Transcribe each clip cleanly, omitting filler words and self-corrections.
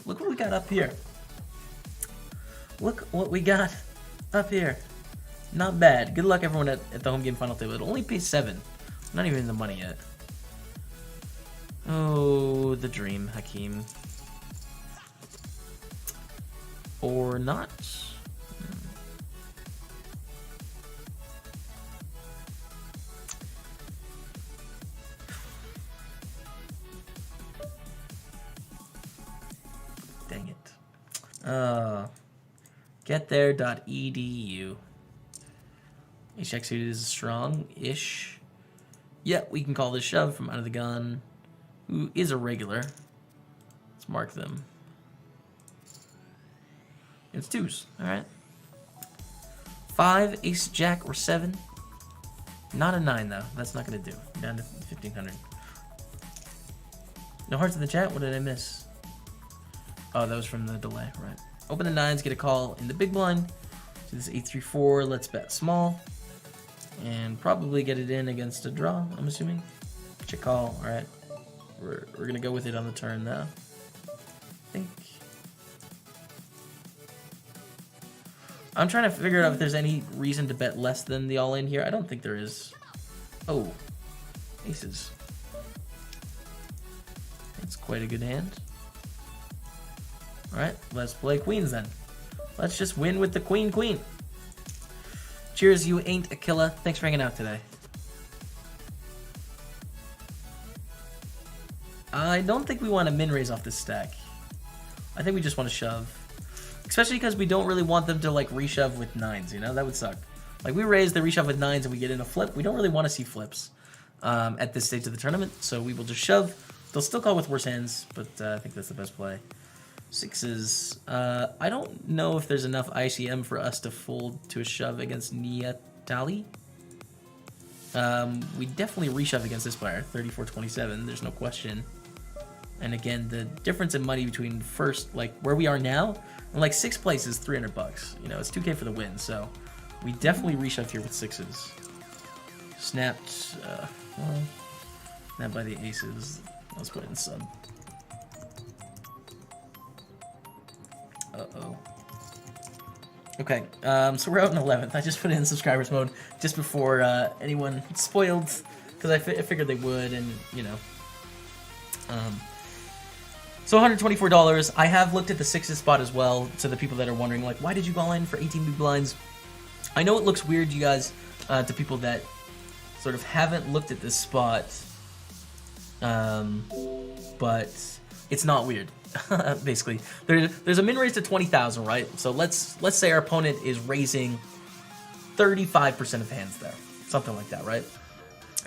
Look what we got up here. Look what we got up here. Not bad. Good luck, everyone, at the home game final table. It only pays 7. Not even in the money yet. Oh, the dream, Hakeem. Or not. Dang it. Getthere.edu. HX suited is strong-ish. Yeah, we can call this shove from under the gun. Who is a regular. Let's mark them. It's 2s, alright. 5, ace, jack, or 7. Not a 9, though. That's not going to do. Down to 1,500. No hearts in the chat? What did I miss? Oh, that was from the delay, right. Open the 9s, get a call in the big blind. So this 8-3-4, let's bet small. And probably get it in against a draw, I'm assuming. Check call, alright. We're going to go with it on the turn, though. I think. I'm trying to figure out if there's any reason to bet less than the all-in here. I don't think there is. Oh, aces. That's quite a good hand. Alright, let's play queens then. Let's just win with the queen. Cheers, you ain't a killer. Thanks for hanging out today. I don't think we want to min-raise off this stack. I think we just want to shove. Especially because we don't really want them to, like, reshove with 9s, you know? That would suck. Like, we raise the reshove with 9s and we get in a flip. We don't really want to see flips at this stage of the tournament, so we will just shove. They'll still call with worse hands, but I think that's the best play. 6s. I don't know if there's enough ICM for us to fold to a shove against Niatali. We definitely reshove against this player, 34-27, there's no question. And again, the difference in money between first, like where we are now, and like 6th place is 300 bucks. You know, it's 2K for the win, so we definitely reshoved here with 6s. Snapped, well, snapped by the aces. Let's put it in sub. Uh-oh. Okay, so we're out in 11th. I just put it in subscribers mode just before anyone spoiled, because I figured they would, and, you know. So $124. I have looked at the 6s spot as well, to the people that are wondering, like, why did you go in for 18 big blinds? I know it looks weird, you guys, to people that sort of haven't looked at this spot, but it's not weird. Basically, there's a min raise to 20,000, right? So let's say our opponent is raising 35% of hands there, something like that, right?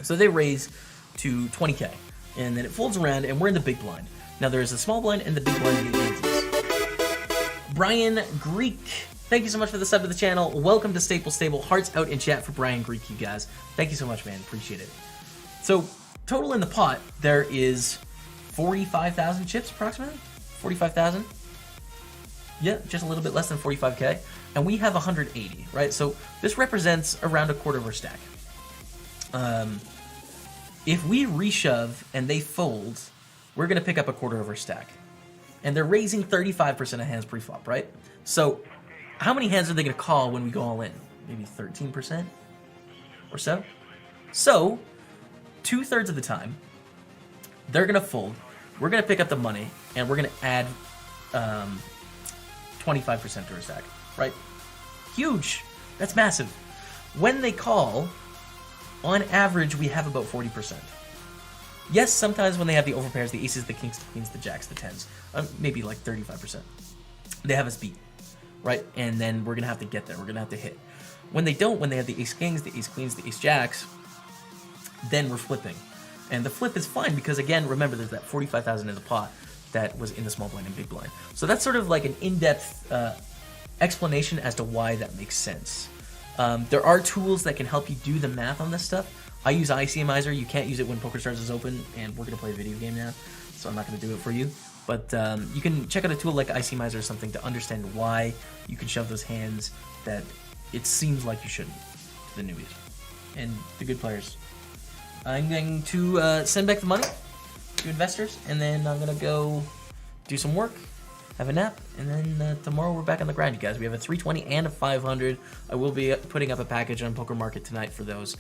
So they raise to 20k, and then it folds around, and we're in the big blind. Now there is a small blind and the big blind. Brian Greek, thank you so much for the sub to the channel. Welcome to Staples Stable. Hearts out in chat for Brian Greek, you guys. Thank you so much, man. Appreciate it. So total in the pot, there is 45,000 chips approximately. 45,000. Yeah, just a little bit less than 45k. And we have 180, right? So this represents around a quarter of our stack. If we reshove and they fold, we're going to pick up a quarter of our stack. And they're raising 35% of hands pre-flop, right? So how many hands are they going to call when we go all in? Maybe 13% or so? So 2/3 of the time, they're going to fold. We're going to pick up the money, and we're going to add 25% to our stack, right? Huge. That's massive. When they call, on average, we have about 40%. Yes, sometimes when they have the overpairs, the aces, the kings, the queens, the jacks, the tens, maybe like 35%. They have us beat, right? And then we're going to have to get there. We're going to have to hit. When they don't, when they have the ace kings, the ace queens, the ace jacks, then we're flipping. And the flip is fine because, again, remember, there's that 45,000 in the pot that was in the small blind and big blind. So that's sort of like an in-depth explanation as to why that makes sense. There are tools that can help you do the math on this stuff. I use ICMizer. You can't use it when PokerStars is open, and we're going to play a video game now, so I'm not going to do it for you. But you can check out a tool like ICMizer or something to understand why you can shove those hands that it seems like you shouldn't, to the newbies and the good players. I'm going to send back the money to investors, and then I'm going to go do some work, have a nap, and then tomorrow we're back on the grind, you guys. We have a 320 and a 500. I will be putting up a package on Poker Market tonight for those,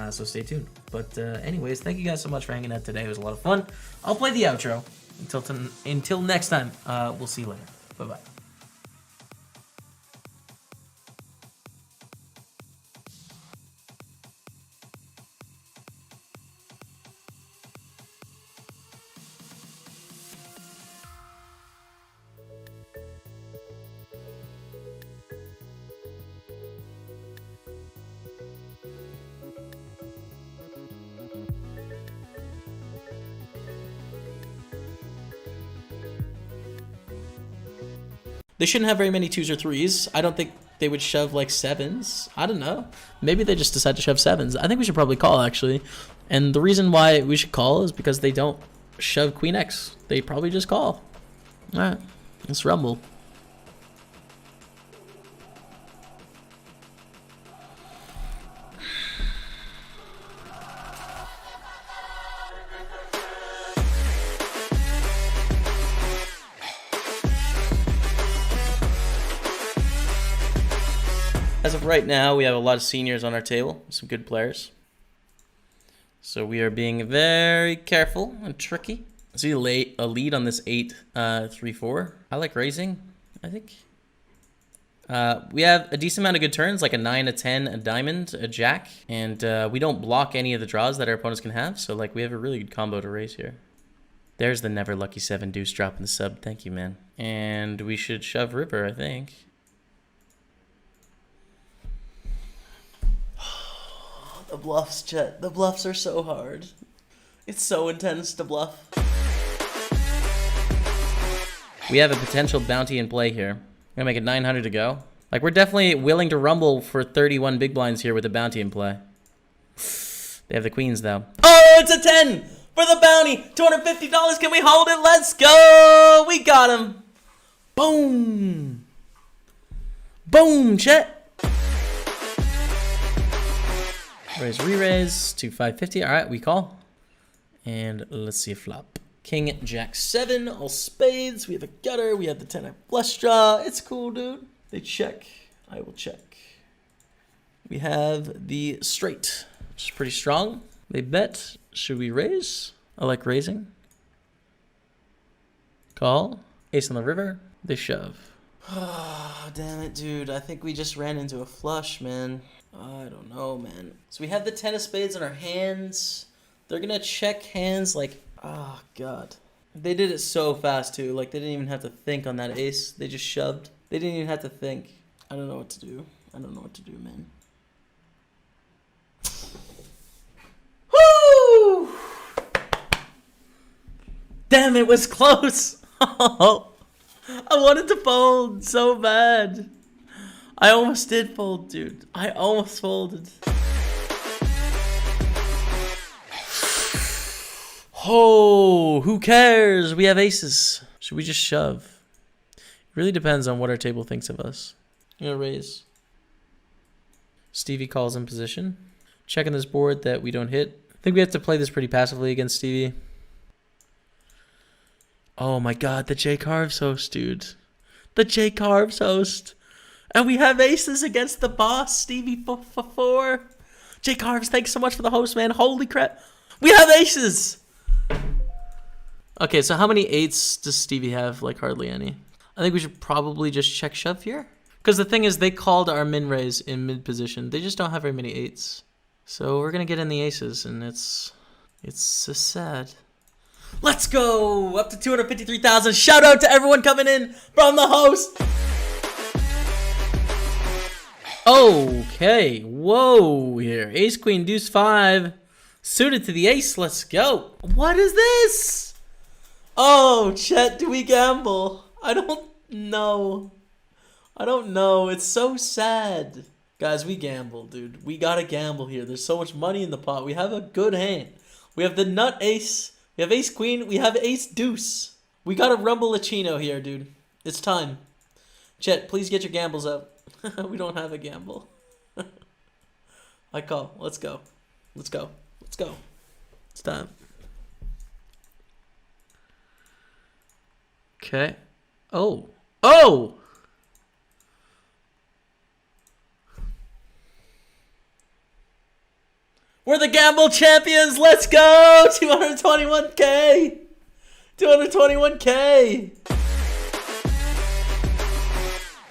so stay tuned. But anyways, thank you guys so much for hanging out today. It was a lot of fun. I'll play the outro. Until next time, we'll see you later. Bye-bye. They shouldn't have very many 2s or 3s. I don't think they would shove like 7s. I don't know. Maybe they just decide to shove 7s. I think we should probably call, actually. And the reason why we should call is because they don't shove Queen X. They probably just call. All right, let's rumble. As of right now, we have a lot of seniors on our table, some good players. So we are being very careful and tricky. I see a lead on this 8-3-4. I like raising, I think. We have a decent amount of good turns, like a 9, a 10, a diamond, a jack. And we don't block any of the draws that our opponents can have. So like we have a really good combo to raise here. There's the never lucky 7 deuce dropping the sub. Thank you, man. And we should shove river, I think. The bluffs, Chet. The bluffs are so hard. It's so intense to bluff. We have a potential bounty in play here. I'm gonna make it 900 to go. Like, we're definitely willing to rumble for 31 big blinds here with a bounty in play. They have the queens, though. Oh, it's a 10 for the bounty. $250. Can we hold it? Let's go. We got him. Boom. Boom, Chet. Raise, re-raise to 550. All right, we call. And let's see a flop. King, jack 7, all spades. We have a gutter. We have the 10 flush draw. It's cool, dude. They check. I will check. We have the straight, which is pretty strong. They bet. Should we raise? I like raising. Call. Ace on the river. They shove. Oh, damn it, dude. I think we just ran into a flush, man. I don't know, man. So we have the 10 of spades in our hands. They're gonna check hands like, oh, God. They did it so fast, too. Like, they didn't even have to think on that ace. They just shoved. They didn't even have to think. I don't know what to do. I don't know what to do, man. Woo! Damn, it was close. I wanted to fold so bad. I almost did fold, dude. I almost folded. Oh, who cares? We have aces. Should we just shove? It really depends on what our table thinks of us. I'm gonna raise. Stevie calls in position. Checking this board that we don't hit. I think we have to play this pretty passively against Stevie. Oh my God, the J Carves host, dude. The J Carves host. And we have aces against the boss, Stevie 4. J Carves, thanks so much for the host, man. Holy crap. We have aces. Okay, so how many 8s does Stevie have? Like, hardly any. I think we should probably just check shove here. Because the thing is, they called our min raise in mid position. They just don't have very many 8s. So we're going to get in the aces, and it's so sad. Let's go! Up to 253,000. Shout out to everyone coming in from the host. Okay, whoa here. Ace, queen, deuce, 5. Suited to the ace, let's go. What is this? Oh, Chet, do we gamble? I don't know. I don't know. It's so sad. Guys, we gamble, dude. We gotta gamble here. There's so much money in the pot. We have a good hand. We have the nut ace. We have ace queen. We have ace deuce. We gotta rumble a chino here, dude. It's time. Chet, please get your gambles out. We don't have a gamble. I call. Let's go. Let's go. Let's go. It's time. Okay. Oh. Oh! We're the gamble champions. Let's go. 221K. 221K.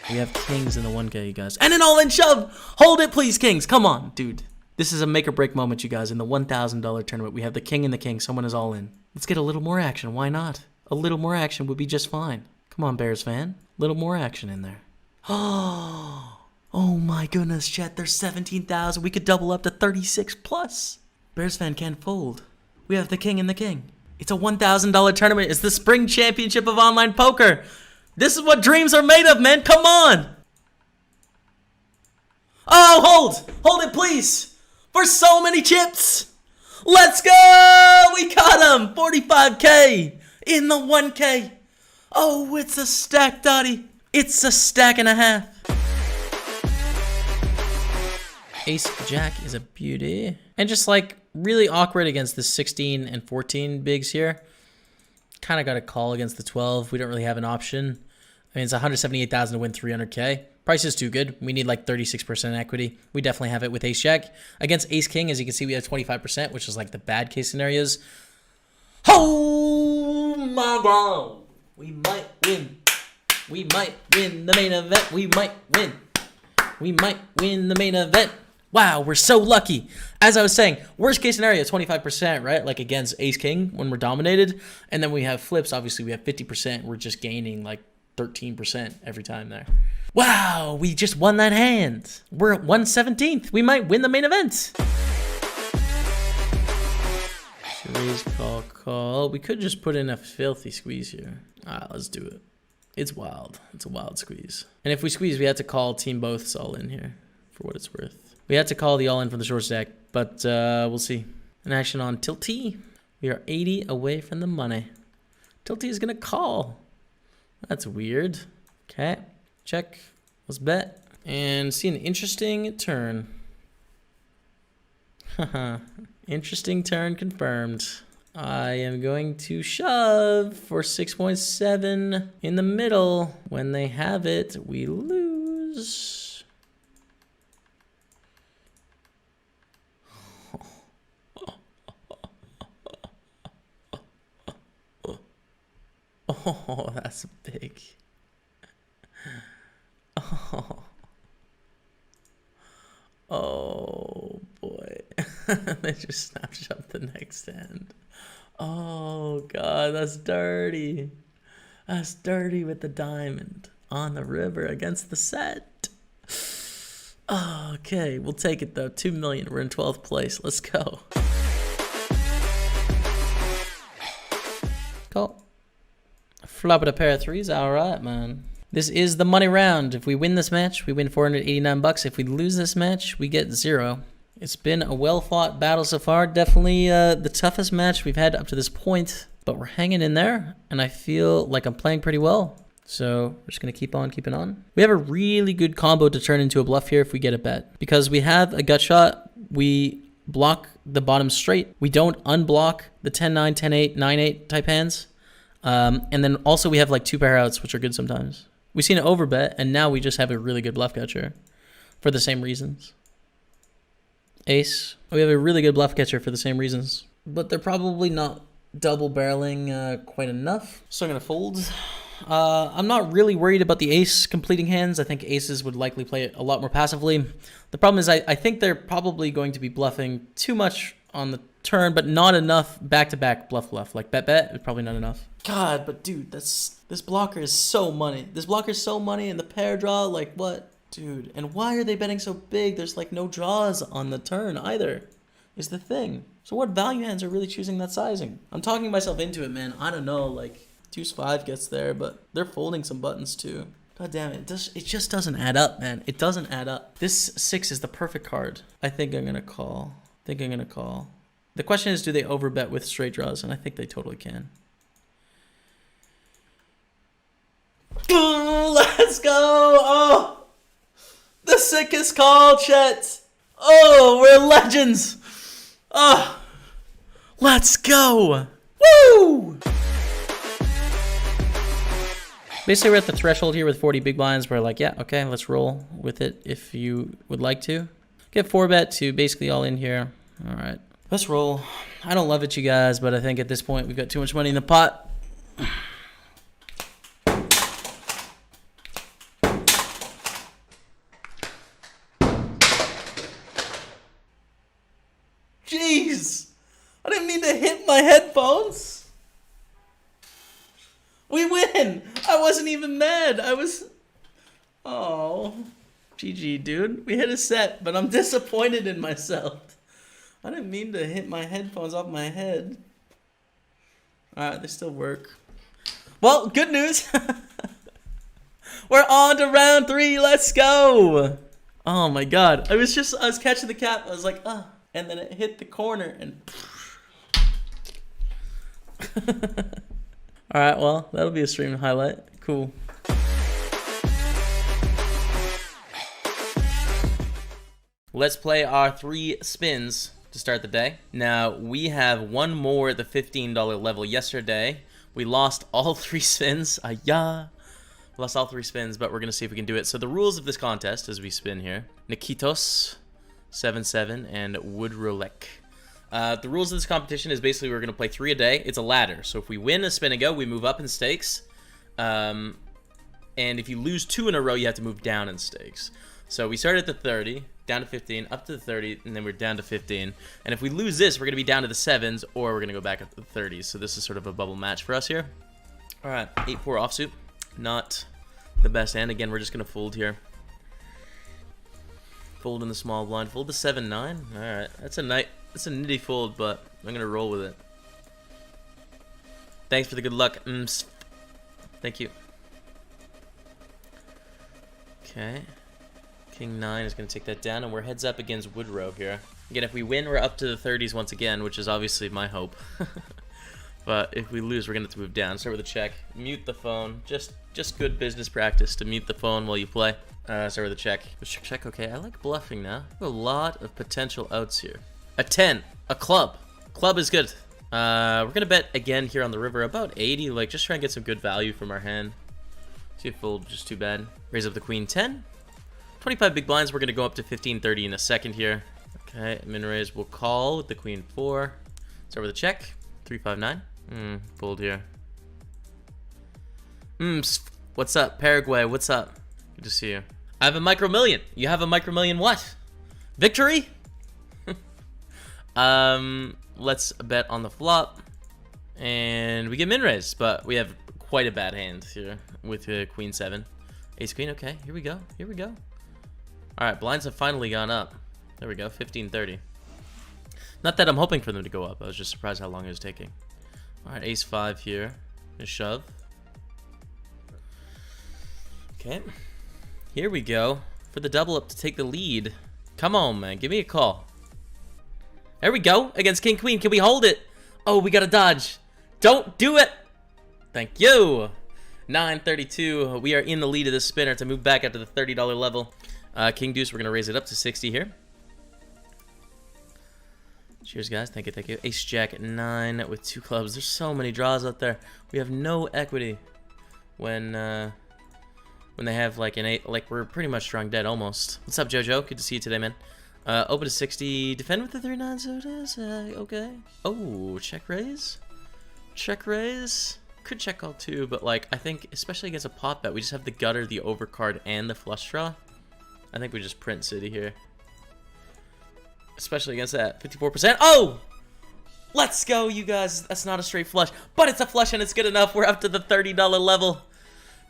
We have kings in the 1K, you guys. And an all-in shove. Hold it, please, kings. Come on, dude. This is a make-or-break moment, you guys. In the $1,000 tournament, we have the king and the king. Someone is all in. Let's get a little more action. Why not? A little more action would be just fine. Come on, Bears fan. A little more action in there. Oh my goodness, chat. There's 17,000. We could double up to 36 plus. Bears fan can't fold. We have the king and the king. It's a $1,000 tournament. It's the spring championship of online poker. This is what dreams are made of, man. Come on. Oh, hold. Hold it, please. For so many chips. Let's go. We caught him. 45K in the 1K. Oh, it's a stack, Dottie. It's a stack and a half. Ace Jack is a beauty. And just like really awkward against the 16 and 14 bigs here. Kind of got a call against the 12. We don't really have an option. I mean, it's 178,000 to win 300K. Price is too good. We need like 36% equity. We definitely have it with Ace Jack. Against Ace King, as you can see, we have 25%, which is like the bad case scenarios. Oh my God. We might win. We might win the main event. We might win. We might win the main event. Wow, we're so lucky. As I was saying, worst case scenario, 25%, right? Like against Ace King when we're dominated. And then we have flips. Obviously, we have 50%. We're just gaining like 13% every time there. Wow, we just won that hand. We're at 1/17th. We might win the main event. Raise, call, call. We could just put in a filthy squeeze here. All right, let's do it. It's wild. It's a wild squeeze. And if we squeeze, we have to call team boths all in here for what it's worth. We had to call the all in from the short stack, but we'll see. An action on Tilty. We are 80 away from the money. Tilty is going to call. That's weird. Okay. Check. Let's bet. And see an interesting turn. Haha. Interesting turn confirmed. I am going to shove for 6.7 in the middle. When they have it, we lose. Oh, that's big. Oh boy. They just snapshot the next hand. Oh God, that's dirty. That's dirty with the diamond on the river against the set. Okay, we'll take it though. 2 million. We're in 12th place. Let's go. Call. Flop it a pair of threes. All right, man. This is the money round. If we win this match, we win 489 bucks. If we lose this match, we get 0. It's been a well-fought battle so far. Definitely the toughest match we've had up to this point. But we're hanging in there, and I feel like I'm playing pretty well. So we're just going to keep on keeping on. We have a really good combo to turn into a bluff here if we get a bet. Because we have a gut shot. We block the bottom straight. We don't unblock the 10-9, 10-8, 9-8 type hands. And then also we have like 2 pair outs, which are good sometimes. We've seen an overbet, and now we just have a really good bluff catcher for the same reasons. Ace. We have a really good bluff catcher for the same reasons. But they're probably not double barreling quite enough. So I'm going to fold. I'm not really worried about the ace completing hands. I think aces would likely play it a lot more passively. The problem is I think they're probably going to be bluffing too much on the turn, but not enough back-to-back bluff. Like bet is probably not enough. God, but dude, this blocker is so money. This blocker is so money, and the pair draw, like what? Dude, and why are they betting so big? There's like no draws on the turn either, is the thing. So what value hands are really choosing that sizing? I'm talking myself into it, man. I don't know, like deuce 5 gets there, but they're folding some buttons too. God damn it, it just doesn't add up, man. It doesn't add up. This 6 is the perfect card. I think I'm gonna call. The question is, do they overbet with straight draws? And I think they totally can. Oh, let's go! Oh, the sickest call, chat. Oh, we're legends. Oh, let's go! Woo! Basically, we're at the threshold here with 40 big blinds. We're like, yeah, okay, let's roll with it if you would like to. Get 4-bet to basically all in here. All right, let's roll. I don't love it, you guys, but I think at this point we've got too much money in the pot. Jeez, I didn't mean to hit my headphones. We win. I wasn't even mad. I was... Oh, GG, dude. We hit a set, but I'm disappointed in myself. I didn't mean to hit my headphones off my head. Alright, they still work. Well, good news. We're on to round 3. Let's go. Oh my god. I was catching the cap. I was like, ah. And then it hit the corner and... Alright, well, that'll be a stream highlight. Cool. Let's play our 3 spins to start the day. Now, we have one more at the $15 level. Yesterday, we lost all 3 spins. Lost all 3 spins, but we're going to see if we can do it. So the rules of this contest as we spin here. Nikitos, 7-7, and Woodrolek. The rules of this competition is basically we're going to play 3 a day. It's a ladder. So if we win a spin and go, we move up in stakes. And if you lose 2 in a row, you have to move down in stakes. So we start at the 30, down to 15, up to the 30, and then we're down to 15. And if we lose this, we're going to be down to the 7s, or we're going to go back up to the 30s. So this is sort of a bubble match for us here. All right, 8-4 offsuit. Not the best hand. Again, we're just going to fold here. Fold in the small blind. Fold the 7-9. All right, that's a nitty fold, but I'm going to roll with it. Thanks for the good luck. Thank you. Okay. King 9 is going to take that down, and we're heads up against Woodrow here. Again, if we win, we're up to the 30s once again, which is obviously my hope. But if we lose, we're going to have to move down. Start with a check. Mute the phone. Just good business practice to mute the phone while you play. Start with a check. Check. Okay, I like bluffing now. A lot of potential outs here. A 10. A club. Club is good. We're going to bet again here on the river. About 80. Like, just try and get some good value from our hand. See if fold, just too bad. Raise up the queen 10. 25 big blinds. We're going to go up to 15-30 in a second here. Okay, min raise. We'll call with the queen 4. Start with a check. 3-5-9. Fold here. What's up, Paraguay? What's up? Good to see you. I have a micro million. You have a micro million what? Victory? Let's bet on the flop. And we get min raise, but we have quite a bad hand here with queen 7. Ace queen, okay. Here we go. Here we go. Alright, blinds have finally gone up. There we go, 15-30. Not that I'm hoping for them to go up. I was just surprised how long it was taking. Alright, ace 5 here. A shove. Okay. Here we go. For the double up to take the lead. Come on, man. Give me a call. There we go. Against king queen. Can we hold it? Oh, we got to dodge. Don't do it. Thank you. 932. We are in the lead of this spinner to move back up to the $30 level. King deuce, we're going to raise it up to 60 here. Cheers, guys. Thank you, thank you. Ace jack at 9 with 2 clubs. There's so many draws out there. We have no equity when they have like an 8. Like, we're pretty much strong dead almost. What's up, Jojo? Good to see you today, man. Open to 60. Defend with the 3-9, so it is. Okay. Oh, check raise. Check raise. Could check call too, but like, I think, especially against a pot bet, we just have the gutter, the overcard, and the flush draw. I think we just print city here. Especially against that 54%. Oh! Let's go, you guys. That's not a straight flush, but it's a flush and it's good enough. We're up to the $30 level.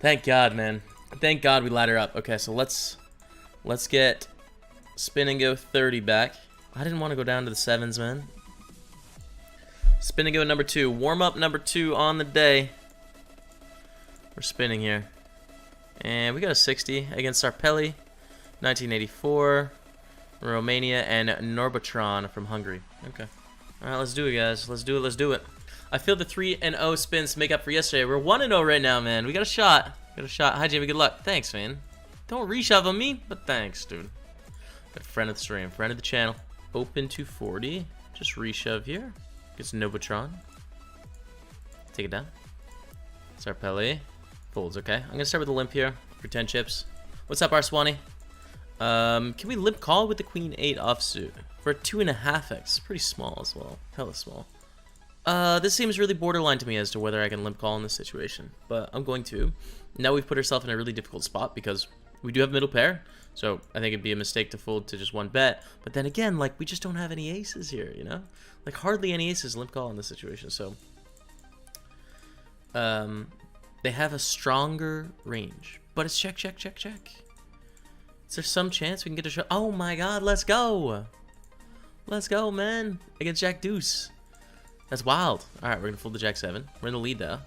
Thank God, man. Thank God we ladder up. Okay, so let's get spin and go 30 back. I didn't want to go down to the 7s, man. Spin and go number 2. Warm up number 2 on the day. We're spinning here. And we got a 60 against Sarpelli. 1984, Romania, and Norbatron from Hungary. Okay. All right, let's do it, guys. Let's do it. Let's do it. I feel the 3-0 spins to make up for yesterday. We're 1-0 right now, man. We got a shot. Got a shot. Hi, Jamie. Good luck. Thanks, man. Don't reshove on me, but thanks, dude. Got friend of the stream, friend of the channel. Open to 40. Just reshove here. Gets Novatron. Take it down. Sarpelli. folds, okay? I'm gonna start with the limp here for 10 chips. What's up, our Swanee? Can we limp call with the queen 8 offsuit for a 2.5x? Pretty small as well. Hella small. This seems really borderline to me as to whether I can limp call in this situation, but I'm going to. Now we've put ourselves in a really difficult spot because we do have middle pair, so I think it'd be a mistake to fold to just one bet. But then again, like, we just don't have any aces here, you know? Like, hardly any aces limp call in this situation, so... they have a stronger range, but it's check, check, check, check. Is there some chance we can get a shot? Oh my god, let's go! Let's go, man! Against Jack Deuce. That's wild. Alright, we're gonna fold the Jack 7. We're in the lead, though.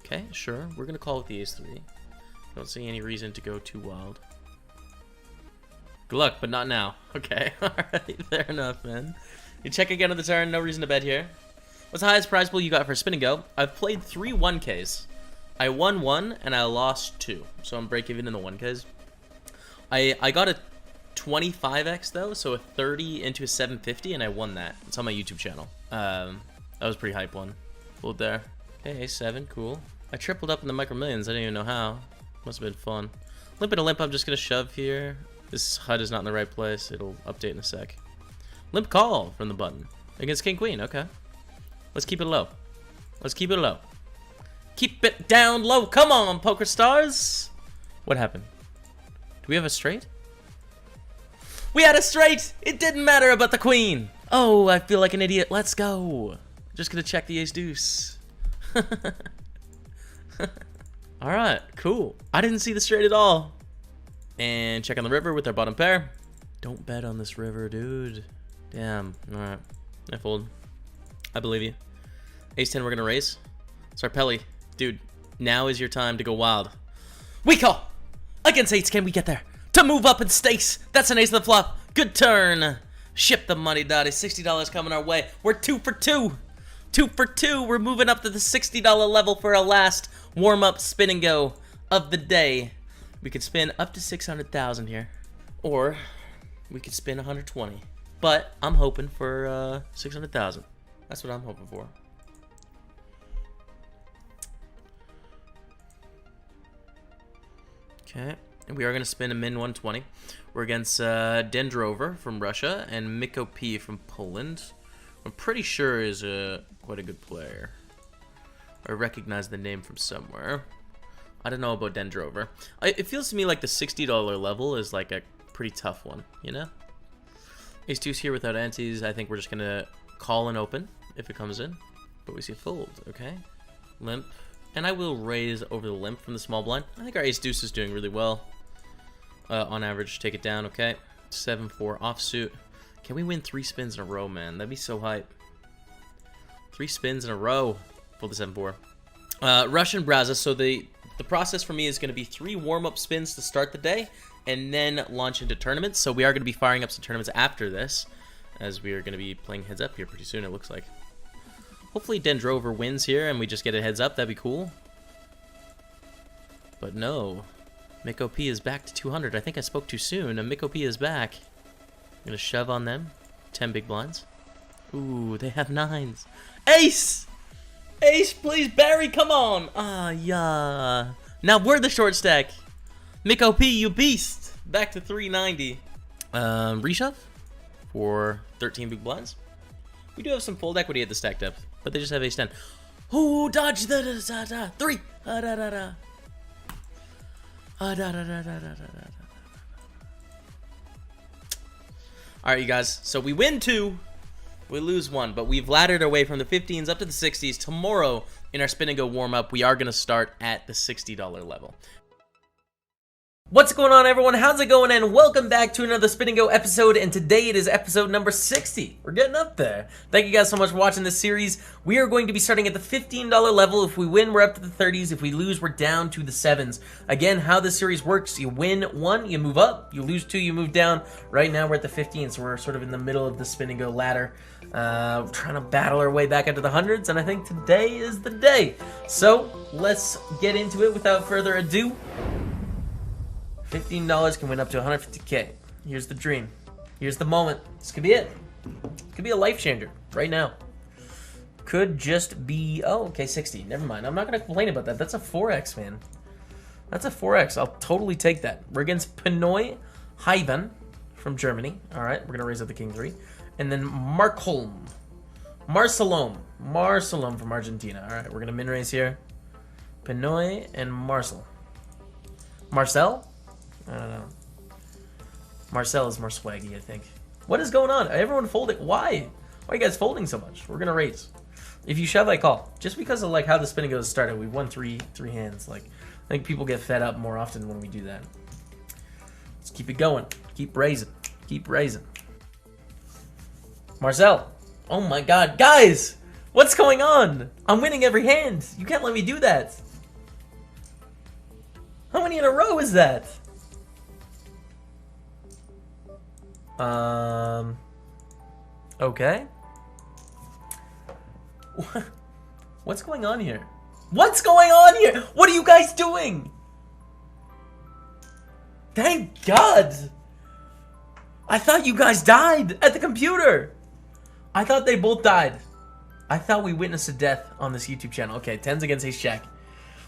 Okay, sure. We're gonna call with the Ace 3. Don't see any reason to go too wild. Good luck, but not now. Okay, alright, fair enough, man. You check again on the turn, no reason to bet here. What's the highest prize pool you got for spin and go? I've played 3 1Ks. I won 1 and I lost 2. So I'm break even in the 1Ks. I got a 25x though, so a 30 into a 750, and I won that. It's on my YouTube channel. That was a pretty hype one. Pulled there. Okay, 7, cool. I tripled up in the Micro Millions. I didn't even know how. Must have been fun. Limp and a limp, I'm just gonna shove here. This HUD is not in the right place. It'll update in a sec. Limp call from the button. Against King Queen, okay. Let's keep it low. Let's keep it low. Keep it down low. Come on, poker stars. What happened? Do we have a straight? We had a straight. It didn't matter about the queen. Oh, I feel like an idiot. Let's go. Just gonna check the ace deuce. All right, cool. I didn't see the straight at all. And check on the river with our bottom pair. Don't bet on this river, dude. Damn. All right. I fold. I believe you. Ace 10, we're gonna raise. Sarpelli, dude, now is your time to go wild. We call! Against 8s, can we get there? To move up in stakes! That's an ace of the flop. Good turn. Ship the money, Dottie. $60 coming our way. We're 2 for 2. 2 for 2. We're moving up to the $60 level for our last warm-up spin and go of the day. We could spin up to 600,000 here. Or we could spin 120. But I'm hoping for 600,000. That's what I'm hoping for. Okay, and we are going to spin a min 120. We're against Dendrover from Russia and Miko P from Poland. I'm pretty sure is quite a good player. I recognize the name from somewhere. I don't know about Dendrover. It feels to me like the $60 level is like a pretty tough one, you know? Ace deuce here without antes. I think we're just going to call and open if it comes in, but we see a fold. Okay, limp, and I will raise over the limp from the small blind. I think our ace deuce is doing really well on average. Take it down. Okay, 7-4 offsuit. Can we win 3 spins in a row, man? That'd be so hype. 3 spins in a row. Fold the 7-4. Russian Braza. So the process for me is going to be 3 warm-up spins to start the day and then launch into tournaments. So we are going to be firing up some tournaments after this, as we are going to be playing heads up here pretty soon, it looks like. Hopefully Dendrover wins here and we just get a heads up. That'd be cool. But no. Miko P is back to 200. I think I spoke too soon. And Miko P is back. I'm going to shove on them. 10 big blinds. Ooh, they have 9s. Ace! Ace, please, Barry, come on! Ah, yeah. Now we're the short stack. Miko P, you beast! Back to 390. Reshove for 13 big blinds. We do have some fold equity at the stack depth, but they just have ace 10. Ooh, dodge the 3. Alright, you guys. So we win 2. We lose 1, but we've laddered our way from the 15s up to the 60s. Tomorrow, in our spin and go warm-up, we are going to start at the $60 level. What's going on, everyone? How's it going? And welcome back to another Spin and Go episode, and today it is episode number 60. We're getting up there. Thank you guys so much for watching this series. We are going to be starting at the $15 level. If we win, we're up to the 30s. If we lose, we're down to the 7s. Again, how this series works, you win 1, you move up. You lose 2, you move down. Right now, we're at the 15, so we're sort of in the middle of the Spin and Go ladder. Trying to battle our way back up to the hundreds, and I think today is the day. So, let's get into it without further ado. $15 can win up to 150K. Here's the dream. Here's the moment. This could be it. It could be a life changer right now. could just be... Oh, okay, 60. Never mind. I'm not going to complain about that. That's a 4x, man. That's a 4x. I'll totally take that. We're against Pinoy Hyven from Germany. All right, we're going to raise up the king 3. And then Marcelom from Argentina. All right, we're going to min raise here. Pinoy and Marcel. Marcel? I don't know. Marcel is more swaggy, I think. What is going on? Everyone folding. Why? Why are you guys folding so much? We're going to raise. If you shove, I call. Just because of like how the spinning goes started, we won three hands. Like, I think people get fed up more often when we do that. Let's keep it going. Keep raising. Keep raising. Marcel. Oh my god. Guys! What's going on? I'm winning every hand. You can't let me do that. How many in a row is that? Okay. What's going on here? What's going on here? What are you guys doing? Thank God. I thought you guys died at the computer. I thought they both died. I thought we witnessed a death on this YouTube channel. Okay, 10s against ace jack.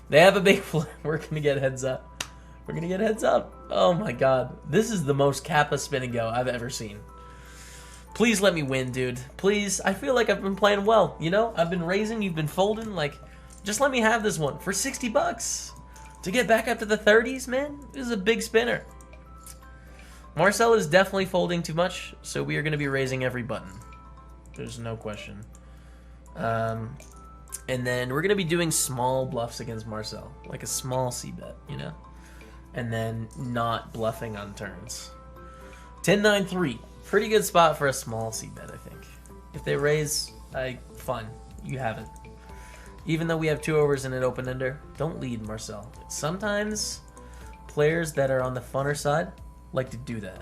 They have a big flip. We're going to get heads up. We're going to get heads up. Oh my god. This is the most Kappa spin and go I've ever seen. Please let me win, dude. Please. I feel like I've been playing well, you know? I've been raising, you've been folding. Like, just let me have this one for 60 bucks. To get back up to the 30s, man. This is a big spinner. Marcel is definitely folding too much, so we are going to be raising every button. There's no question. And then we're going to be doing small bluffs against Marcel. Like a small c-bet, you know? And then not bluffing on turns. 10-9-3. Pretty good spot for a small c-bet, I think. If they raise, fun. You haven't. Even though we have 2 overs and an open-ender, don't lead, Marcel. Sometimes players that are on the funner side like to do that.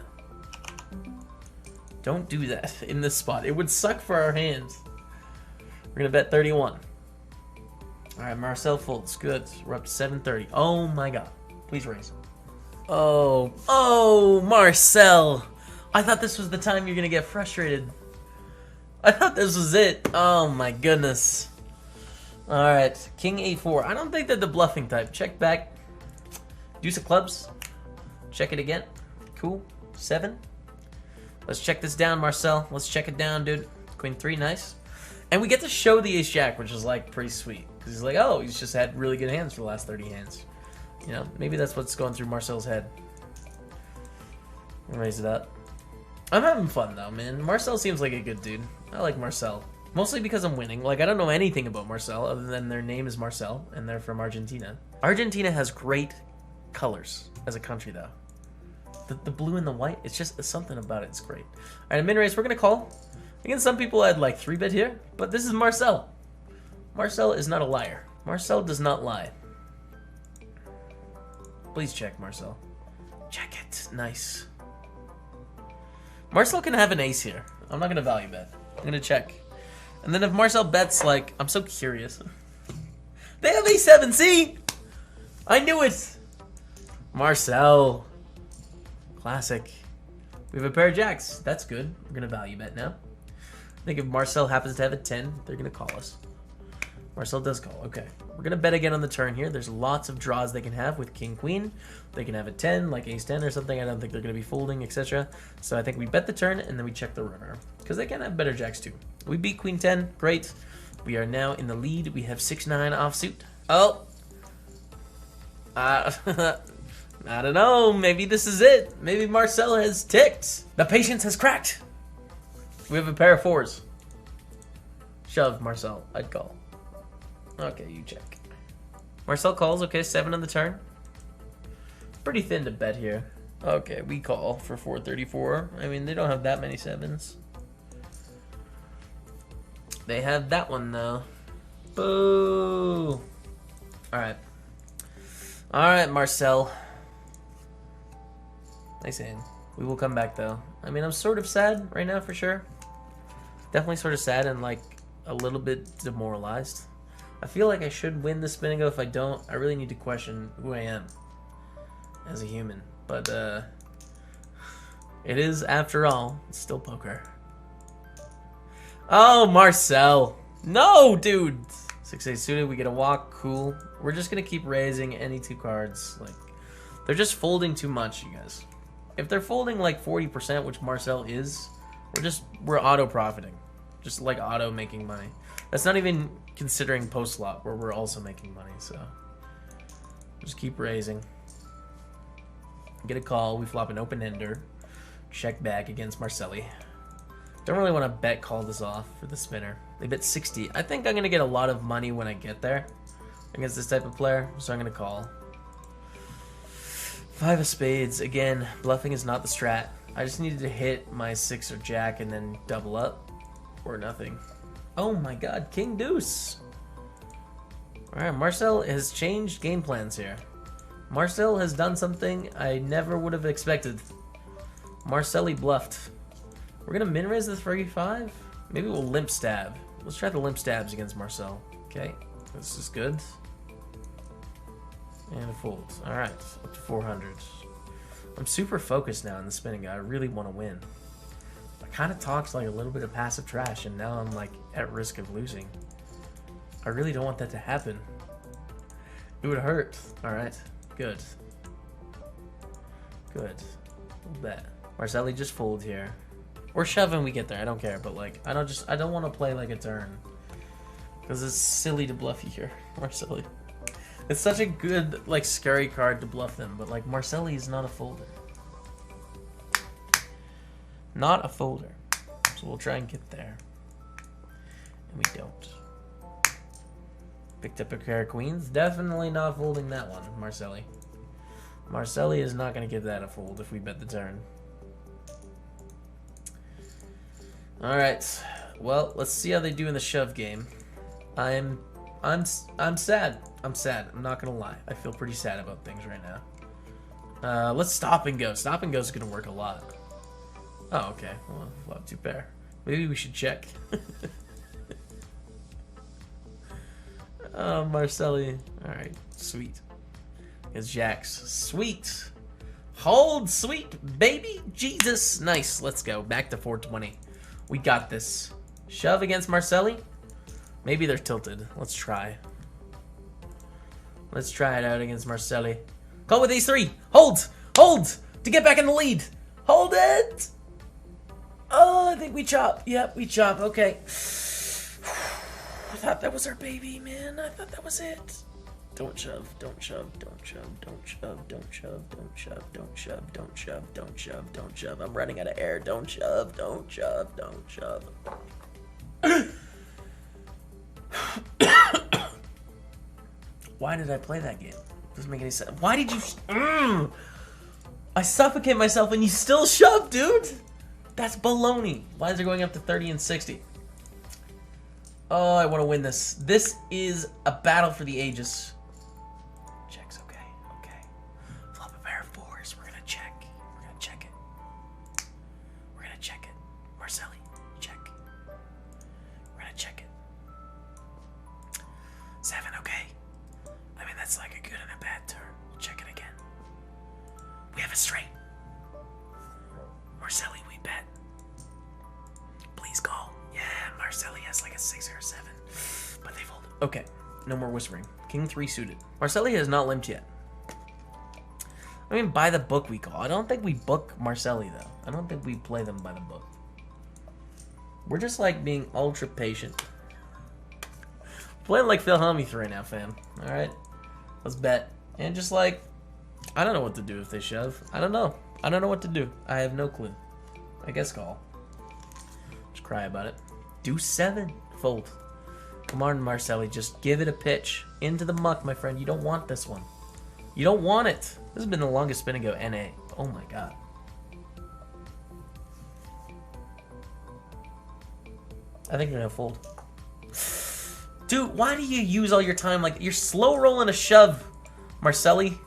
Don't do that in this spot. It would suck for our hands. We're going to bet 31. Alright, Marcel folds. Good. We're up to 730. Oh my god. Please raise. Oh, Marcel. I thought this was the time you're going to get frustrated. I thought this was it. Oh my goodness. Alright, king a4. I don't think they're the bluffing type. Check back. Deuce of clubs. Check it again. Cool. 7. Let's check this down, Marcel. Let's check it down, dude. Queen 3, nice. And we get to show the ace jack, which is like pretty sweet. Because he's like, oh, he's just had really good hands for the last 30 hands. You know, maybe that's what's going through Marcel's head. Raise it up. I'm having fun though, man. Marcel seems like a good dude. I like Marcel. Mostly because I'm winning. Like, I don't know anything about Marcel other than their name is Marcel and they're from Argentina. Argentina has great colors as a country though. The blue and the white, it's just something about it. It's great. All right, min raise, we're going to call. Again, some people had like 3-bet here, but this is Marcel. Marcel is not a liar. Marcel does not lie. Please check, Marcel. Check it. Nice. Marcel can have an ace here. I'm not going to value bet. I'm going to check. And then if Marcel bets, like, I'm so curious. They have a7. See? I knew it. Marcel. Classic. We have a pair of jacks. That's good. We're going to value bet now. I think if Marcel happens to have a 10, they're going to call us. Marcel does call. Okay. We're going to bet again on the turn here. There's lots of draws they can have with king, queen. They can have a 10, like ace 10 or something. I don't think they're going to be folding, etc. So I think we bet the turn and then we check the river. Because they can have better jacks too. We beat queen 10. Great. We are now in the lead. We have 6-9 offsuit. Oh. I don't know. Maybe this is it. Maybe Marcel has ticked. The patience has cracked. We have a pair of 4s. Shove, Marcel. I'd call. Okay, you check. Marcel calls. Okay, 7 on the turn. Pretty thin to bet here. Okay, we call for 434. I mean, they don't have that many 7s. They have that one, though. Boo! Alright. Alright, Marcel. Nice hand. We will come back, though. I mean, I'm sort of sad right now, for sure. Definitely sort of sad and, like, a little bit demoralized. I feel like I should win the spin and go. If I don't, I really need to question who I am as a human. But, it is, after all, it's still poker. Oh, Marcel. No, dude. 6-8 suited, we get a walk, cool. We're just gonna keep raising any two cards. Like, they're just folding too much, you guys. If they're folding like 40%, which Marcel is, we're auto profiting. Just like auto making money. That's not even considering post flop where we're also making money, so just keep raising. Get a call, we flop an open ender. Check back against Marcelli. Don't really want to bet call this off for the spinner. They bet 60. I think I'm going to get a lot of money when I get there against this type of player, so I'm going to call. 5 of spades. Again, bluffing is not the strat. I just needed to hit my 6 or jack and then double up or nothing. Oh my god, king deuce. Alright, Marcel has changed game plans here. Marcel has done something I never would have expected. Marcelli bluffed. We're gonna min raise the 35. Maybe we'll limp stab. Let's try the limp stabs against Marcel. Okay, this is good. And a fold. All right, up to 400. I'm super focused now on the spinning guy. I really want to win. I kind of talked like a little bit of passive trash, and now I'm like at risk of losing. I really don't want that to happen. It would hurt. All right, good. Good. Bet. Marcelli just fold here. Or shove when we get there. I don't care, but like I don't want to play like a turn because it's silly to bluff you here, Marcelli. It's such a good like scary card to bluff them, but like Marcelli is not a folder. Not a folder. So we'll try and get there. And we don't. Picked up a pair of queens. Definitely not folding that one, Marcelli. Marcelli is not going to give that a fold if we bet the turn. Alright, well, let's see how they do in the shove game. I'm sad. I'm sad. I'm not gonna lie. I feel pretty sad about things right now. Let's stop and go. Stop and go is gonna work a lot. Oh, okay. Well, we'll have 2 pair. Maybe we should check. Oh, Marcelli. Alright, sweet. It's jacks. Sweet. Hold, sweet baby. Jesus. Nice. Let's go. Back to 420. We got this. Shove against Marcelli. Maybe they're tilted. Let's try. Let's try it out against Marcelli. Call with ace 3. Hold! Hold! To get back in the lead. Hold it! Oh, I think we chop. Yep, we chop. Okay. I thought that was our baby, man. I thought that was it. Don't shove. Don't shove. Don't shove. Don't shove. Don't shove. Don't shove. Don't shove. Don't shove. Don't shove. Don't shove. I'm running out of air. Don't shove. Don't shove. Don't shove. Why did I play that game? Doesn't make any sense. Why did you... I suffocate myself and you still shove, dude! That's baloney. Why is it going up to 30 and 60? Oh, I want to win this. This is a battle for the ages. Checks, okay. Okay. Flop a pair of 4s. We're going to check. We're going to check it. We're going to check it. Marcelli, check. We're going to check it. 7, okay. I mean, that's like a good and a bad turn. We'll check it again. We have a straight. Marcelli, we bet. Please call. Yeah, Marcelli has like a 6 or a 7. But they fold. Okay, no more whispering. King 3 suited. Marcelli has not limped yet. I mean, by the book we call. I don't think we book Marcelli, though. I don't think we play them by the book. We're just like being ultra patient. Playing like Phil Hellmuth right now, fam. Alright? Let's bet. And just like, I don't know what to do if they shove. I don't know. I don't know what to do. I have no clue. I guess call. Just cry about it. Deuce 7. Fold. Come on, Marcelli. Just give it a pitch. Into the muck, my friend. You don't want this one. You don't want it. This has been the longest spin and go NA. Oh my god. I think you're gonna fold. Dude, why do you use all your time like... You're slow rolling a shove, Marcelli.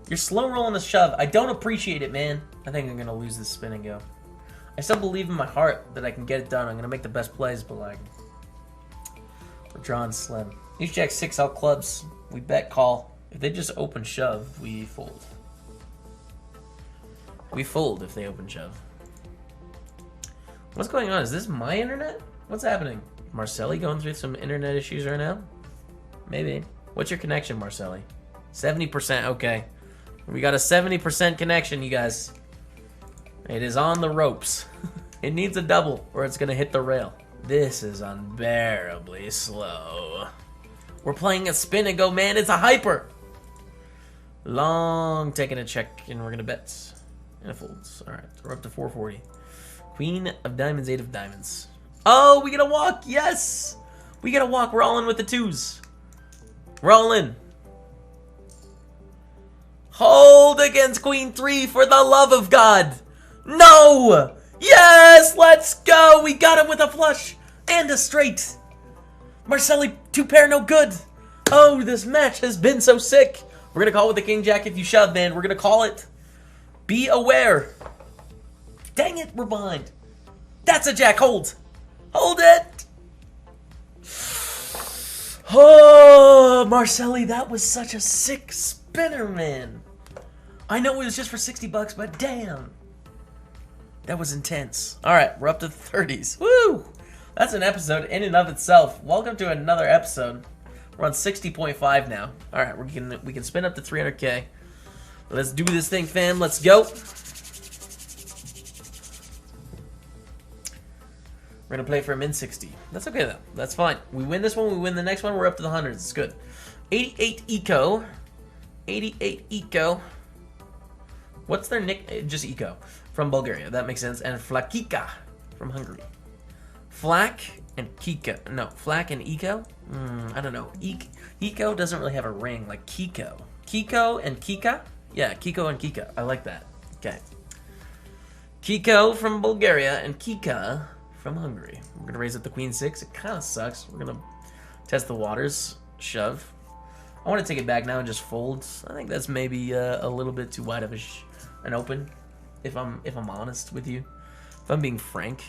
You're slow rolling a shove. I don't appreciate it, man. I think I'm going to lose this spin and go. I still believe in my heart that I can get it done. I'm going to make the best plays, but like... We're drawing slim. Ace jack 6 out clubs. We bet call. If they just open shove, we fold. We fold if they open shove. What's going on? Is this my internet? What's happening? Marcelli going through some internet issues right now? Maybe. What's your connection, Marcelli? 70%, okay. We got a 70% connection, you guys. It is on the ropes. It needs a double or it's gonna hit the rail. This is unbearably slow. We're playing a spin and go, man. It's a hyper. Long taking a check and we're gonna bet. And it folds. Alright, we're up to 440. Queen of diamonds, 8 of diamonds. Oh, we get a walk. Yes. We get a walk. We're all in with the twos. We're all in. Hold against queen 3 for the love of God. No. Yes, let's go. We got him with a flush and a straight. Marcelli, 2 pair, no good. Oh, this match has been so sick. We're going to call with the king jack if you shove, man. We're going to call it. Be aware. Dang it, we're behind. That's a jack. Hold. Hold it. Oh, Marcelli, that was such a sick spinner, man. I know it was just for 60 bucks, but damn. That was intense. All right, we're up to the 30s. Woo! That's an episode in and of itself. Welcome to another episode. We're on 60.5 now. All right, we can spin up to 300K. Let's do this thing, fam. Let's go. We're gonna play for a min 60. That's okay though. That's fine. We win this one. We win the next one. We're up to the hundreds. It's good. 88 eco. 88 eco. What's their nick? Just eco. From Bulgaria, that makes sense. And Flakika from Hungary. Flak and Kika. No, Flak and Eco? I don't know. Eco doesn't really have a ring like Kiko. Kiko and Kika? Yeah, Kiko and Kika. I like that. Okay. Kiko from Bulgaria and Kika from Hungary. We're going to raise up the queen 6. It kind of sucks. We're going to test the waters. Shove. I want to take it back now and just fold. I think that's maybe a little bit too wide of an open. If I'm honest with you, if I'm being frank,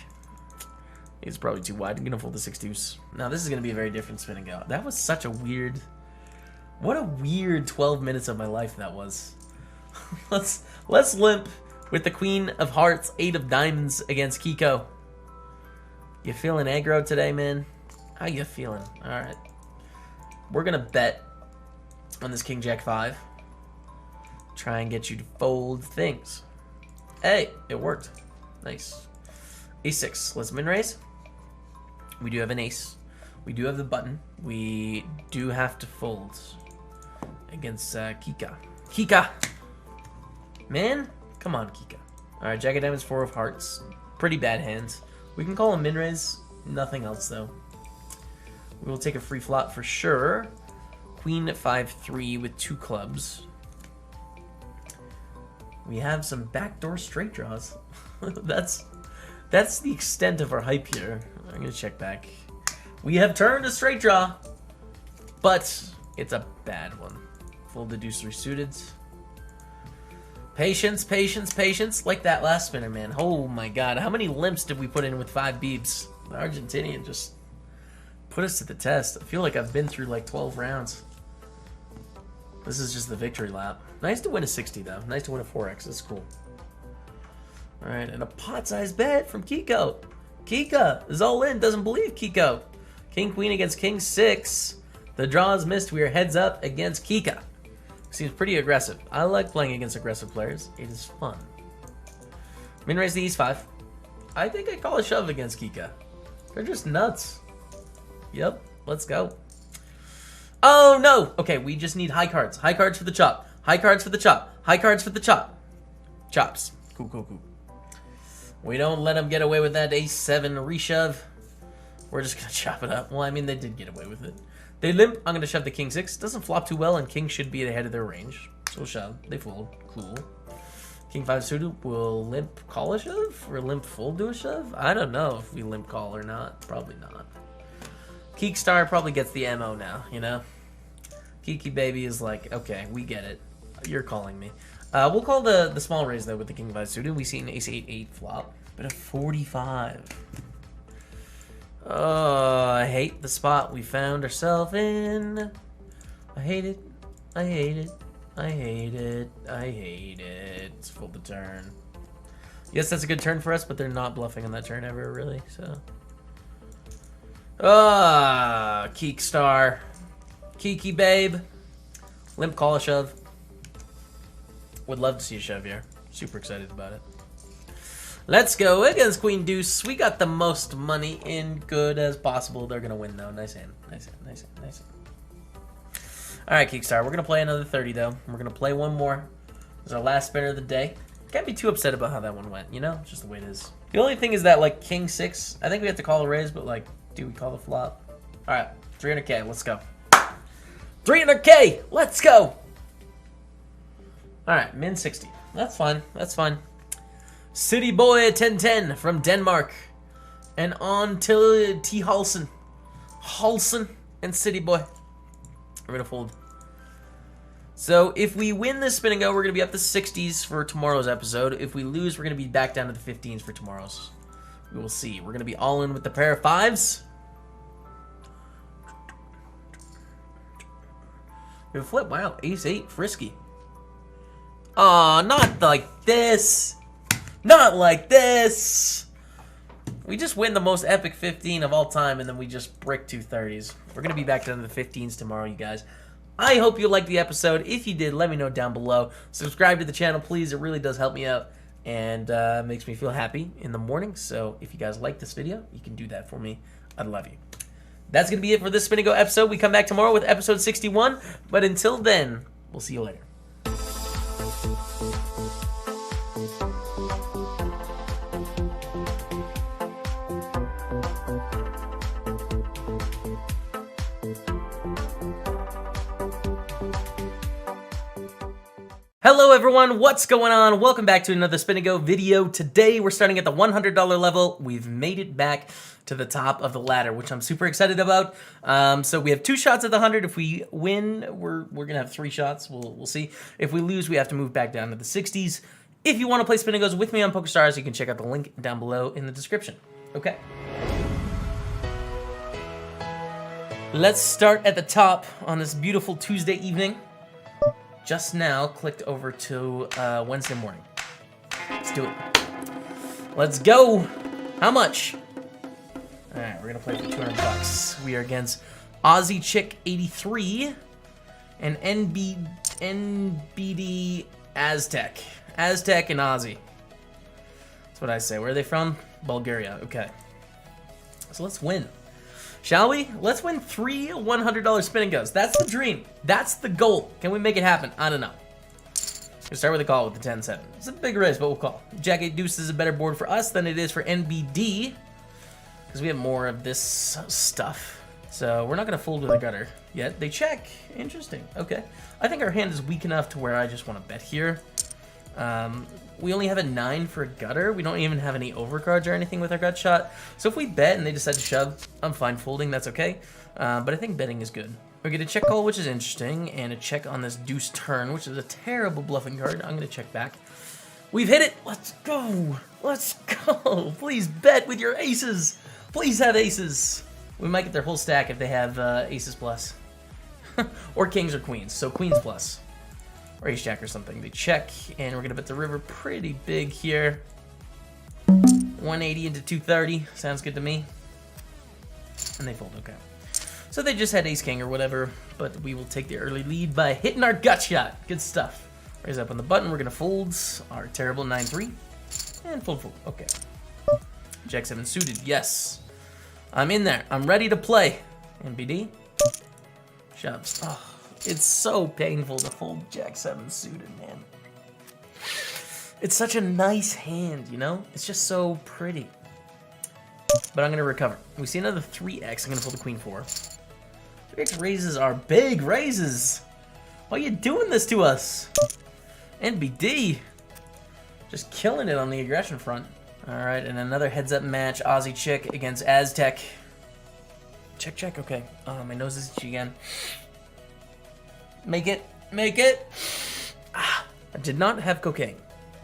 it's probably too wide. I'm gonna fold the 6 deuce. Now this is gonna be a very different spin and go. That was such a weird, what a weird 12 minutes of my life that was. let's limp with the queen of hearts, 8 of diamonds against Kiko. You feeling aggro today, man? How you feeling? All right, we're gonna bet on this king jack 5. Try and get you to fold things. Hey, it worked. Nice. A6. Let's min raise. We do have an ace. We do have the button. We do have to fold against Kika. Kika! Man, come on, Kika. Alright, jack of diamonds, 4 of hearts. Pretty bad hands. We can call a min raise. Nothing else, though. We will take a free flop for sure. Queen 5-3 with 2 clubs. We have some backdoor straight draws. That's the extent of our hype here. I'm gonna check back. We have turned a straight draw, but it's a bad one. Fold the deuce 3 suited. Patience, patience, patience. Like that last spinner, man. Oh my god, how many limps did we put in with 5 beeps? The Argentinian just put us to the test. I feel like I've been through like 12 rounds. This is just the victory lap. Nice to win a 60, though. Nice to win a 4x. That's cool. All right, and a pot-sized bet from Kiko. Kika is all in. Doesn't believe Kiko. King-queen against king-6. The draw is missed. We are heads up against Kika. Seems pretty aggressive. I like playing against aggressive players. It is fun. Min raise the East 5. I think I call a shove against Kika. They're just nuts. Yep, let's go. Oh, no. Okay, we just need high cards. High cards for the chop. High cards for the chop. High cards for the chop. Chops. Cool, cool, cool. We don't let them get away with that ace-7 reshove. We're just going to chop it up. Well, I mean, they did get away with it. They limp. I'm going to shove the king-6. Doesn't flop too well, and king should be ahead of their range. So we'll shove. They fold. Cool. King-5 suited. Will limp call a shove? Or limp fold to a shove? I don't know if we limp call or not. Probably not. Keekstar probably gets the MO now, you know? Kiki baby is like, okay, we get it. You're calling me. We'll call the small raise, though, with the king-5 suited. We see an ace-8-8 flop. But a 45. Oh, I hate the spot we found ourselves in. I hate it. I hate it. I hate it. I hate it. Let's fold the turn. Yes, that's a good turn for us, but they're not bluffing on that turn ever, really, so. Keek Star. Kiki Babe. Limp call a shove. Would love to see a shove here. Super excited about it. Let's go against Queen Deuce. We got the most money in, good as possible. They're gonna win though. Nice hand. Nice hand. Nice hand. Nice hand. Alright, Keekstar. We're gonna play another 30 though. We're gonna play one more. It's our last spinner of the day. Can't be too upset about how that one went, you know? It's just the way it is. The only thing is that, like, King 6, I think we have to call a raise, but, like, do we call the flop? Alright, 300K. Let's go. 300K! Let's go! Alright, min 60. That's fine. That's fine. City Boy 1010 from Denmark. And on to T. Halsen. Halsen and City Boy. We're going to fold. So if we win this spin and go, we're going to be up to 60s for tomorrow's episode. If we lose, we're going to be back down to the 15s for tomorrow's. We will see. We're going to be all in with the pair of fives. We have a flip. Wow. Ace 8. Frisky. Aw, not like this. Not like this. We just win the most epic 15 of all time, and then we just brick 230s. We're going to be back down to the 15s tomorrow, you guys. I hope you liked the episode. If you did, let me know down below. Subscribe to the channel, please. It really does help me out and makes me feel happy in the morning. So if you guys like this video, you can do that for me. I'd love you. That's going to be it for this Spin and Go episode. We come back tomorrow with episode 61. But until then, we'll see you later. Hello everyone, what's going on? Welcome back to another Spin and Go video. Today we're starting at the $100 level. We've made it back to the top of the ladder, which I'm super excited about. So we have 2 shots at the 100. If we win, we're gonna have 3 shots. We'll see. If we lose, we have to move back down to the 60s. If you want to play Spin and Goes with me on PokerStars, you can check out the link down below in the description. Okay. Let's start at the top on this beautiful Tuesday evening. Just now clicked over to Wednesday morning. Let's do it. Let's go. How much? All right, we're gonna play for 200 bucks. We are against Aussie Chick 83 and NBD Aztec. Aztec and Aussie. That's what I say. Where are they from? Bulgaria. Okay. So let's win. Shall we? Let's win 3 $100 Spin and Goes. That's the dream. That's the goal. Can we make it happen? I don't know. We'll start with a call with the 10-7. It's a big raise, but we'll call. Jack 8 Deuce is a better board for us than it is for NBD, because we have more of this stuff. So we're not going to fold with a gutter yet. They check. Interesting. Okay. I think our hand is weak enough to where I just want to bet here. We only have a 9 for a gutter. We don't even have any overcards or anything with our gut shot. So if we bet and they decide to shove, I'm fine folding. That's okay. But I think betting is good. We get a check call, which is interesting, and a check on this deuce turn, which is a terrible bluffing card. I'm going to check back. We've hit it. Let's go. Let's go. Please bet with your aces. Please have aces. We might get their whole stack if they have aces plus. Or kings or queens. So queens plus. Or ace jack or something. They check, and we're gonna bet the river pretty big here. 180 into 230 sounds good to me. And they fold. Okay. So they just had ace king or whatever, but we will take the early lead by hitting our gut shot. Good stuff. Raise up on the button. We're gonna fold our terrible 9-3 and fold. Okay. Jack 7 suited. Yes. I'm in there. I'm ready to play. NBD. Shoves. Oh. It's so painful to fold Jack 7 suited, man. It's such a nice hand, you know? It's just so pretty. But I'm going to recover. We see another 3x. I'm going to fold the queen 4. 3x raises are big raises. Why are you doing this to us? NBD. Just killing it on the aggression front. All right, and another heads-up match. Aussie Chick against Aztec. Check, check. Okay. Oh, my nose is itchy again. Make it. Make it. Ah, I did not have cocaine.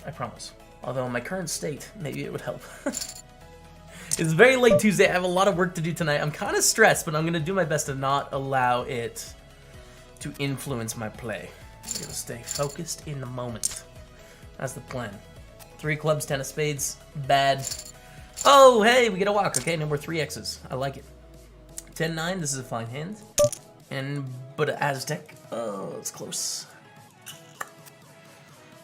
I promise. Although in my current state, maybe it would help. It's very late Tuesday. I have a lot of work to do tonight. I'm kind of stressed, but I'm going to do my best to not allow it to influence my play. I'm going to stay focused in the moment. That's the plan. 3 clubs, 10 of spades. Bad. Oh, hey, we get a walk. Okay, no more 3x's. I like it. 10-9, this is a fine hand. But Aztec, oh, it's close.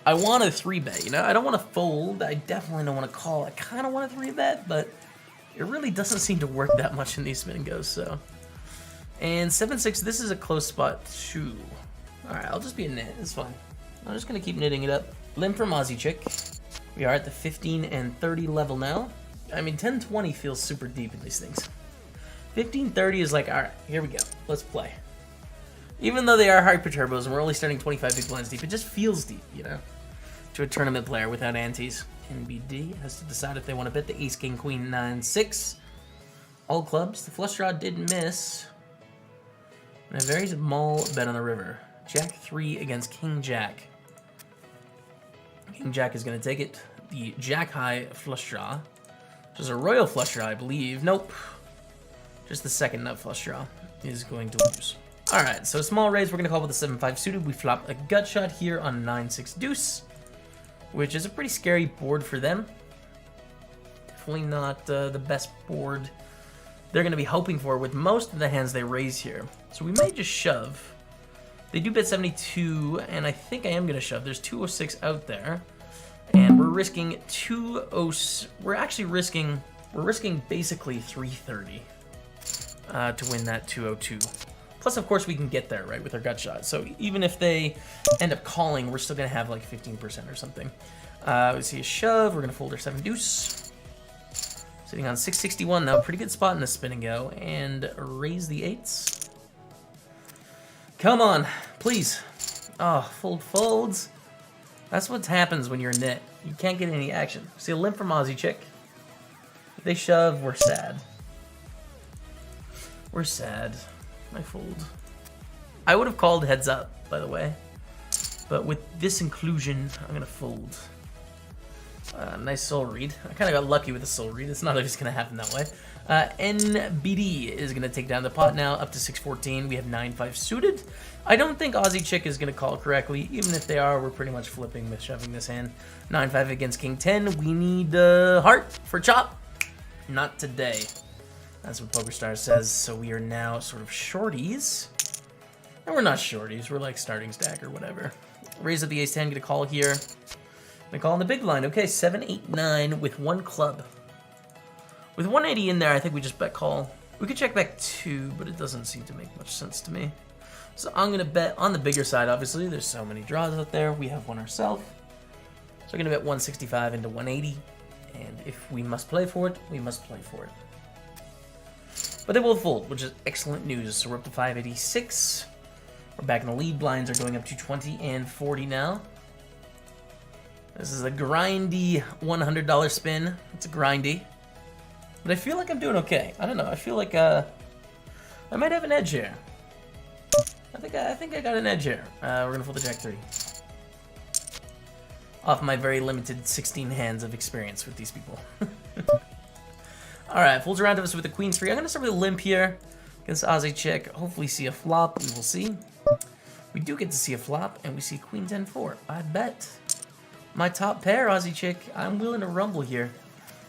I want a 3-bet, you know? I don't want to fold. I definitely don't want to call. I kind of want a 3-bet, but it really doesn't seem to work that much in these spin and goes, so. And 7-6, this is a close spot, too. Alright, I'll just be a knit. It's fine. I'm just going to keep knitting it up. Limp from Aussie Chick. We are at the 15 and 30 level now. I mean, 10-20 feels super deep in these things. 15-30 is like, alright, here we go. Let's play. Even though they are hyper turbos and we're only starting 25 big blinds deep, it just feels deep, you know? To a tournament player without antes. NBD has to decide if they want to bet the ace, king, queen, 9, 6. All clubs. The flush draw didn't miss. And a very small bet on the river. Jack 3 against King Jack. King Jack is going to take it. The Jack high flush draw. Which is a royal flush draw, I believe. Nope. Just the second nut flush draw is going to lose. Alright, so small raise. We're going to call with the 7-5 suited. We flop a gut shot here on 9-6 deuce. Which is a pretty scary board for them. Definitely not the best board they're going to be hoping for with most of the hands they raise here. So we may just shove. They do bet 72, and I think I am going to shove. There's 206 out there, and we're risking 206. We're risking basically 330 to win that 202. Plus, of course, we can get there, right, with our gut shot. So even if they end up calling, we're still going to have like 15% or something. We see a shove. We're going to fold our 7 deuce. Sitting on 661 now. Pretty good spot in the spin and go. And raise the 8s. Come on, please. Oh, folds. That's what happens when you're a knit. You can't get any action. See a limp from Aussie Chick. If they shove, we're sad. We're sad. I fold. I would have called heads up, by the way. But with this inclusion, I'm going to fold. Nice soul read. I kind of got lucky with the soul read. It's not always going to happen that way. NBD is going to take down the pot now, up to 614. We have 9-5 suited. I don't think Aussie Chick is going to call correctly. Even if they are, we're pretty much flipping with shoving this hand. 9-5 against King 10. We need heart for chop. Not today. That's what PokerStars says. So we are now sort of shorties. And we're not shorties. We're like starting stack or whatever. Raise up the ace 10. Get a call here. Gonna call in the big line. Okay, 7, 8, 9 with 1 club. With 180 in there, I think we just bet call. We could check back 2, but it doesn't seem to make much sense to me. So I'm gonna bet on the bigger side, obviously. There's so many draws out there. We have one ourselves. So we're gonna bet 165 into 180. And if we must play for it, we must play for it. But they will fold, which is excellent news. So we're up to 586. We're back in the lead. Blinds are going up to 20 and 40 now. This is a grindy $100 spin. It's a grindy. But I feel like I'm doing okay. I don't know. I feel like I might have an edge here. I think I got an edge here. We're going to fold the Jack 3. Off my very limited 16 hands of experience with these people. Alright, folds around to us with the Queen 3. I'm going to start with a limp here against Aussie Chick. Hopefully see a flop. We will see. We do get to see a flop, and we see Queen 10-4. I bet. My top pair, Aussie Chick. I'm willing to rumble here.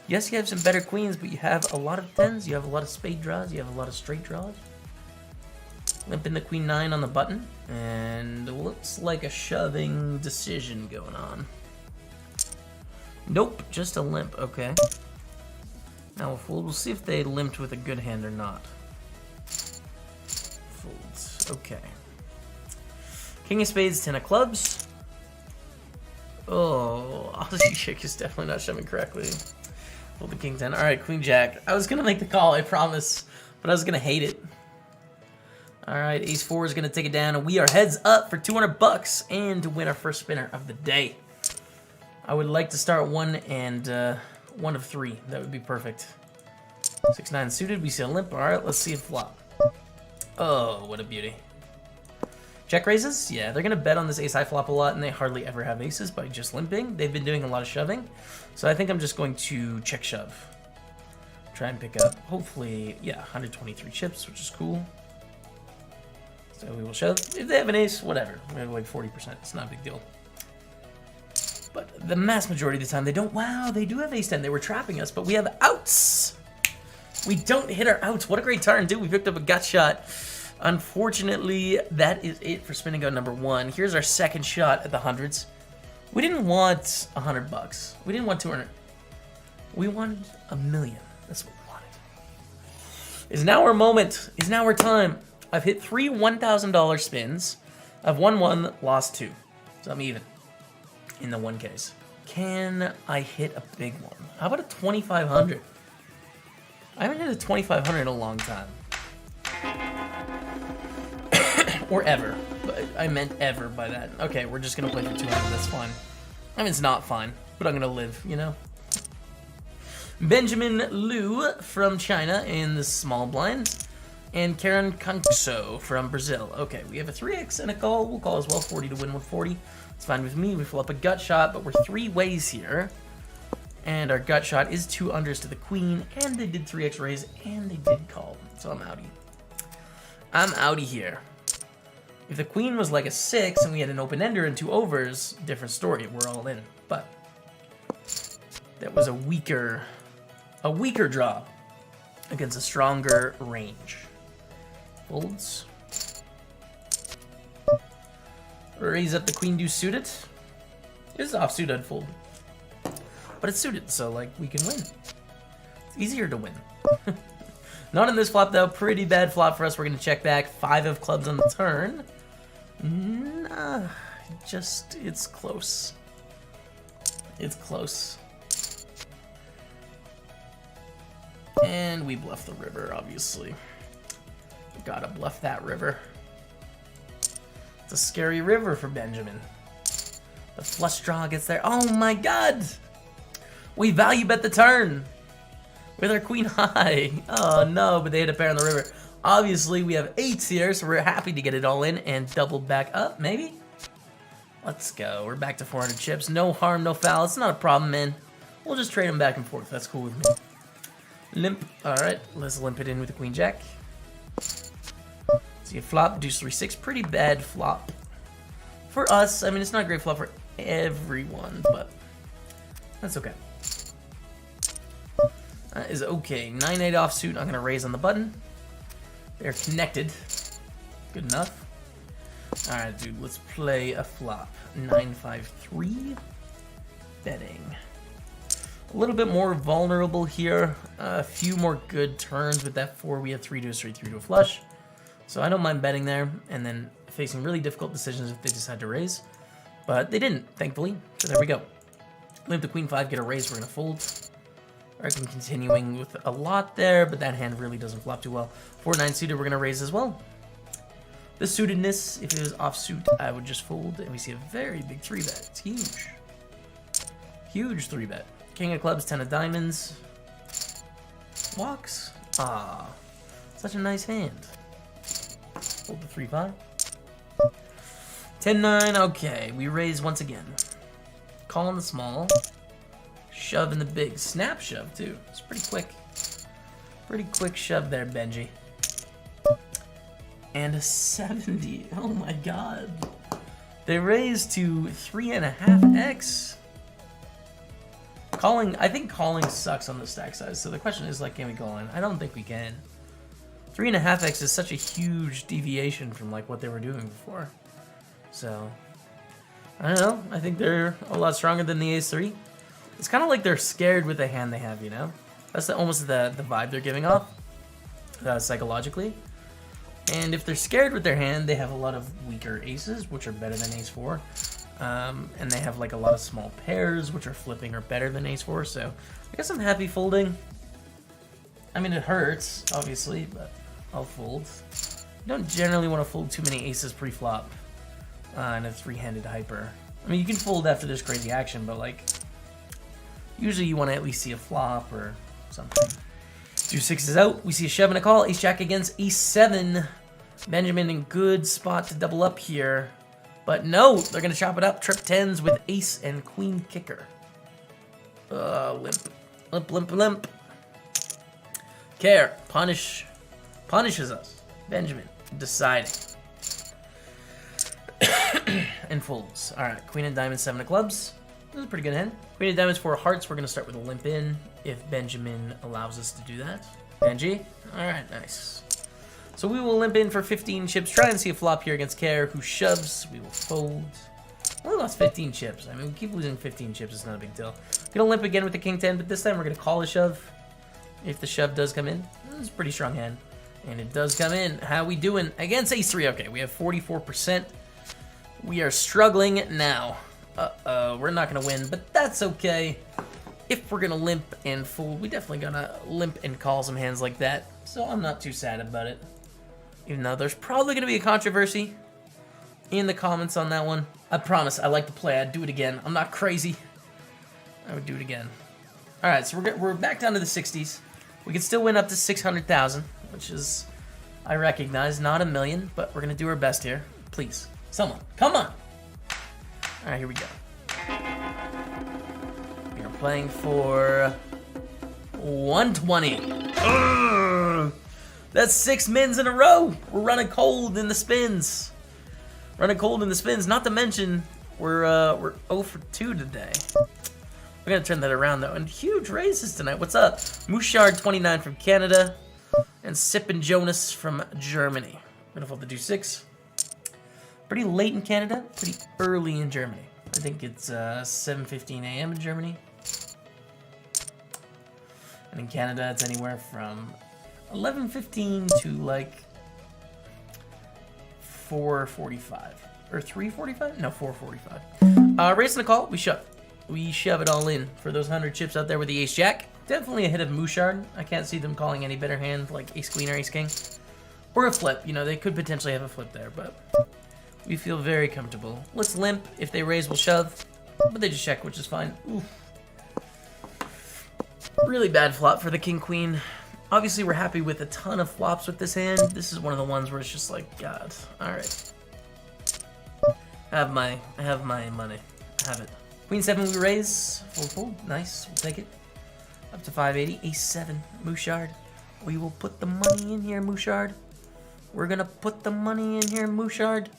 Yes, you have some better queens, but you have a lot of 10s. You have a lot of spade draws. You have a lot of straight draws. Limp in the Queen 9 on the button. And it looks like a shoving decision going on. Nope, just a limp. Okay. Now we'll fold. We'll see if they limped with a good hand or not. Folds. Okay. King of spades, 10 of clubs. Oh, Aussie Chick is definitely not shoving correctly. Fold the King 10. Alright, Queen Jack. I was going to make the call, I promise. But I was going to hate it. Alright, Ace 4 is going to take it down. And we are heads up for 200 bucks and to win our first spinner of the day. I would like to start 1 and 1 of 3. That would be perfect. 6-9 suited. We see a limp. Alright, let's see a flop. Oh, what a beauty. Check raises? Yeah, they're going to bet on this ace-high flop a lot, and they hardly ever have aces by just limping. They've been doing a lot of shoving, so I think I'm just going to check shove. Try and pick up, hopefully, yeah, 123 chips, which is cool. So we will shove. If they have an ace, whatever. We have like 40%. It's not a big deal. But the mass majority of the time, they don't. Wow, they do have ace-10. They were trapping us, but we have outs. We don't hit our outs. What a great turn, dude. We picked up a gut shot. Unfortunately, that is it for spinning gun number 1. Here's our second shot at the hundreds. We didn't want $100. We didn't want 200. We wanted $1 million. That's what we wanted. Is now our moment. Is now our time. I've hit 3 $1,000 spins. I've won 1, lost 2. So I'm even in the 1 case. Can I hit a big one? How about a 2,500? I haven't hit a 2,500 in a long time. Or ever. But I meant ever by that. Okay, we're just gonna play for 200. That's fine. I mean, it's not fine, but I'm gonna live, you know? Benjamin Liu from China in the small blind. And Karen Kankso from Brazil. Okay, we have a 3x and a call. We'll call as well. 40 to win with 40. It's fine with me. We fill up a gut shot, but we're 3 ways here. And our gut shot is 2 unders to the queen. And they did 3x raise, and they did call. So I'm outie. I'm outie here. If the queen was like a 6 and we had an open ender and 2 overs, different story. We're all in. But that was a weaker draw against a stronger range. Folds. Raise up the queen deuce suited. This is offsuit, I'd fold. But it's suited, so like we can win. It's easier to win. Not in this flop though. Pretty bad flop for us. We're gonna check back. 5 of clubs on the turn. Nah, it's close. It's close. And we bluff the river, obviously. Gotta bluff that river. It's a scary river for Benjamin. The flush draw gets there. Oh my god! We value bet the turn with our queen high. Oh no, but they had a pair on the river. Obviously, we have 8s here, so we're happy to get it all in and double back up, maybe? Let's go. We're back to 400 chips. No harm, no foul. It's not a problem, man. We'll just trade them back and forth. That's cool with me. Limp. Alright, let's limp it in with the queen jack. See a flop, deuce 3-6. Pretty bad flop for us. I mean, it's not a great flop for everyone, but that's okay. That is okay. 9-8 offsuit. I'm going to raise on the button. They're connected. Good enough. Alright, dude, let's play a flop. 9-5-3. Betting. A little bit more vulnerable here. A few more good turns with that 4. We have 3 to a straight, 3 to a flush. So I don't mind betting there. And then facing really difficult decisions if they decide to raise. But they didn't, thankfully. So there we go. Limp the queen 5, get a raise, we're going to fold. I can continuing with a lot there, but that hand really doesn't flop too well. 4-9 suited, we're going to raise as well. The suitedness, if it was offsuit, I would just fold. And we see a very big 3-bet. It's huge. Huge 3-bet. King of clubs, 10 of diamonds. Walks. Ah, such a nice hand. Fold the 3-5. 10-9, okay. We raise once again. Call in the small. Shove in the big. Snap shove, too. It's pretty quick. Pretty quick shove there, Benji. And a 70. Oh my god. They raised to 3.5x. Calling, I think calling sucks on the stack size. So the question is, like, can we call in? I don't think we can. 3.5x is such a huge deviation from, like, what they were doing before. So, I don't know. I think they're a lot stronger than the ace-3. It's kind of like they're scared with the hand they have, you know? That's almost the vibe they're giving off, psychologically. And if they're scared with their hand, they have a lot of weaker aces, which are better than ace-4. And they have like a lot of small pairs, which are flipping or better than ace-4. So I guess I'm happy folding. I mean, it hurts, obviously, but I'll fold. You don't generally want to fold too many aces pre-flop in a 3-handed hyper. I mean, you can fold after this crazy action, but like, usually you want to at least see a flop or something. 2 6s out. We see a shove and a call. Ace jack against ace 7. Benjamin in good spot to double up here. But no, they're going to chop it up. Trip 10s with ace and queen kicker. Limp. Limp, limp, limp. Care. Punishes us. Benjamin deciding. And folds. Alright, queen and diamond, 7 of clubs. This is a pretty good hand. Queen of diamonds, 4 of hearts. We're going to start with a limp in if Benjamin allows us to do that. NG. Alright, nice. So we will limp in for 15 chips. Try and see a flop here against Care, who shoves. We will fold. We only lost 15 chips. I mean, we keep losing 15 chips. It's not a big deal. Gonna limp again with the King 10, but this time we're gonna call a shove. If the shove does come in, this is a pretty strong hand. And it does come in. How we doing against Ace 3? Okay, we have 44%. We are struggling now. Uh-oh, we're not gonna win, but that's okay. If we're gonna limp and fold, we definitely gonna limp and call some hands like that. So I'm not too sad about it. Even though there's probably gonna be a controversy in the comments on that one. I promise, I like to play. I'd do it again. I'm not crazy. I would do it again. All right, so we're back down to the 60s. We can still win up to 600,000, which is, I recognize, not a million, but we're gonna do our best here. Please, someone, come on. All right, here we go. We are playing for 120. Ugh. That's 6 mins in a row. We're running cold in the spins. Running cold in the spins. Not to mention, we're 0 for 2 today. We're gonna turn that around though. And huge raises tonight. What's up? Mouchard29 from Canada, and Sippin' Jonas from Germany. We're gonna fold the deuce 6. Pretty late in Canada, pretty early in Germany. I think it's 7:15 a.m. in Germany. And in Canada, it's anywhere from 11:15 to like 4:45 or 3:45? No, 4:45. Raising the call, we shove. We shove it all in for those 100 chips out there with the ace jack. Definitely a hit of Mouchard. I can't see them calling any better hand like ace queen or ace king, or a flip. You know, they could potentially have a flip there, but we feel very comfortable. Let's limp. If they raise, we'll shove, but they just check, which is fine. Oof. Really bad flop for the king queen. Obviously, we're happy with a ton of flops with this hand. This is one of the ones where it's just like, God. All right. I have my money. I have it. Queen 7, we raise. Fold. Nice. We'll take it. Up to 580. Ace 7. Mouchard. We will put the money in here, Mouchard. We're gonna put the money in here, Mouchard.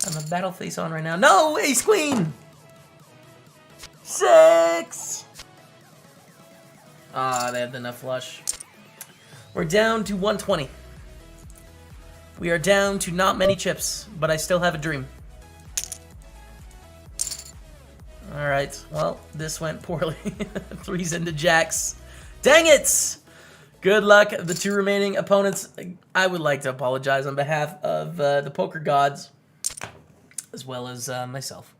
I'm a battle face on right now. No! Ace queen! 6! Ah, they had enough flush. We're down to 120. We are down to not many chips, but I still have a dream. Alright, well, this went poorly. 3s into jacks. Dang it! Good luck, the 2 remaining opponents. I would like to apologize on behalf of the poker gods, as well as myself,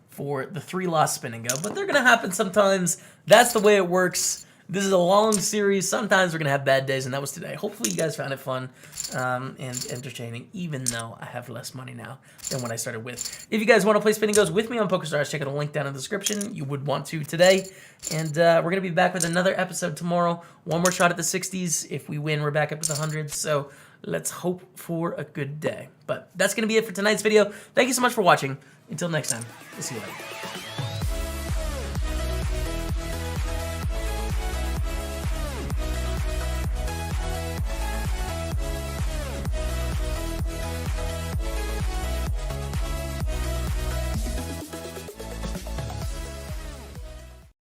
for the 3 lost spin and go. But they're going to happen sometimes. That's the way it works. This is a long series. Sometimes we're going to have bad days, and that was today. Hopefully you guys found it fun and entertaining, even though I have less money now than what I started with. If you guys want to play Spin and Goes with me on PokerStars, check out the link down in the description. You would want to today. And we're going to be back with another episode tomorrow. One more shot at the 60s. If we win, we're back up to the 100s. So let's hope for a good day. But that's going to be it for tonight's video. Thank you so much for watching. Until next time, we'll see you later.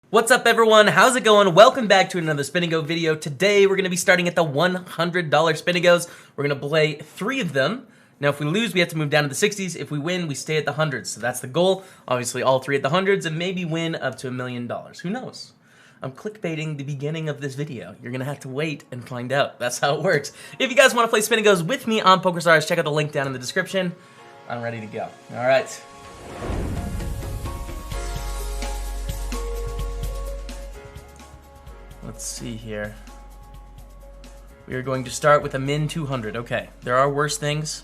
What's up, everyone? How's it going? Welcome back to another Spin and Go video. Today, we're going to be starting at the $100 Spin and Goes. We're going to play 3 of them. Now, if we lose, we have to move down to the 60s. If we win, we stay at the 100s. So that's the goal. Obviously, all 3 at the 100s and maybe win up to $1 million. Who knows? I'm clickbaiting the beginning of this video. You're going to have to wait and find out. That's how it works. If you guys want to play Spin and Goes with me on PokerStars, check out the link down in the description. I'm ready to go. All right. Let's see here. We are going to start with a min 200. Okay, there are worse things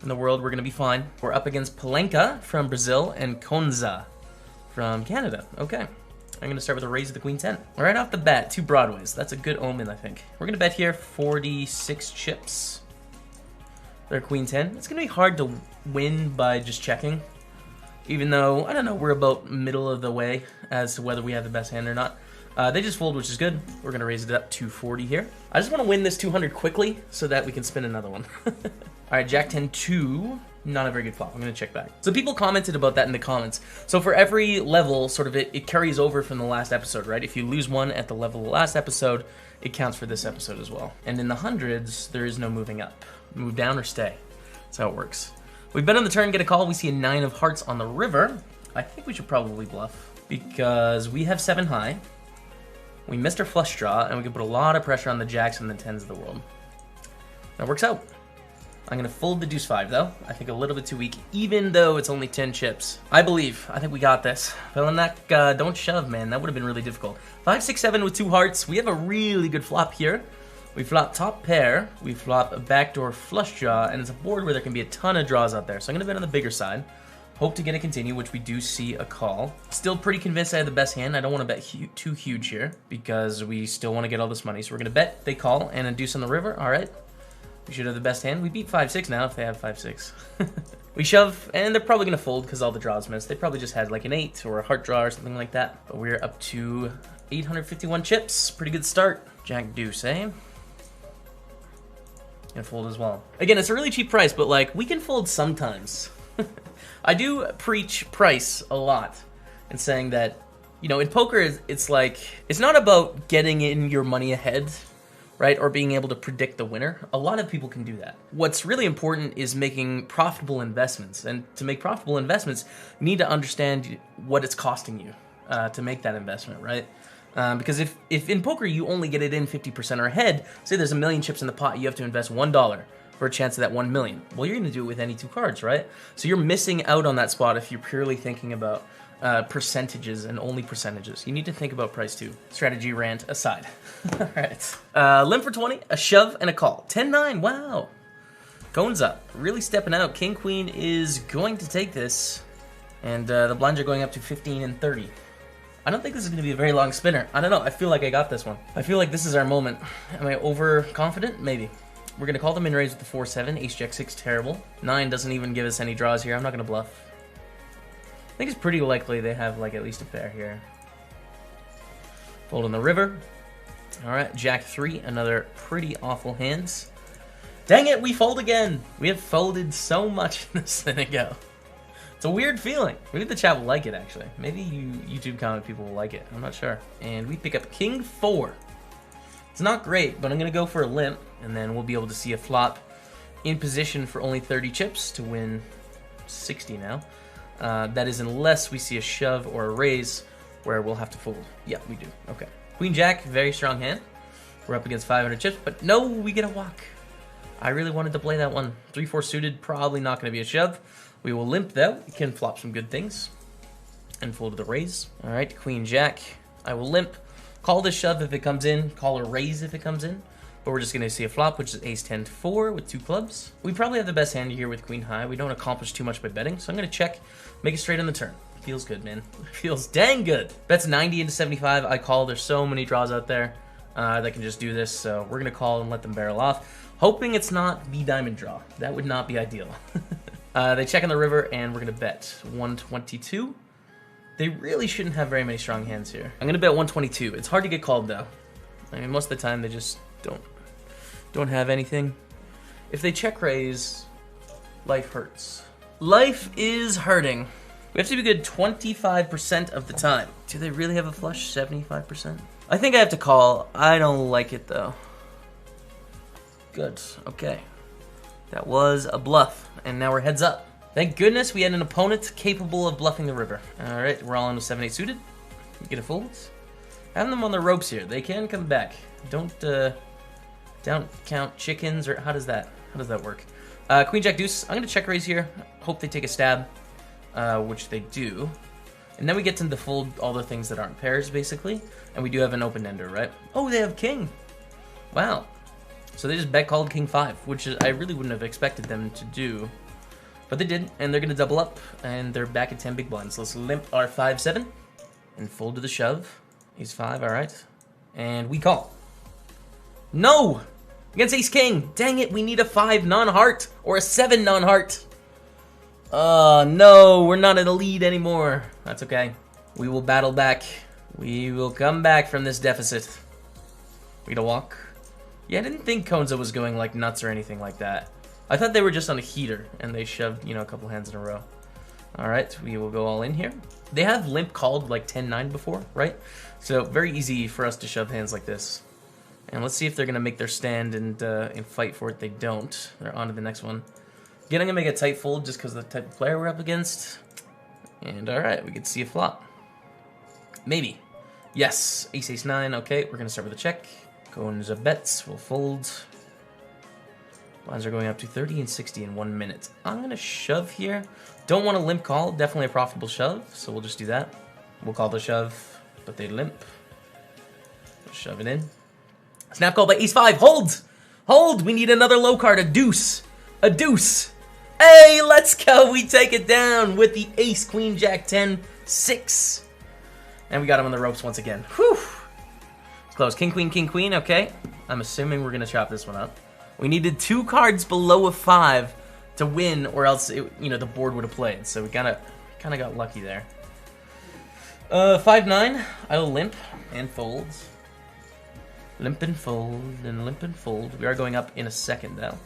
in the world. We're going to be fine. We're up against Palenka from Brazil and Konza from Canada. Okay, I'm going to start with a raise of the Queen 10. Right off the bat, 2 broadways. That's a good omen, I think. We're going to bet here 46 chips. Their Queen 10. It's going to be hard to win by just checking. Even though, I don't know, we're about middle of the way as to whether we have the best hand or not. They just fold, which is good. We're going to raise it up to 40 here. I just want to win this 200 quickly so that we can spin another one. All right, Jack 10-2. Not a very good flop. I'm going to check back. So people commented about that in the comments. So for every level, sort of it carries over from the last episode, right? If you lose one at the level of the last episode, it counts for this episode as well. And in the hundreds, there is no moving up. Move down or stay. That's how it works. We bet on the turn, get a call. We see a 9 of hearts on the river. I think we should probably bluff because we have 7 high. We missed our flush draw, and we can put a lot of pressure on the jacks and the 10s of the world. That works out. I'm going to fold the deuce 5, though. I think a little bit too weak, even though it's only 10 chips. I believe. I think we got this. Velenak, don't shove, man. That would have been really difficult. 5, 6, 7 with 2 hearts. We have a really good flop here. We flop top pair. We flop a backdoor flush draw, and it's a board where there can be a ton of draws out there. So I'm going to bet on the bigger side. Hope to get a continue, which we do see a call. Still pretty convinced I have the best hand. I don't want to bet too huge here because we still want to get all this money. So we're going to bet they call and a deuce on the river. All right. We should have the best hand. We beat 5-6 now if they have 5-6. We shove, and they're probably going to fold because all the draws missed. They probably just had like an 8 or a heart draw or something like that. But we're up to 851 chips. Pretty good start. Jack deuce, eh? Gonna fold as well. Again, it's a really cheap price, but like we can fold sometimes. I do preach price a lot and saying that, you know, in poker, it's like, it's not about getting in your money ahead, right? Or being able to predict the winner. A lot of people can do that. What's really important is making profitable investments. And to make profitable investments, you need to understand what it's costing you to make that investment, right? Because if in poker you only get it in 50% or ahead, say there's 1 million chips in the pot, you have to invest $1 for a chance of that 1 million. Well, you're gonna do it with any 2 cards, right? So you're missing out on that spot if you're purely thinking about percentages and only percentages. You need to think about price too. Strategy rant aside. All right. Limp for 20, a shove, and a call. 10-9, wow. Cones up, really stepping out. King Queen is going to take this, and the blinds are going up to 15 and 30. I don't think this is going to be a very long spinner. I don't know. I feel like I got this one. I feel like this is our moment. Am I overconfident? Maybe. We're going to call them in raise with the 4-7. Ace Jack 6, terrible. 9 doesn't even give us any draws here. I'm not going to bluff. I think it's pretty likely they have like at least a pair here. Fold on the river. All right, Jack 3, another pretty awful hands. Dang it, we fold again. We have folded so much in this thing ago. It's a weird feeling. Maybe the chat will like it, actually. Maybe you YouTube comment people will like it. I'm not sure. And we pick up King 4. It's not great, but I'm going to go for a limp, and then we'll be able to see a flop in position for only 30 chips to win 60 now. That is unless we see a shove or a raise where we'll have to fold. Yeah, we do. Okay. Queen Jack, very strong hand. We're up against 500 chips, but no, we get a walk. I really wanted to play that one. 3-4 suited, probably not going to be a shove. We will limp, though. We can flop some good things. And fold to the raise. All right, Queen Jack. I will limp. Call this shove if it comes in. Call a raise if it comes in. But we're just going to see a flop, which is Ace 10-4 with 2 clubs. We probably have the best hand here with Queen High. We don't accomplish too much by betting, so I'm going to check. Make it straight on the turn. Feels good, man. Feels dang good. Bets 90 into 75. I call. There's so many draws out there that can just do this, so we're going to call and let them barrel off. Hoping it's not the diamond draw. That would not be ideal. They check on the river, and we're going to bet 122. They really shouldn't have very many strong hands here. I'm going to bet 122. It's hard to get called, though. I mean, most of the time, they just don't have anything. If they check raise, life hurts. Life is hurting. We have to be good 25% of the time. Do they really have a flush? 75%? I think I have to call. I don't like it, though. Good. Okay. That was a bluff, and now we're heads up. Thank goodness we had an opponent capable of bluffing the river. All right, we're all in with 7-8 suited. Get a fold. Have them on the ropes here. They can come back. Don't count chickens, or how does that work? Queen Jack Deuce. I'm gonna check raise here. Hope they take a stab, which they do. And then we get to fold all the things that aren't pairs, basically. And we do have an open ender, right? Oh, they have king. Wow. So they just bet called King 5, which is, I really wouldn't have expected them to do. But they did, and they're going to double up, and they're back at 10 big blinds. Let's limp our 5-7 and fold to the shove. Ace 5, all right. And we call. No! Against Ace King. Dang it, we need a 5 non-heart or a 7 non-heart. No, we're not in a lead anymore. That's okay. We will battle back. We will come back from this deficit. We gonna walk? Yeah, I didn't think Konza was going like nuts or anything like that. I thought they were just on a heater, and they shoved, you know, a couple hands in a row. All right, we will go all in here. They have limp called like 10-9 before, right? So very easy for us to shove hands like this. And let's see if they're going to make their stand and fight for it. They don't. They're on to the next one. Again, I'm going to make a tight fold just because of the type of player we're up against. And all right, we can see a flop. Maybe. Yes, ace, ace, 9. Okay, we're going to start with a check. Going to bets. We'll fold. Blinds are going up to 30 and 60 in 1 minute. I'm going to shove here. Don't want a limp call. Definitely a profitable shove, so we'll just do that. We'll call the shove, but they limp. We'll shove it in. Snap call by ace-5. Hold! Hold! We need another low card. A deuce. A deuce. Hey, let's go. We take it down with the ace, queen, jack, 10, 6. And we got him on the ropes once again. Whew. It's close. King, queen. Okay. I'm assuming we're going to chop this one up. We needed 2 cards below a 5 to win, or else it, you know, the board would have played. So we kind of got lucky there. 5-9. I'll limp and fold. Limp and fold and limp and fold. We are going up in a second though.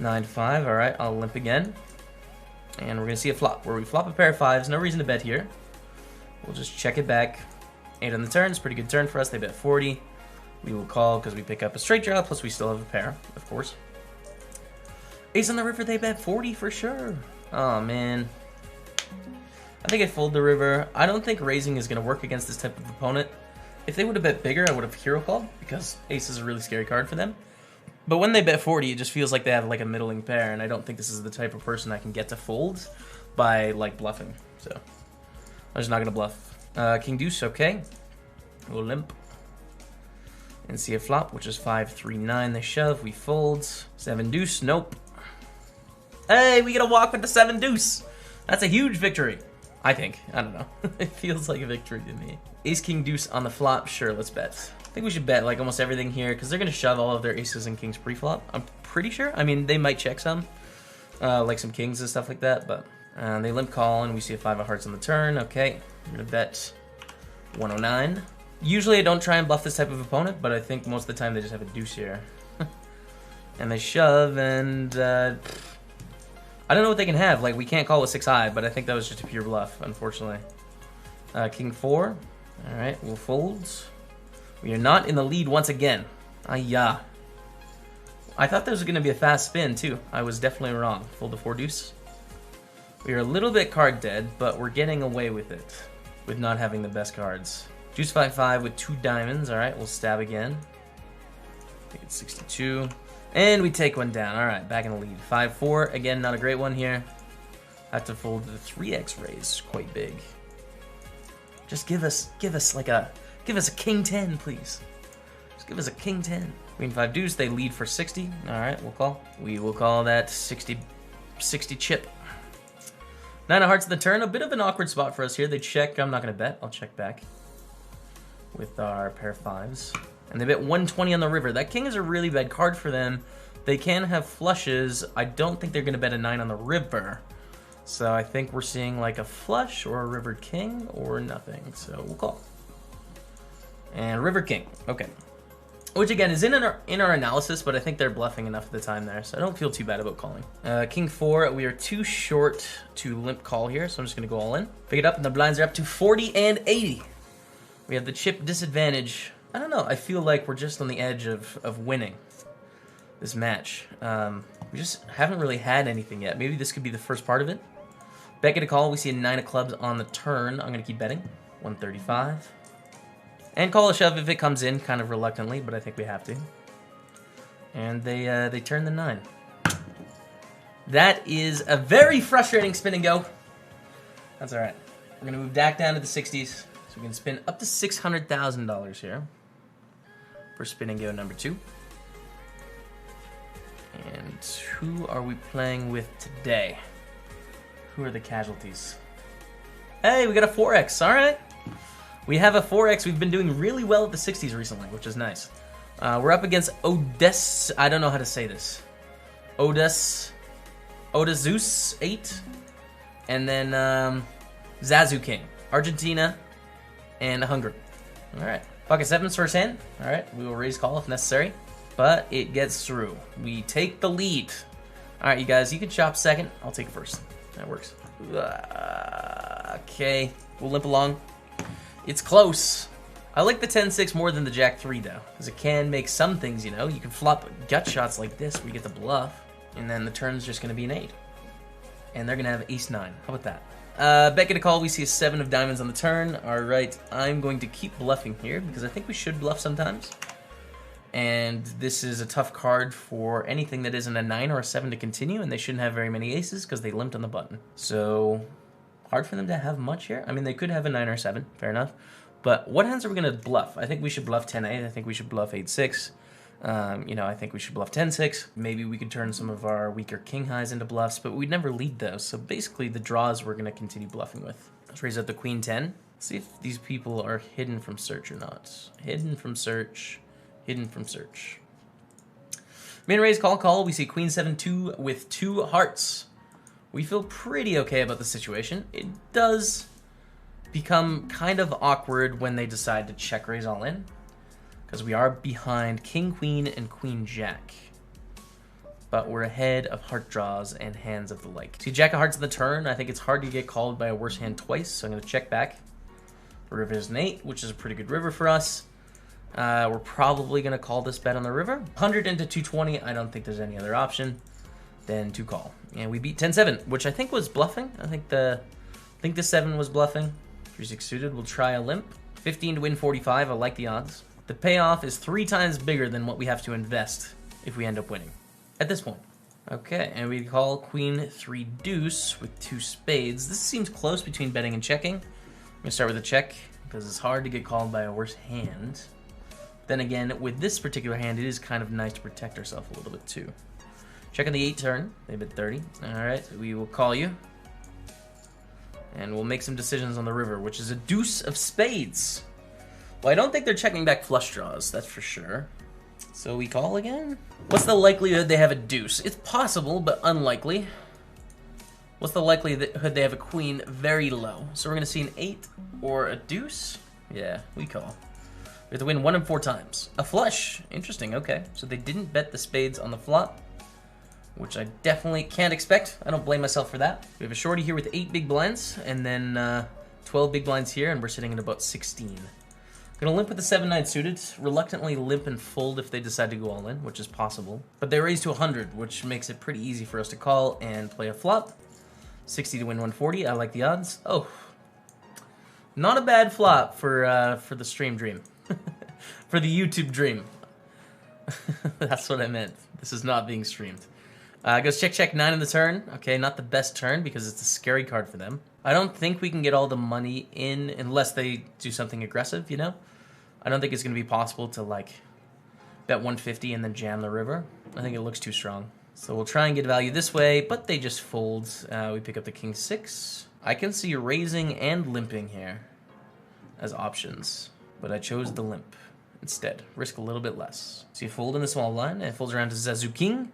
9-5. All right, I'll limp again. And we're gonna see a flop where we flop a pair of 5s. No reason to bet here. We'll just check it back. 8 on the turn. It's a pretty good turn for us. They bet 40. We will call because we pick up a straight draw, plus we still have a pair, of course. Ace on the river, they bet 40 for sure. Oh, man. I think I fold the river. I don't think raising is going to work against this type of opponent. If they would have bet bigger, I would have hero called, because ace is a really scary card for them. But when they bet 40, it just feels like they have like a middling pair, and I don't think this is the type of person I can get to fold by like bluffing. So I'm just not going to bluff. King deuce, okay. We'll limp. And see a flop, which is 5-3-9. They shove, we fold. 7 deuce, nope. Hey, we get a walk with the 7 deuce. That's a huge victory, I think. I don't know. It feels like a victory to me. Ace king deuce on the flop. Sure, let's bet. I think we should bet like almost everything here because they're gonna shove all of their aces and kings pre-flop. I'm pretty sure. I mean, they might check some, like some kings and stuff like that. But they limp call and we see a 5 of hearts on the turn. Okay, I'm gonna bet 109. Usually I don't try and bluff this type of opponent, but I think most of the time they just have a deuce here. And they shove, and I don't know what they can have. Like, we can't call a 6 high, but I think that was just a pure bluff, unfortunately. King 4. Alright, we'll fold. We are not in the lead once again. Ayah. I thought there was going to be a fast spin, too. I was definitely wrong. Fold the 4 deuce. We are a little bit card dead, but we're getting away with it, with not having the best cards. Deuce 5-5 with 2 diamonds. Alright, we'll stab again. I think it's 62. And we take one down. Alright, back in the lead. 5-4. Again, not a great one here. Have to fold the 3x raise. Quite big. Just give us a king 10, please. Just give us a king 10. Queen 5 deuce. They lead for 60. Alright, we'll call. We will call that 60 chip. 9 of hearts in the turn. A bit of an awkward spot for us here. They check. I'm not going to bet. I'll check back with our pair of 5s. And they bet 120 on the river. That king is a really bad card for them. They can have flushes. I don't think they're going to bet a 9 on the river. So I think we're seeing like a flush or a river king or nothing. So we'll call. And river king. Okay. Which again is in our analysis, but I think they're bluffing enough at the time there. So I don't feel too bad about calling. King 4. We are too short to limp call here. So I'm just going to go all in. Pick it up and the blinds are up to 40 and 80. We have the chip disadvantage. I don't know. I feel like we're just on the edge of winning this match. We just haven't really had anything yet. Maybe this could be the first part of it. Bet get a call. We see a 9 of clubs on the turn. I'm going to keep betting. 135. And call a shove if it comes in, kind of reluctantly, but I think we have to. And they turn the 9. That is a very frustrating spin and go. That's all right. We're going to move back down to the 60s. So we can spin up to $600,000 here for spin and go number 2. And who are we playing with today? Who are the casualties? Hey, we got a 4X. All right. We have a 4X. We've been doing really well at the 60s recently, which is nice. We're up against Odess. I don't know how to say this. Odessus 8. And then Zazu King. Argentina and Hungary. All right. Pocket 7's first hand. All right. We will raise call if necessary. but it gets through. We take the lead. All right, you guys, you can chop second. I'll take first. That works. Okay, we'll limp along. It's close. I like the 10-6 more than the Jack-3, though, because it can make some things, you know. You can flop gut shots like this where you get the bluff, and then the turn's just going to be an 8. And they're going to have Ace-9. How about that? Bet get a call. We see a 7 of diamonds on the turn. All right, I'm going to keep bluffing here because I think we should bluff sometimes. And this is a tough card for anything that isn't a 9 or a 7 to continue, and they shouldn't have very many aces because they limped on the button. So, hard for them to have much here. I mean, they could have a 9 or 7, fair enough. But what hands are we going to bluff? I think we should bluff 10-8. I think we should bluff 8-6. You know, I think we should bluff 10-6. Maybe we could turn some of our weaker king highs into bluffs, but we'd never lead those. So basically, the draws we're going to continue bluffing with. Let's raise up the queen 10. See if these people are hidden from search or not. Hidden from search. Hidden from search. Main raise, call. We see queen 7-2 with 2 hearts. We feel pretty okay about the situation. It does become kind of awkward when they decide to check raise all in, because we are behind king, queen, and queen, jack. But we're ahead of heart draws and hands of the like. See, jack of hearts in the turn. I think it's hard to get called by a worse hand twice, so I'm going to check back. The river is an 8, which is a pretty good river for us. We're probably going to call this bet on the river. 100 into 220, I don't think there's any other option than to call. And we beat 10-7, which I think was bluffing. I think the 7 was bluffing. 3-6 suited, we'll try a limp. 15 to win 45, I like the odds. The payoff is 3 times bigger than what we have to invest if we end up winning at this point. Okay, and we call queen 3 deuce with 2 spades. This seems close between betting and checking. I'm going to start with a check because it's hard to get called by a worse hand. Then again, with this particular hand, it is kind of nice to protect ourselves a little bit too. Check on the 8 turn. They bet 30. Alright, we will call you. And we'll make some decisions on the river, which is a deuce of spades. Well, I don't think they're checking back flush draws, that's for sure. So we call again? What's the likelihood they have a deuce? It's possible, but unlikely. What's the likelihood they have a queen? Very low. So we're going to see an 8 or a deuce? Yeah, we call. We have to win 1 in 4 times. A flush. Interesting, okay. So they didn't bet the spades on the flop, which I definitely can't expect. I don't blame myself for that. We have a shorty here with 8 big blinds, and then 12 big blinds here, and we're sitting at about 16. Gonna limp with the 7-9 suited. Reluctantly limp and fold if they decide to go all in, which is possible. But they raise to 100, which makes it pretty easy for us to call and play a flop. 60 to win 140. I like the odds. Oh, not a bad flop for the stream dream. For the YouTube dream. That's what I meant. This is not being streamed. Goes check 9 in the turn. Okay, not the best turn because it's a scary card for them. I don't think we can get all the money in unless they do something aggressive, you know? I don't think it's going to be possible to, like, bet 150 and then jam the river. I think it looks too strong. So we'll try and get value this way, but they just fold. We pick up the king 6. I can see raising and limping here as options, but I chose the limp instead. Risk a little bit less. So you fold in the small blind, and it folds around to Zazu King,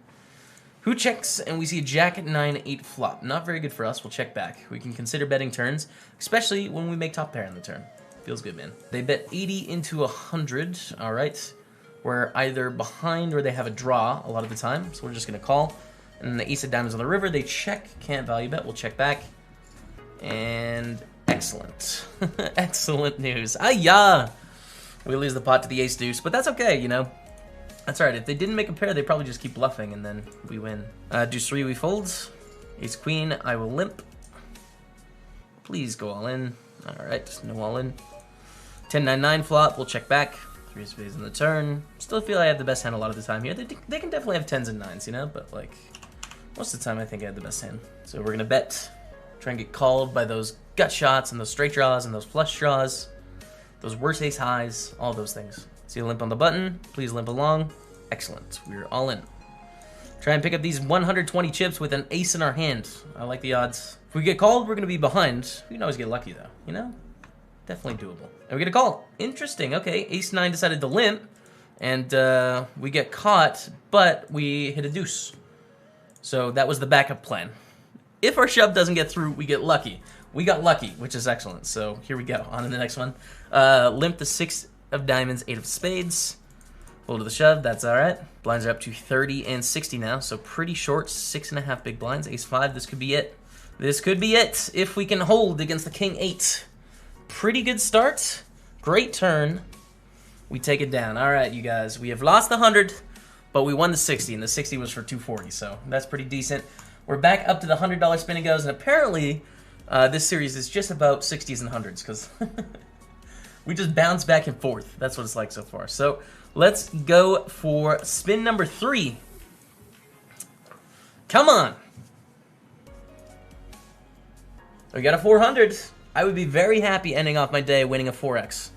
who checks, and we see a jack at 9-8 flop. Not very good for us. We'll check back. We can consider betting turns, especially when we make top pair in the turn. Feels good, man. They bet 80 into 100. All right. We're either behind or they have a draw a lot of the time, so we're just going to call. And then the ace of diamonds on the river. They check. Can't value bet. We'll check back. And excellent. Excellent news. Ah-ya! We lose the pot to the ace deuce, but that's okay, you know. That's alright. If they didn't make a pair, they probably just keep bluffing, and then we win. Deuce 3, we fold. Ace queen, I will limp. Please go all in. Alright, no all in. 10-9-9 flop, we'll check back. 3 spades in the turn. Still feel I have the best hand a lot of the time here. They can definitely have 10s and 9s, you know, but like, most of the time I think I have the best hand. So we're gonna bet. Try and get called by those gut shots and those straight draws and those flush draws. Those worse ace highs, all those things. See a limp on the button. Please limp along. Excellent. We're all in. Try and pick up these 120 chips with an ace in our hand. I like the odds. If we get called, we're going to be behind. We can always get lucky, though. You know? Definitely doable. And we get a call. Interesting. Okay, ace 9 decided to limp. And we get caught, but we hit a deuce. So that was the backup plan. If our shove doesn't get through, we get lucky. We got lucky, which is excellent. So here we go. On to the next one. Limp the 6 of diamonds, 8 of spades. Fold to the shove, that's alright. Blinds are up to 30 and 60 now, so pretty short, 6.5 big blinds. Ace 5, this could be it. This could be it, if we can hold against the King 8. Pretty good start, great turn. We take it down. Alright, you guys, we have lost the 100, but we won the 60, and the 60 was for 240, so that's pretty decent. We're back up to the $100 spin and goes, and apparently this series is just about 60s and 100s, because we just bounce back and forth. That's what it's like so far. So let's go for spin number 3. Come on. We got a 400. I would be very happy ending off my day winning a 4x.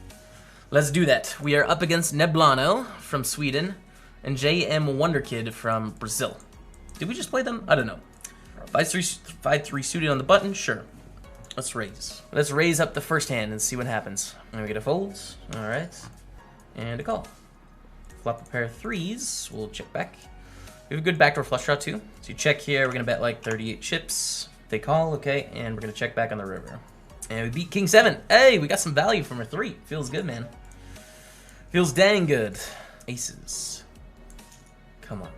Let's do that. We are up against Neblano from Sweden and JM Wonderkid from Brazil. Did we just play them? I don't know. 5-3 suited on the button? Sure. Let's raise. Let's raise up the first hand and see what happens. And we get a fold. Alright. And a call. Flop a pair of 3s. We'll check back. We have a good backdoor flush draw too. So you check here. We're going to bet like 38 chips. They call. Okay. And we're going to check back on the river. And we beat King 7. Hey, we got some value from our 3. Feels good, man. Feels dang good. Aces. Come on.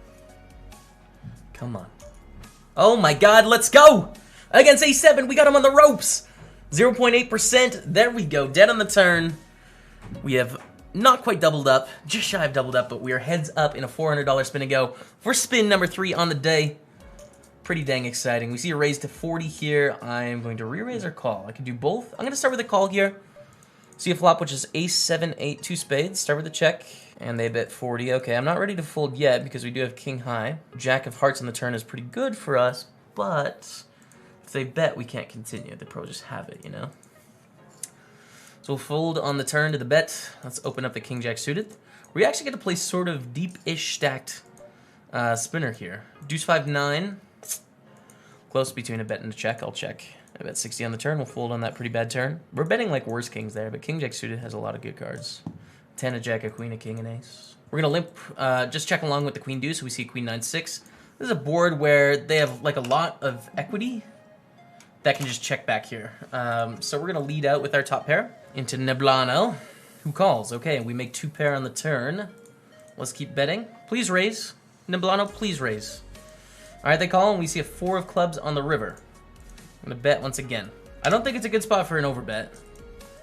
Come on. Oh my god, let's go! Against A7, we got him on the ropes! 0.8%, there we go, dead on the turn. We have not quite doubled up, just shy of doubled up, but we are heads up in a $400 spin and go for spin number 3 on the day. Pretty dang exciting. We see a raise to 40 here. I'm going to re-raise or call. I can do both. I'm going to start with a call here. See a flop, which is ace 7, 8, 2 spades. Start with a check. And they bet 40. Okay, I'm not ready to fold yet because we do have king high. Jack of hearts on the turn is pretty good for us, but if they bet, we can't continue. They probably just have it, you know? So we'll fold on the turn to the bet. Let's open up the king jack suited. We actually get to play sort of deep-ish stacked spinner here. Deuce 5, 9. Close between a bet and a check. I'll check. I bet 60 on the turn. We'll fold on that pretty bad turn. We're betting like worse kings there, but king jack suited has a lot of good cards. 10, a jack, a queen, a king, an ace. We're going to limp, just check along with the queen deuce. So we see queen 9, 6. This is a board where they have like a lot of equity that can just check back here. So we're going to lead out with our top pair into Neblano, who calls. Okay, we make 2 pair on the turn. Let's keep betting. Please raise. Neblano, please raise. All right, they call, and we see a 4 of clubs on the river. I'm going to bet once again. I don't think it's a good spot for an overbet,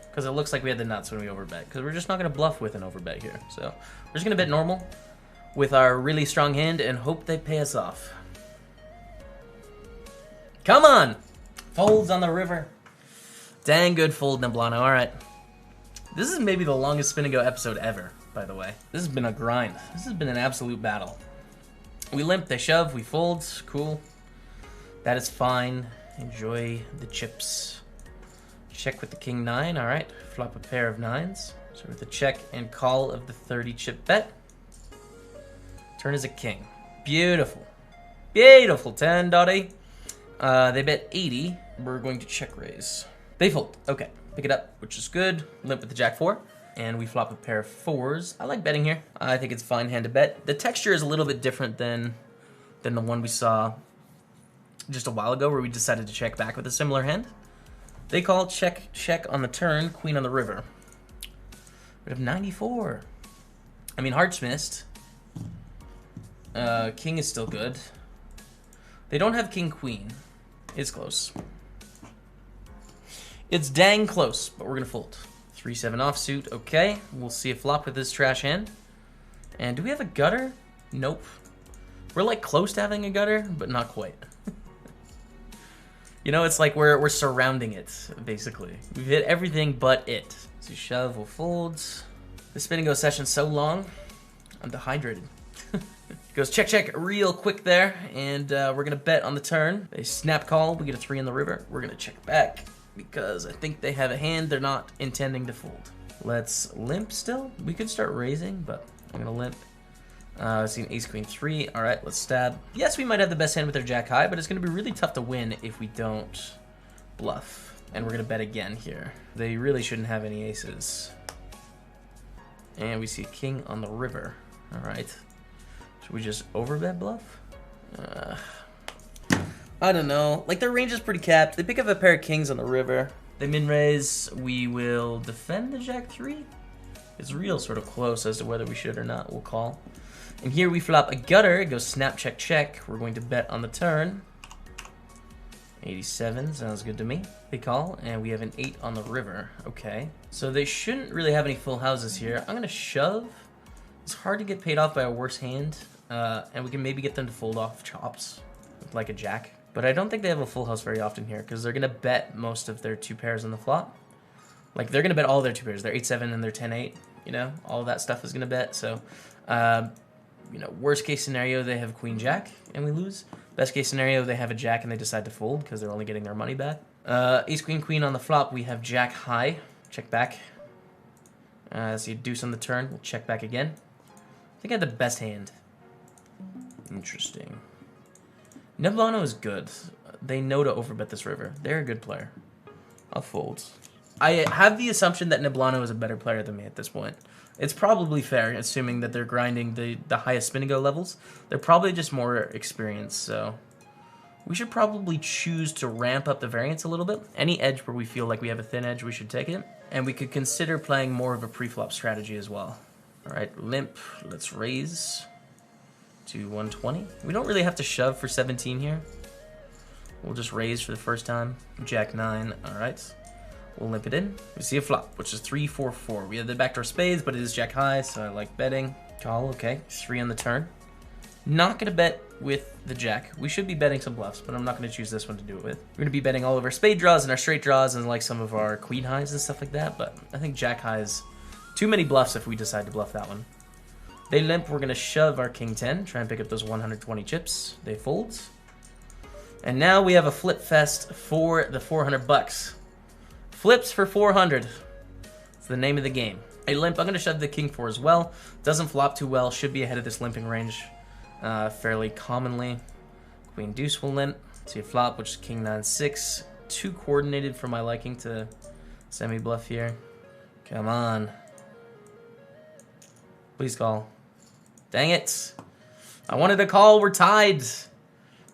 because it looks like we had the nuts when we overbet, because we're just not going to bluff with an overbet here. So we're just going to bet normal with our really strong hand and hope they pay us off. Come on! Folds on the river. Dang good fold, Neblano. All right. This is maybe the longest spin and go episode ever, by the way. This has been a grind. This has been an absolute battle. We limp, they shove, we fold. Cool. That is fine. Enjoy the chips. Check with the king 9. All right. Flop a pair of 9s. So with the check and call of the 30 chip bet. Turn is a king. Beautiful. Beautiful. 10.8. They bet 80. We're going to check raise. They fold. Okay. Pick it up, which is good. Limp with the jack 4. And we flop a pair of 4s. I like betting here. I think it's a fine hand to bet. The texture is a little bit different than the one we saw just a while ago where we decided to check back with a similar hand. They call check, check on the turn, queen on the river. We have 94. I mean, hearts missed. King is still good. They don't have king, queen. It's close. It's dang close, but we're going to fold. 3-7 offsuit, okay. We'll see a flop with this trash hand. And do we have a gutter? Nope. We're like close to having a gutter, but not quite. You know, it's like we're surrounding it, basically. We've hit everything but it. So shove, we'll fold. The spin and go session's so long, I'm dehydrated. Goes check, check real quick there, and we're going to bet on the turn. They snap call, we get a 3 in the river. We're going to check back, because I think they have a hand they're not intending to fold. Let's limp still. We could start raising, but I'm going to limp. I've seen ace queen 3. All right, let's stab. Yes, we might have the best hand with their jack high, but it's going to be really tough to win if we don't bluff. And we're going to bet again here. They really shouldn't have any aces. And we see a king on the river. All right. Should we just overbet bluff? I don't know. Like, their range is pretty capped. They pick up a pair of kings on the river. They min-raise. We will defend the jack 3. It's real sort of close as to whether we should or not. We'll call. And here we flop a gutter. It goes snap, check, check. We're going to bet on the turn. 87 sounds good to me. They call, and we have an 8 on the river. Okay. So they shouldn't really have any full houses here. I'm going to shove. It's hard to get paid off by a worse hand. And we can maybe get them to fold off chops with like a jack. But I don't think they have a full house very often here because they're going to bet most of their 2 pairs on the flop. Like, they're going to bet all their 2 pairs. Their 8-7 and their 10-8, you know? All of that stuff is going to bet. So, you know, worst case scenario, they have queen-jack and we lose. Best case scenario, they have a jack and they decide to fold because they're only getting their money back. Ace-queen-queen on the flop. We have jack-high. Check back. So you deuce on the turn. We'll check back again. I think I had the best hand. Interesting. Neblano is good. They know to overbet this river. They're a good player. I'll fold. I have the assumption that Neblano is a better player than me at this point. It's probably fair, assuming that they're grinding the highest spin and go levels. They're probably just more experienced, so we should probably choose to ramp up the variance a little bit. Any edge where we feel like we have a thin edge, we should take it. And we could consider playing more of a pre-flop strategy as well. All right, limp. Let's raise to 120. We don't really have to shove for 17 here. We'll just raise for the first time. Jack 9. All right. We'll limp it in. We see a flop, which is 3-4-4. We have the backdoor spades, but it is jack high, so I like betting. Call, okay. 3 on the turn. Not going to bet with the jack. We should be betting some bluffs, but I'm not going to choose this one to do it with. We're going to be betting all of our spade draws and our straight draws and like some of our queen highs and stuff like that, but I think jack high is too many bluffs if we decide to bluff that one. They limp. We're going to shove our king 10, try and pick up those 120 chips. They fold. And now we have a flip fest for the 400 bucks. Flips for 400. It's the name of the game. A limp. I'm going to shove the king 4 as well. Doesn't flop too well. Should be ahead of this limping range fairly commonly. Queen deuce will limp. See a flop, which is king 9-6. Too coordinated for my liking to semi-bluff here. Come on. Please call. Dang it. I wanted to call. We're tied.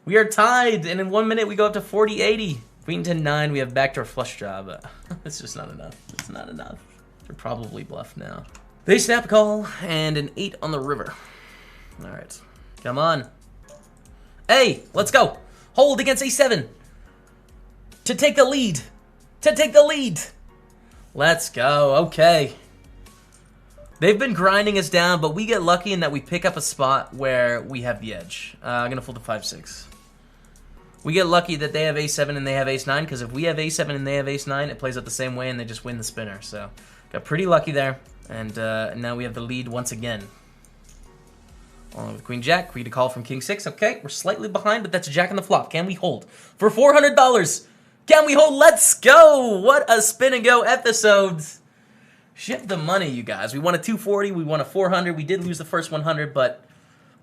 We are tied. And in 1 minute, we go up to 40-80. Queen 10-9, we have backdoor flush draw, but it's just not enough. It's not enough. They're probably bluffed now. They snap a call, and an 8 on the river. All right. Come on. Hey, let's go. Hold against A7. To take the lead. To take the lead. Let's go. Okay. They've been grinding us down, but we get lucky in that we pick up a spot where we have the edge. I'm going to fold a 5-6. We get lucky that they have A7 and they have Ace-9, because if we have A7 and they have Ace-9, it plays out the same way and they just win the spinner. So, got pretty lucky there, and now we have the lead once again. Along with Queen-Jack, we get a call from King-6. Okay, we're slightly behind, but that's a jack on the flop. Can we hold? For $400! Can we hold? Let's go! What a spin and go episode! Ship the money, you guys. We won a 240, we won a 400. We did lose the first 100, but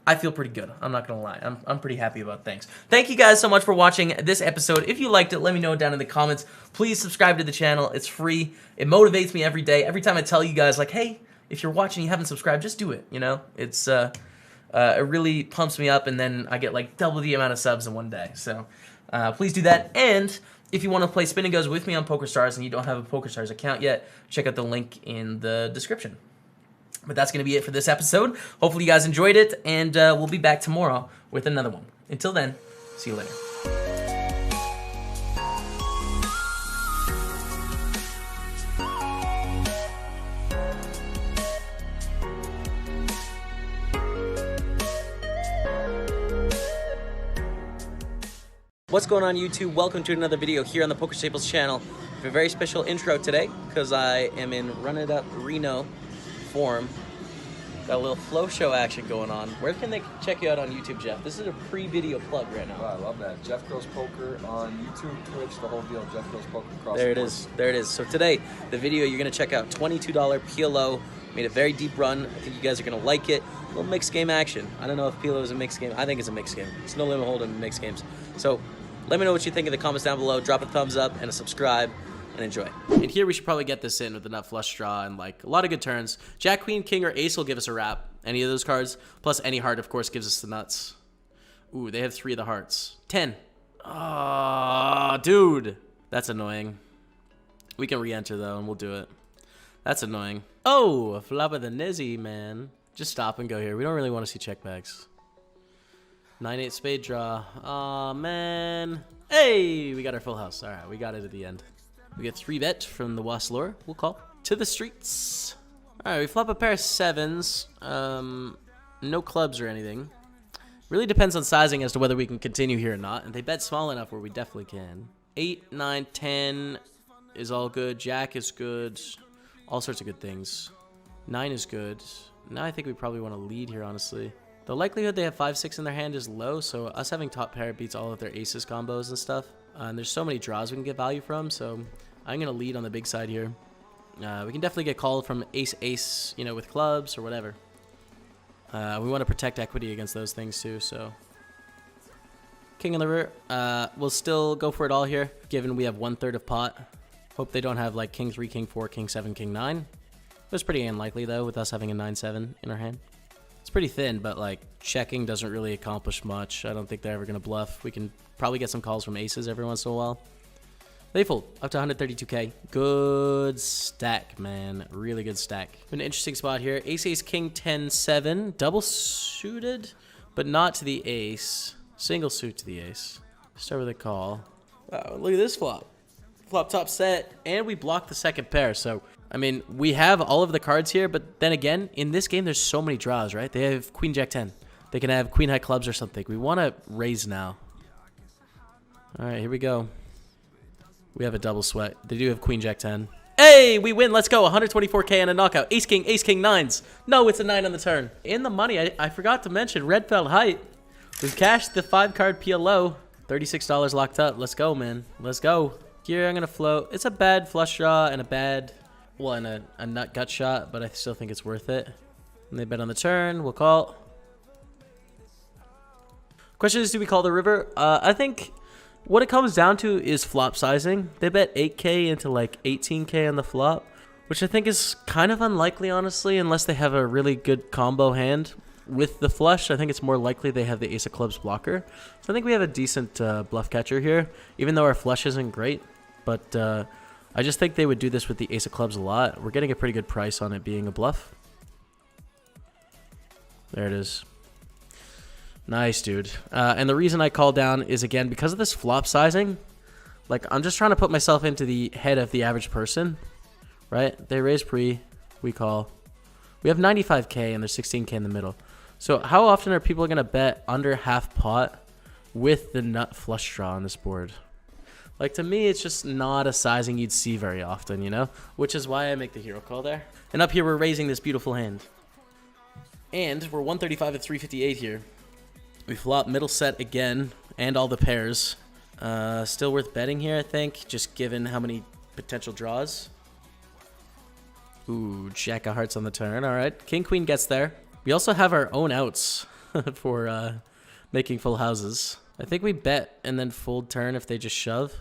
I feel pretty good. I'm not gonna lie. I'm pretty happy about things. Thank you guys so much for watching this episode. If you liked it, let me know down in the comments. Please subscribe to the channel. It's free. It motivates me every day. Every time I tell you guys, like, hey, if you're watching and you haven't subscribed, just do it. You know, it's it really pumps me up, and then I get like double the amount of subs in one day. So please do that. And if you want to play Spin and Goes with me on PokerStars and you don't have a PokerStars account yet, check out the link in the description. But that's going to be it for this episode. Hopefully you guys enjoyed it, and we'll be back tomorrow with another one. Until then, see you later. What's going on, YouTube? Welcome to another video here on the PokerStaples channel. We have a very special intro today because I am in Run It Up Reno form. Got a little flow show action going on. Where can they check you out on YouTube, Jeff? This is a pre-video plug right now. Oh, I love that. Jeff Goes Poker on YouTube, Twitch, the whole deal. Jeff Goes Poker across There it the board. is. There it is. So today, the video you're going to check out, $22 PLO. Made a very deep run. I think you guys are going to like it. A little mixed game action. I don't know if PLO is a mixed game. I think it's a mixed game. It's no limit hold'em in mixed games. So let me know what you think in the comments down below. Drop a thumbs up and a subscribe. And enjoy. And here we should probably get this in with a nut flush draw and like a lot of good turns. Jack, Queen, King, or Ace will give us a wrap. Any of those cards, plus any heart, of course, gives us the nuts. Ooh, they have 3 of the hearts. 10. Oh, dude. That's annoying. We can re-enter, though, and we'll do it. That's annoying. Oh, a flop of the Nizzy, man. Just stop and go here. We don't really want to see check bags. 9-8 spade draw. Aw, man. Hey, we got our full house. All right, we got it at the end. We get 3-bet from the Waslore. We'll call. To the streets. All right, we flop a pair of 7s. No clubs or anything. Really depends on sizing as to whether we can continue here or not. And they bet small enough where we definitely can. 8, 9, 10 is all good. Jack is good. All sorts of good things. 9 is good. Now I think we probably want to lead here, honestly. The likelihood they have 5, 6 in their hand is low, so us having top pair beats all of their aces combos and stuff. And there's so many draws we can get value from, so I'm going to lead on the big side here. We can definitely get called from ace-ace, you know, with clubs or whatever. We want to protect equity against those things too, so... King in the rear. We'll still go for it all here, given we have 1/3 of pot. Hope they don't have like king 3, king 4, king 7, king 9. It was pretty unlikely though, with us having a 9-7 in our hand. It's pretty thin, but like checking doesn't really accomplish much. I don't think they're ever gonna bluff. We can probably get some calls from aces every once in a while. They fold up to 132k. Good stack, man. Really good stack. An interesting spot here. Ace, ace, king, 10, 7. Double suited, but not to the ace. Single suit to the ace. Start with a call. Wow, look at this flop. Flop top set, and we block the second pair. So, I mean, we have all of the cards here, but then again, in this game, there's so many draws, right? They have queen, jack, 10. They can have queen, high clubs or something. We want to raise now. All right, here we go. We have a double sweat. They do have queen, jack, 10. Hey, we win. Let's go. 124k and a knockout. Ace, king, 9s. No, it's a 9 on the turn. In the money, I forgot to mention red felt height. We've cashed the 5-card PLO. $36 locked up. Let's go, man. Let's go. Here, I'm going to float. It's a bad flush draw and a bad, well, and a nut gut shot, but I still think it's worth it. And they bet on the turn. We'll call. Question is, do we call the river? I think what it comes down to is flop sizing. They bet 8k into like 18k on the flop, which I think is kind of unlikely, honestly, unless they have a really good combo hand. With the flush, I think it's more likely they have the ace of clubs blocker. So I think we have a decent bluff catcher here, even though our flush isn't great. But I just think they would do this with the ace of clubs a lot. We're getting a pretty good price on it being a bluff. There it is. Nice, dude. And the reason I call down is, again, because of this flop sizing. Like, I'm just trying to put myself into the head of the average person, right? They raise pre, we call. We have 95k and there's 16k in the middle. So how often are people going to bet under half pot with the nut flush draw on this board? Like, to me, it's just not a sizing you'd see very often, you know? Which is why I make the hero call there. And up here, we're raising this beautiful hand. And we're 135 at 358 here. We flop middle set again and all the pairs. Still worth betting here, I think, just given how many potential draws. Ooh, jack of hearts on the turn. All right, king, queen gets there. We also have our own outs for making full houses. I think we bet and then fold turn if they just shove,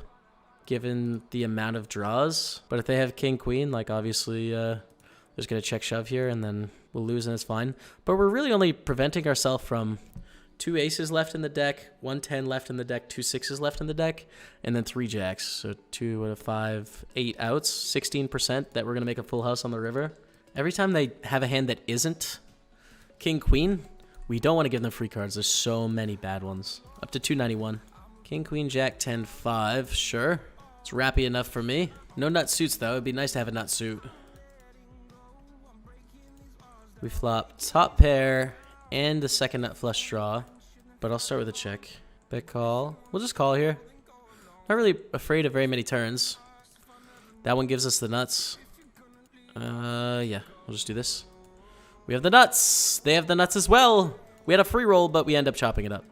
given the amount of draws. But if they have king, queen, like obviously there's going to check shove here and then we'll lose and it's fine. But we're really only preventing ourselves from 2 aces left in the deck, 1 10 left in the deck, 2 6s left in the deck, and then 3 jacks. So 2 out of 5, 8 outs, 16% that we're going to make a full house on the river. Every time they have a hand that isn't king, queen, we don't want to give them free cards. There's so many bad ones. Up to 291. King, queen, jack, 10, 5. Sure. It's rappy enough for me. No nut suits, though. It'd be nice to have a nut suit. We flop top pair and the second nut flush draw, but I'll start with a check. Bet call. We'll just call here. Not really afraid of very many turns. That one gives us the nuts. Yeah, we'll just do this. We have the nuts. They have the nuts as well. We had a free roll, but we end up chopping it up.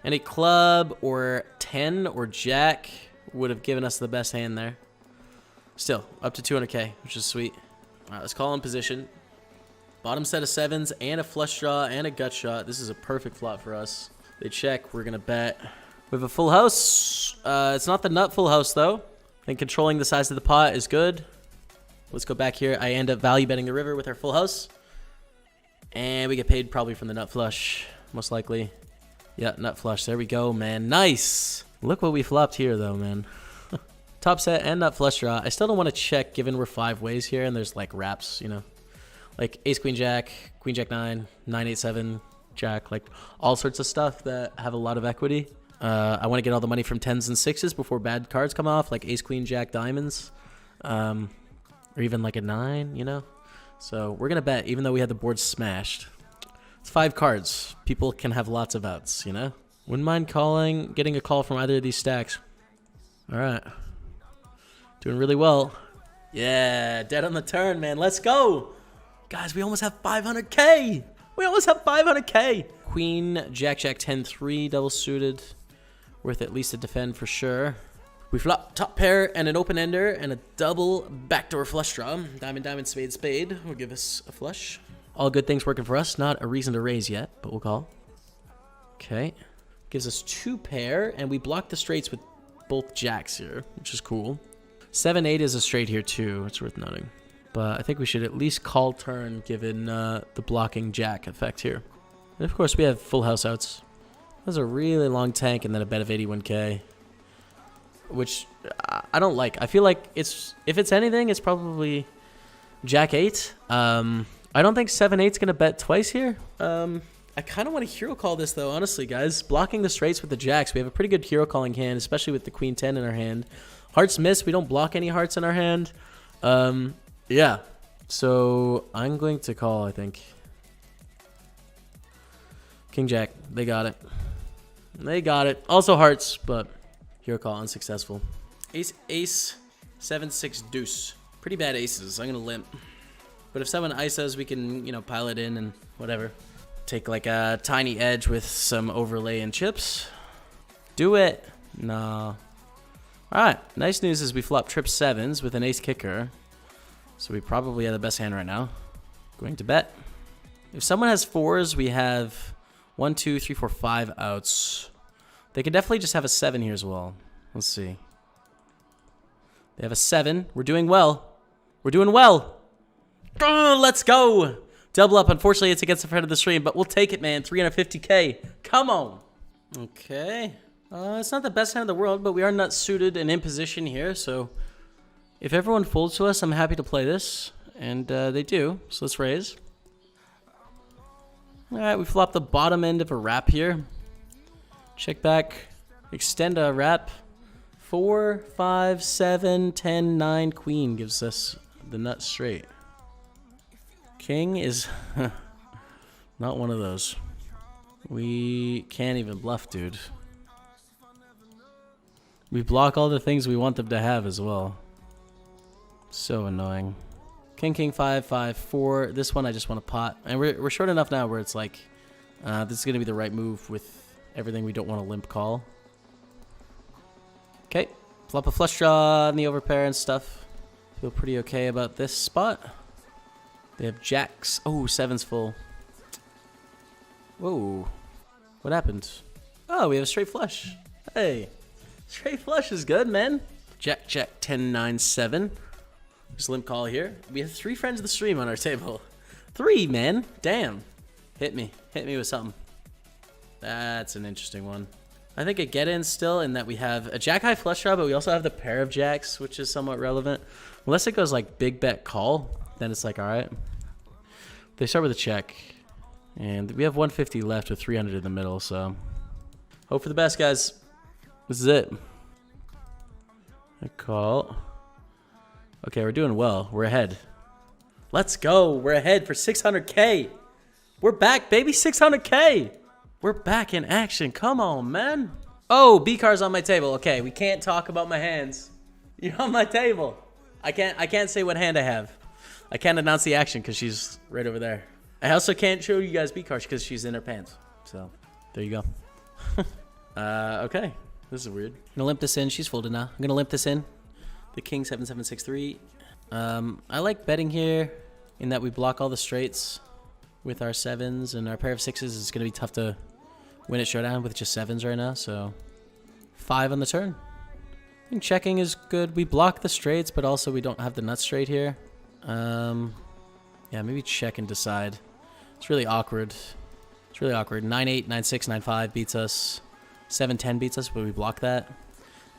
And a club or 10 or jack would have given us the best hand there. Still, up to 200k, which is sweet. All right, let's call in position. Bottom set of 7s and a flush draw and a gut shot. This is a perfect flop for us. They check. We're going to bet. We have a full house. It's not the nut full house, though. I think controlling the size of the pot is good. Let's go back here. I end up value betting the river with our full house. And we get paid probably from the nut flush, most likely. Yeah, nut flush. There we go, man. Nice. Look what we flopped here, though, man. Top set and nut flush draw. I still don't want to check given we're 5 ways here and there's like wraps, you know. Like ace, queen, jack 9, 9, 8, 7, jack, like all sorts of stuff that have a lot of equity. I want to get all the money from 10s and 6s before bad cards come off, like ace, queen, jack, diamonds. Or even like a 9, you know. So we're going to bet even though we had the board smashed. It's 5 cards. People can have lots of outs, you know. Wouldn't mind getting a call from either of these stacks. All right. Doing really well. Yeah, dead on the turn, man. Let's go. Guys, we almost have 500K. We almost have 500K. Queen, jack, 10, 3, double suited. Worth at least a defend for sure. We flop top pair and an open ender and a double backdoor flush draw. Diamond, diamond, spade, spade will give us a flush. All good things working for us. Not a reason to raise yet, but we'll call. Okay. Gives us 2 pair, and we block the straights with both jacks here, which is cool. 7-8 is a straight here too. It's worth noting. But I think we should at least call turn given the blocking jack effect here. And of course we have full house outs. That's a really long tank and then a bet of 81K. Which I don't like. I feel like if it's anything, it's probably jack 8. I don't think 7-8's going to bet twice here. I kind of want to hero call this though, honestly, guys. Blocking the straights with the jacks. We have a pretty good hero calling hand, especially with the queen 10 in our hand. Hearts miss. We don't block any hearts in our hand. Yeah. So I'm going to call, I think. King jack. They got it. They got it. Also hearts, but hero call unsuccessful. Ace, ace, 7, 6, deuce. Pretty bad aces. I'm going to limp. But if someone ices, we can, you know, pile it in and whatever. Take like a tiny edge with some overlay and chips. Do it. No. Alright, nice news is we flop trip 7s with an ace kicker. So we probably have the best hand right now. Going to bet. If someone has 4s, we have 1, 2, 3, 4, 5 outs. They could definitely just have a 7 here as well. Let's see. They have a 7. We're doing well. We're doing well. Oh, let's go. Double up. Unfortunately, it's against the front of the stream, but we'll take it, man. 350K. Come on. Okay. It's not the best hand in the world, but we are nut suited and in position here. So if everyone folds to us, I'm happy to play this. And they do. So let's raise. All right, we flop the bottom end of a wrap here. Check back. Extend a wrap. 4, 5, 7, 10, 9. Queen gives us the nut straight. King is not one of those. We can't even bluff, dude. We block all the things we want them to have as well. So annoying. King, king, 5, 5, 4. This one I just want to pot. And we're short enough now where it's like, this is going to be the right move with everything we don't want to limp call. Okay. Flop a flush draw in the overpair and stuff. Feel pretty okay about this spot. They have jacks. Oh, 7's full. Whoa. What happened? Oh, we have a straight flush. Hey. Straight flush is good, man. Jack, 10, 9, 7. Just limp call here. We have 3 friends of the stream on our table. 3, man. Damn. Hit me. Hit me with something. That's an interesting one. I think a get in still in that we have a jack high flush draw, but we also have the pair of jacks, which is somewhat relevant. Unless it goes like big bet call, then it's like, all right. They start with a check. And we have 150 left with 300 in the middle, so hope for the best, guys. This is it. A call. Okay, we're doing well. We're ahead. Let's go. We're ahead for 600K. We're back, baby. 600K. We're back in action. Come on, man. Oh, B car's on my table. Okay, we can't talk about my hands. You're on my table. I can't say what hand I have. I can't announce the action because she's right over there. I also can't show you guys B cards because she's in her pants. So, there you go. Okay. This is weird. I'm gonna limp this in. She's folded now. I'm gonna limp this in. The king 7, 7, 6, 3. I like betting here in that we block all the straights with our 7s, and our pair of 6s is gonna be tough to win at showdown with just 7s right now. So 5 on the turn. I think checking is good. We block the straights, but also we don't have the nut straight here. Yeah, maybe check and decide. It's really awkward. It's really awkward. 9-8, 9-6, 9-5 beats us. 7-10 beats us, but we block that.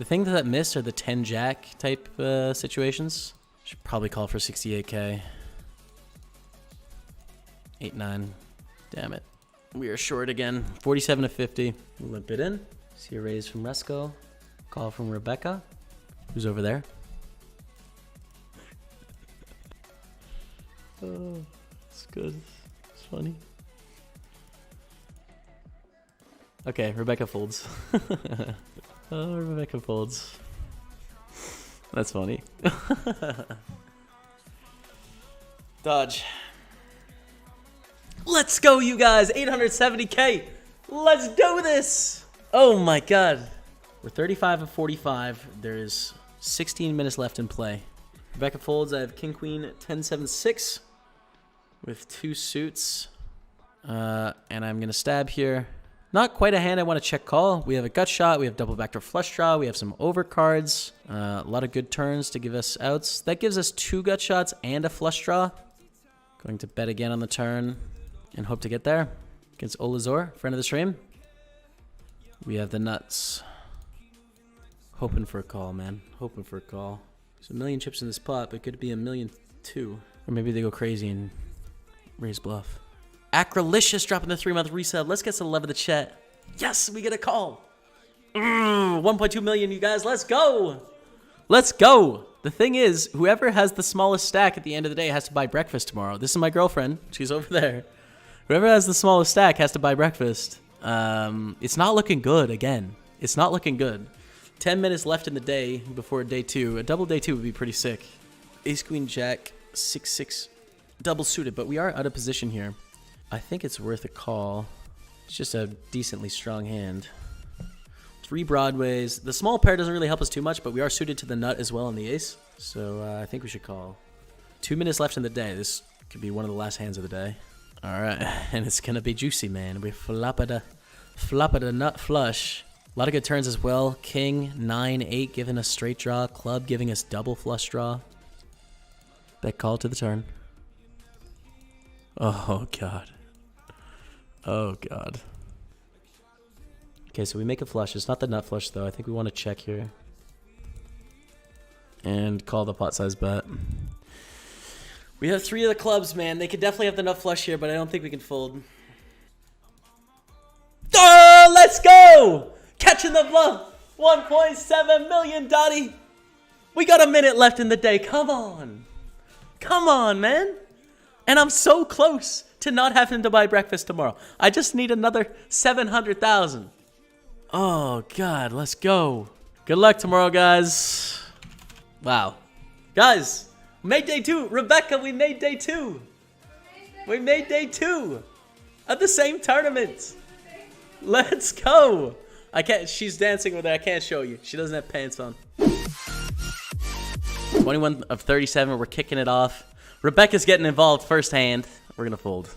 The thing that missed are the 10 jack type situations. Should probably call for 68k. 8-9. Damn it. We are short again. 47 to 50. Limp it in. See a raise from Resco. Call from Rebecca. Who's over there? Oh, it's good. It's funny. Okay, Rebecca folds. Oh, Rebecca folds. That's funny. Dodge. Let's go, you guys. 870k. Let's do this. Oh my god. We're 35 of 45. There's 16 minutes left in play. Rebecca folds. I have King Queen 10-7-6 with 2 suits. And I'm going to stab here. Not quite a hand I want to check call. We have a gut shot. We have double backdoor flush draw. We have some overcards. A lot of good turns to give us outs. That gives us 2 gut shots and a flush draw. Going to bet again on the turn and hope to get there. Against Olazor, friend of the stream. We have the nuts. Hoping for a call, man. Hoping for a call. There's a million chips in this pot, but it could be 1,000,002. Or maybe they go crazy and raise bluff. Acrolicious dropping the 3-month resub. Let's get to the love of the chat. Yes, we get a call. 1.2 million, you guys. Let's go. Let's go. The thing is, whoever has the smallest stack at the end of the day has to buy breakfast tomorrow. This is my girlfriend. She's over there. Whoever has the smallest stack has to buy breakfast. It's not looking good again. It's not looking good. 10 minutes left in the day before day 2. A double day 2 would be pretty sick. Ace, Queen, Jack, 6-6. Double suited, but we are out of position here. I think it's worth a call. It's just a decently strong hand. 3 broadways. The small pair doesn't really help us too much, but we are suited to the nut as well on the ace. So I think we should call. 2 minutes left in the day. This could be one of the last hands of the day. All right, and it's going to be juicy, man. We flop it a nut flush. A lot of good turns as well. King, 9-8 giving us straight draw. Club giving us double flush draw. Bet call to the turn. Oh, God. Oh, God. Okay, so we make a flush. It's not the nut flush, though. I think we want to check here. And call the pot size bet. We have 3 of the clubs, man. They could definitely have the nut flush here, but I don't think we can fold. Oh, let's go! Catching the bluff. 1.7 million, Dottie. We got a minute left in the day. Come on. Come on, man. And I'm so close to not having to buy breakfast tomorrow. I just need another 700,000. Oh, God. Let's go. Good luck tomorrow, guys. Wow. Guys, made day 2. Rebecca, we made day 2. We made day 2 of the same tournament. Let's go. I can't. She's dancing with her. I can't show you. She doesn't have pants on. 21 of 37. We're kicking it off. Rebecca's getting involved first hand. We're going to fold.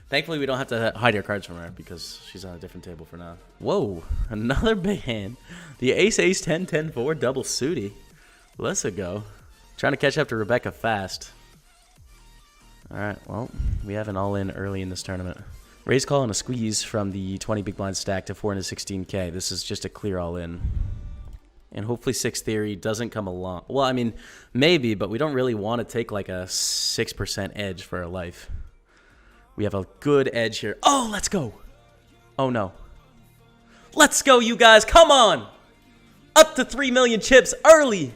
Thankfully, we don't have to hide our cards from her because she's on a different table for now. Whoa. Another big hand. The ace, 10, 10, 4, double suited. Let's go. Trying to catch up to Rebecca fast. All right. Well, we have an all-in early in this tournament. Raise call and a squeeze from the 20 big blind stack to 416k. This is just a clear all-in. And hopefully 6 theory doesn't come along. Well, I mean, maybe, but we don't really want to take like a 6% edge for our life. We have a good edge here. Oh, let's go. Oh, no. Let's go, you guys. Come on. Up to 3 million chips early.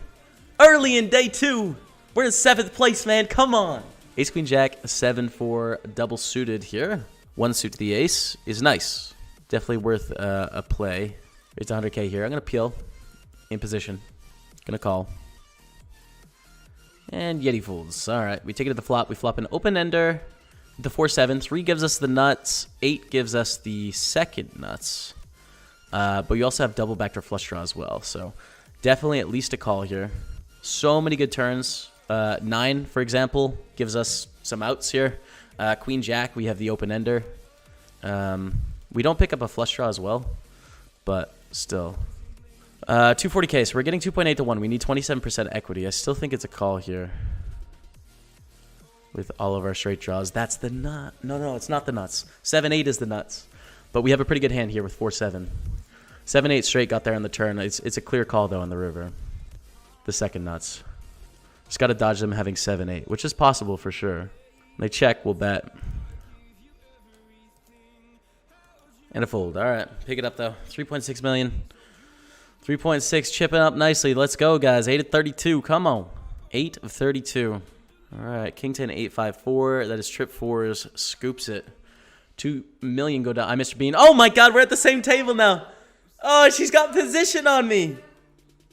Early in day 2. We're in 7th place, man. Come on. Ace, Queen, Jack, 7-4 double suited here. 1 suit to the ace is nice. Definitely worth a play. It's 100k here. I'm going to peel. In position. Gonna call. And Yeti folds. Alright, we take it to the flop. We flop an open ender. The 4-7. 3 gives us the nuts. 8 gives us the second nuts. But you also have double backdoor flush draw as well. So definitely at least a call here. So many good turns. 9, for example, gives us some outs here. Queen Jack, we have the open ender. We don't pick up a flush draw as well. But still. 240k, so we're getting 2.8 to 1. We need 27% equity. I still think it's a call here. With all of our straight draws. That's the nut. No, it's not the nuts. 7-8 is the nuts. But we have a pretty good hand here with 4-7. 7-8 straight got there on the turn. It's a clear call, though, on the river. The second nuts. Just got to dodge them having 7-8, which is possible for sure. They check, we'll bet. And a fold. All right, pick it up, though. 3.6 million. 3.6, chipping up nicely. Let's go, guys. 8 of 32. Come on. 8 of 32. All right, King 10, 8-5-4. That is trip fours. Scoops it. 2 million go down. I Mr. Bean. Oh, my God. We're at the same table now. Oh, she's got position on me.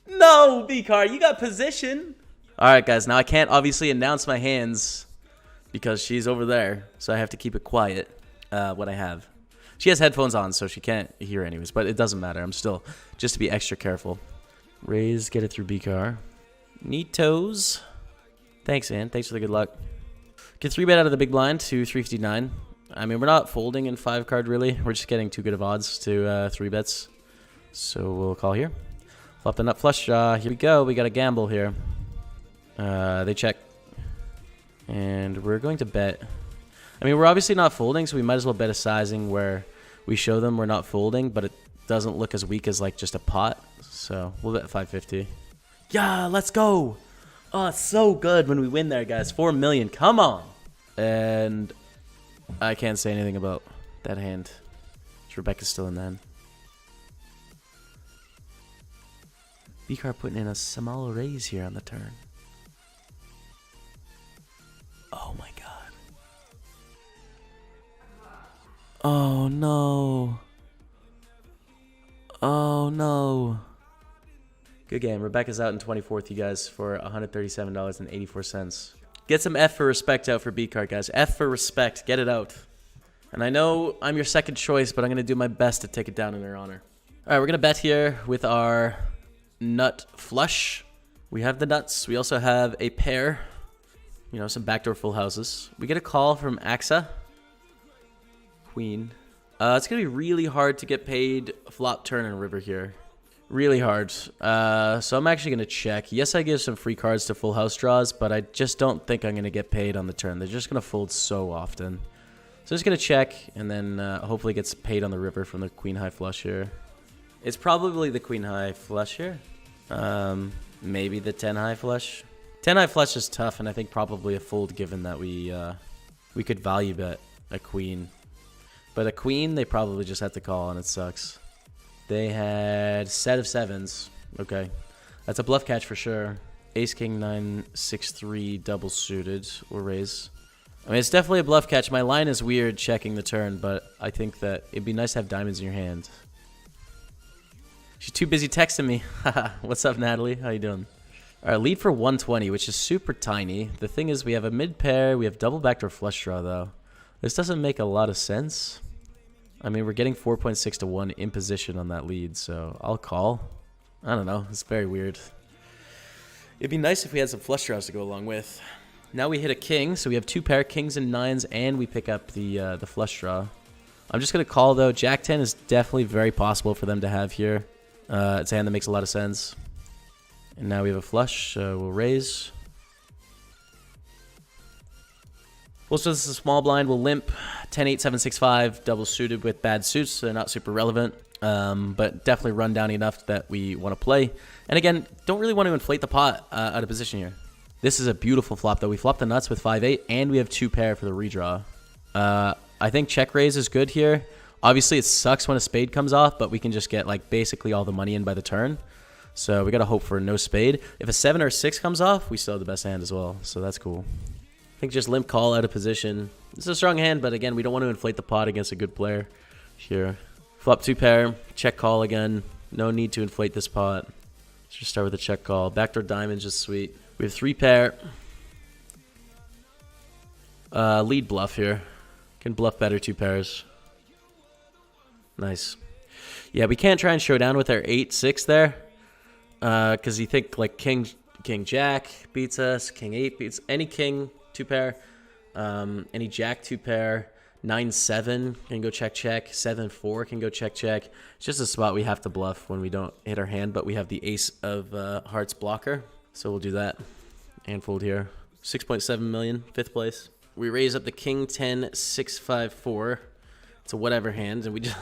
No, B-Car. You got position. All right, guys. Now, I can't obviously announce my hands because she's over there. So I have to keep it quiet, what I have. She has headphones on, so she can't hear anyways. But it doesn't matter. I'm still, just to be extra careful. Raise, get it through B-Car. Neat toes. Thanks, man. Thanks for the good luck. Get 3-bet out of the big blind to 359. I mean, we're not folding in 5-card, really. We're just getting too good of odds to 3 bets. So we'll call here. Flop the nut flush draw. Here we go. We got a gamble here. They check. And we're going to bet. I mean, we're obviously not folding, so we might as well bet a sizing where we show them we're not folding, but it doesn't look as weak as, like, just a pot. So we'll bet 550. Yeah, let's go. Oh, it's so good when we win there, guys. 4 million. Come on. And I can't say anything about that hand. Rebecca's still in the hand. B-Car putting in a small raise here on the turn. Oh, my God. Oh, no. Oh, no. Good game. Rebecca's out in 24th, you guys, for $137.84. Get some F for respect out for B-Card, guys. F for respect. Get it out. And I know I'm your second choice, but I'm going to do my best to take it down in her honor. All right, we're going to bet here with our nut flush. We have the nuts. We also have a pair. You know, some backdoor full houses. We get a call from AXA. Queen. It's going to be really hard to get paid flop, turn, and river here. Really hard. So I'm actually going to check. Yes, I give some free cards to full house draws, but I just don't think I'm going to get paid on the turn. They're just going to fold so often. So I'm just going to check, and then hopefully gets paid on the river from the queen high flush here. It's probably the queen high flush here. Maybe the 10 high flush. 10 high flush is tough, and I think probably a fold given that we could value bet a queen. But a queen, they probably just have to call, and it sucks. They had set of sevens. Okay. That's a bluff catch for sure. Ace, king, 9, 6, 3, double suited or raise. I mean, it's definitely a bluff catch. My line is weird checking the turn, but I think that it'd be nice to have diamonds in your hand. She's too busy texting me. What's up, Natalie? How you doing? All right, lead for 120, which is super tiny. The thing is, we have a mid pair. We have double backdoor flush draw, though. This doesn't make a lot of sense. I mean, we're getting 4.6 to 1 in position on that lead, so I'll call. I don't know. It's very weird. It'd be nice if we had some flush draws to go along with. Now we hit a king, so we have 2 pair, kings and nines, and we pick up the flush draw. I'm just going to call, though. Jack 10 is definitely very possible for them to have here. It's a hand that makes a lot of sense. And now we have a flush, so we'll raise. Well, so this is a small blind. We'll limp 10, 8, 7, 6, 5, double suited with bad suits, so they're not super relevant. But definitely run down enough that we want to play. And again, don't really want to inflate the pot out of position here. This is a beautiful flop, though. We flop the nuts with 5-8, and we have 2 pair for the redraw. I think check raise is good here. Obviously, it sucks when a spade comes off, but we can just get like basically all the money in by the turn. So we got to hope for no spade. If a 7 or 6 comes off, we still have the best hand as well. So that's cool. I think just limp call out of position. It's a strong hand, but again, we don't want to inflate the pot against a good player here. Flop 2 pair, check call again. No need to inflate this pot. Let's just start with a check call. Backdoor diamonds just sweet. We have 3 pair. Lead bluff here. Can bluff better 2 pairs. Nice. Yeah, we can't try and show down with our 8-6 there. Because you think like king jack beats us, king 8 beats any king 2 pair, any jack 2 pair, 9-7 can go check 7-4 can go check. It's just a spot we have to bluff when we don't hit our hand, but we have the ace of hearts blocker, so we'll do that and fold here. 6.7 million, 5th place. We raise up the king 10 6 5 4. It's a whatever hand, and we just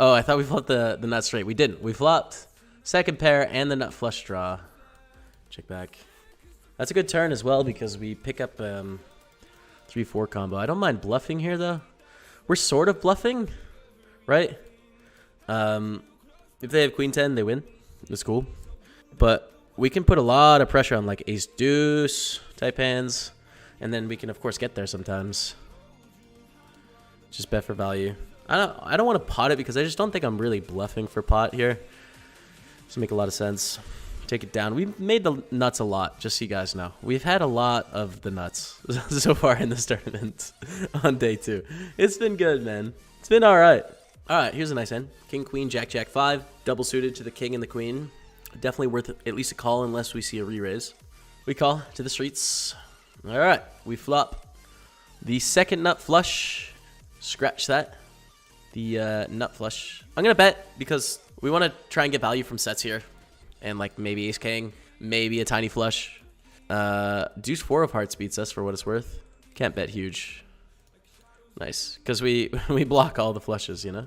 Oh, I thought we flopped the nut straight. We didn't. We flopped second pair and the nut flush draw. Check back. That's a good turn as well because we pick up 3-4 combo. I don't mind bluffing here though. We're sort of bluffing, right? If they have queen 10, they win. That's cool. But we can put a lot of pressure on like ace deuce type hands, and then we can of course get there sometimes. Just bet for value. I don't want to pot it because I just don't think I'm really bluffing for pot here. Doesn't make a lot of sense. Take it down. We've made the nuts a lot, just so you guys know. We've had a lot of the nuts so far in this tournament on day 2. It's been good, man. It's been all right. All right, here's a nice hand. King, queen, jack, jack 5. Double suited to the king and the queen. Definitely worth at least a call unless we see a re-raise. We call to the streets. All right, we flop the second nut flush. Scratch that. The nut flush. I'm going to bet because we want to try and get value from sets here. And like maybe ace king, maybe a tiny flush. Deuce 4 of hearts beats us for what it's worth. Can't bet huge. Nice, because we block all the flushes, you know?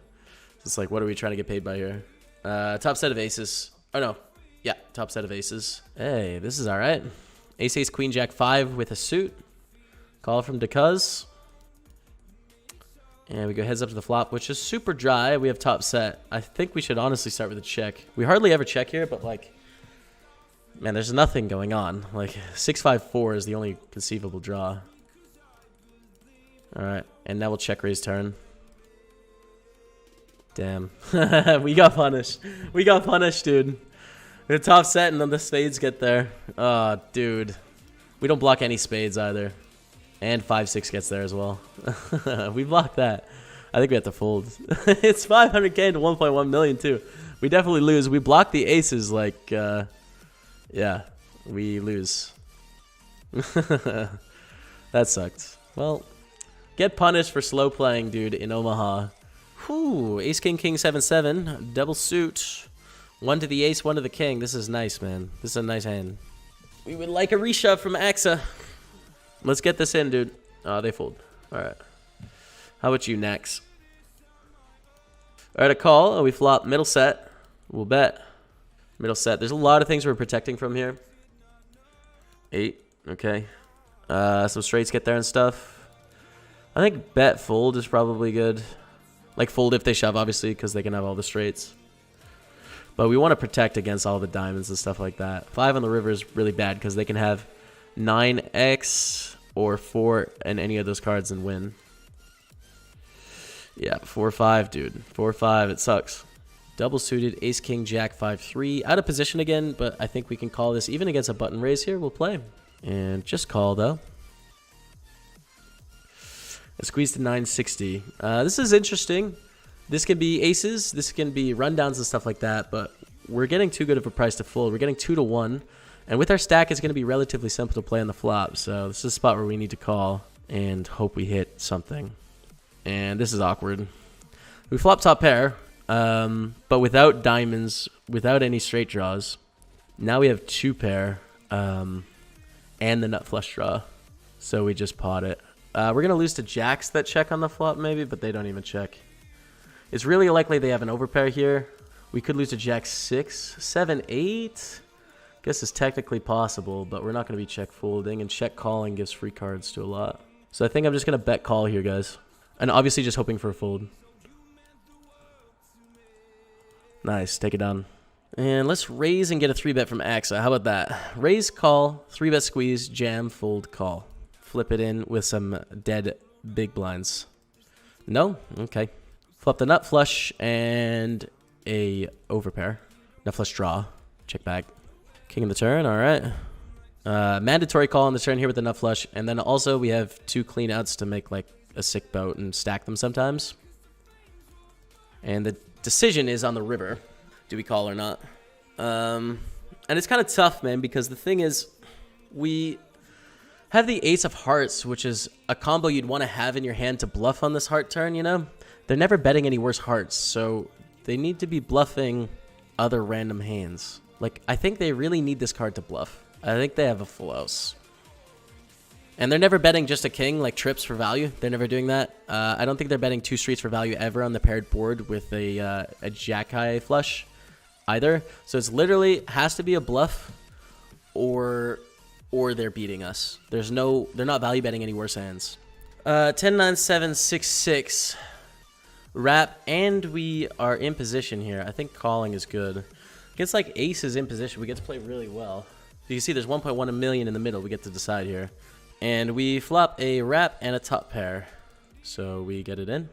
So it's like, what are we trying to get paid by here? Top set of aces. Oh no, yeah, top set of aces. Hey, this is all right. Ace, ace, queen, jack 5 with a suit. Call from Decuz. And we go heads up to the flop, which is super dry. We have top set. I think we should honestly start with a check. We hardly ever check here, but like, man, there's nothing going on. Like 6-5-4 is the only conceivable draw. All right, and now we'll check raise turn. Damn, we got punished. We got punished, dude. The top set and then the spades get there. Oh, dude, we don't block any spades either. And 5-6 gets there as well. We blocked that. I think we have to fold. It's 500k to 1.1 million too. We definitely lose. We block the aces like, yeah, we lose. That sucked. Well, get punished for slow playing, dude, in Omaha. Whew, ace, king, king, 7-7. Double suit. 1 to the ace, 1 to the king. This is nice, man. This is a nice hand. We would like a reshove from AXA. Let's get this in, dude. Oh, they fold. All right. How about you, next? All right, a call. Oh, we flop middle set. We'll bet. Middle set. There's a lot of things we're protecting from here. 8. Okay. Some straights get there and stuff. I think bet fold is probably good. Like fold if they shove, obviously, because they can have all the straights. But we want to protect against all the diamonds and stuff like that. 5 on the river is really bad because they can have 9x or 4 and any of those cards and win. Yeah, 4-5, dude. 4-5, it sucks. Double suited, ace, king, jack, 5-3. Out of position again, but I think we can call this even against a button raise here. We'll play. And just call, though. A squeeze to 960. This is interesting. This can be aces. This can be rundowns and stuff like that, but we're getting too good of a price to fold. We're getting 2-1. And with our stack, it's going to be relatively simple to play on the flop. So this is a spot where we need to call and hope we hit something. And this is awkward. We flop top pair, but without diamonds, without any straight draws. Now we have 2 pair and the nut flush draw. So we just pot it. We're going to lose to jacks that check on the flop maybe, but they don't even check. It's really likely they have an overpair here. We could lose to jack 6, 7, 8. Guess it's technically possible, but we're not going to be check folding, and check calling gives free cards to a lot. So I think I'm just going to bet call here, guys. And obviously just hoping for a fold. Nice, take it down. And let's raise and get a 3-bet from AXA. How about that? Raise, call, 3-bet squeeze, jam, fold, call. Flip it in with some dead big blinds. No? Okay. Flop the nut flush and a overpair. Nut flush draw. Check back. King of the turn, all right. Mandatory call on the turn here with the nut flush. And then also we have 2 clean outs to make like a sick boat and stack them sometimes. And the decision is on the river. Do we call or not? And it's kind of tough, man, because the thing is we have the ace of hearts, which is a combo you'd want to have in your hand to bluff on this heart turn, you know? They're never betting any worse hearts, so they need to be bluffing other random hands. Like, I think they really need this card to bluff. I think they have a full house. And they're never betting just a king, like trips for value. They're never doing that. I don't think they're betting 2 streets for value ever on the paired board with a jack high flush either. So it's literally has to be a bluff or they're beating us. They're not value betting any worse hands. 10, 9, 7, 6, 6. Wrap, and we are in position here. I think calling is good. Against like aces in position, we get to play really well. You can see there's 1.1 million in the middle we get to decide here. And we flop a wrap and a top pair. So we get it in.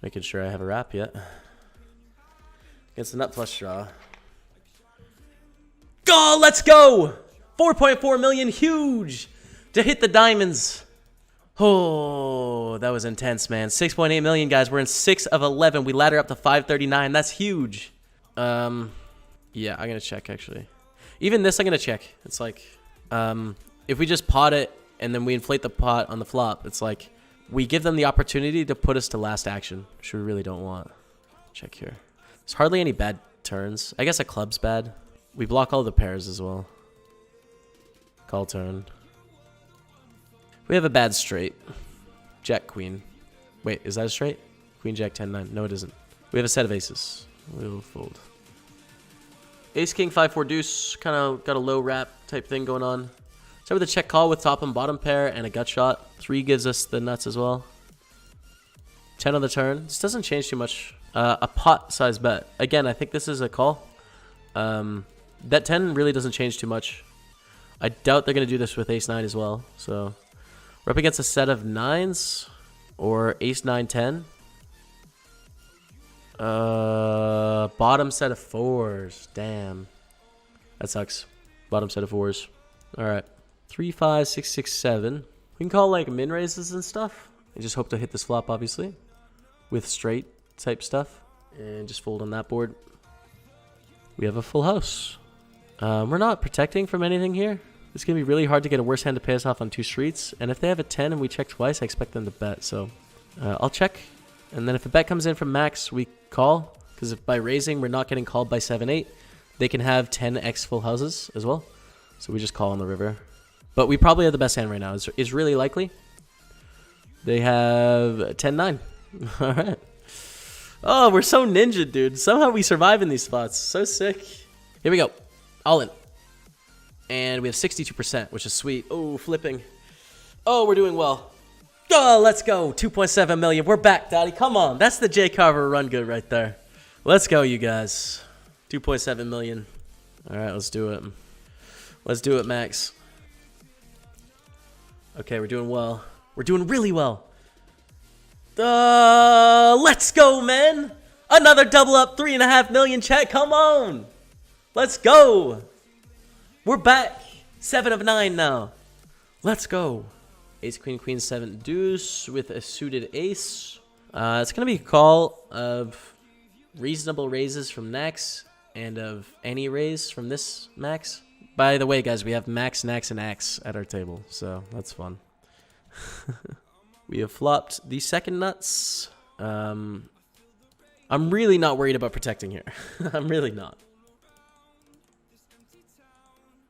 Making sure I have a wrap yet. Against the nut flush draw. Go, let's go! 4.4 million, huge! To hit the diamonds. Oh, that was intense, man. 6.8 million, guys. We're in 6 of 11. We ladder up to 539. That's huge. Yeah, I'm going to check, actually. Even this, I'm going to check. It's like, if we just pot it, and then we inflate the pot on the flop, it's like we give them the opportunity to put us to last action, which we really don't want. Check here. There's hardly any bad turns. I guess a club's bad. We block all the pairs as well. Call turn. We have a bad straight. Jack, queen. Wait, is that a straight? Queen, jack, 10, 9. No, it isn't. We have a set of aces. We'll fold. Ace, king, 5, 4, deuce. Kind of got a low wrap type thing going on. Start with a check call with top and bottom pair and a gut shot. 3 gives us the nuts as well. 10 on the turn. This doesn't change too much. A pot size bet. Again, I think this is a call. That 10 really doesn't change too much. I doubt they're going to do this with ace 9 as well. So we're up against a set of 9s or ace 9, 10. Bottom set of 4s. Damn. That sucks. Bottom set of 4s. All right. 3, 5, 6, 6, 7. We can call like min raises and stuff. I just hope to hit this flop, obviously, with straight type stuff, and just fold on that board. We have a full house. We're not protecting from anything here. It's gonna be really hard to get a worse hand to pay us off on 2 streets. And if they have a 10 and we check twice, I expect them to bet. So I'll check, and then if a bet comes in from max, we call. Because if by raising we're not getting called by 7, 8, they can have 10x full houses as well. So we just call on the river. But we probably have the best hand right now. Is really likely. They have 10, 9. All right. Oh, we're so ninja, dude. Somehow we survive in these spots. So sick. Here we go. All in. And we have 62%, which is sweet. Oh, flipping. Oh, we're doing well. Oh, let's go. 2.7 million. We're back, Daddy. Come on. That's the Jay Carver run good right there. Let's go, you guys. 2.7 million. All right, let's do it. Let's do it, Max. Okay, we're doing well. We're doing really well. Let's go, man. Another double up, 3.5 million, chat. Come on. Let's go. We're back. 7 of 9 now. Let's go. Ace, queen, queen, 7, deuce with a suited ace. It's going to be a call of reasonable raises from Nax and of any raise from this Max. By the way, guys, we have Max, Nax, and Axe at our table, so that's fun. We have flopped the second nuts. I'm really not worried about protecting here. I'm really not.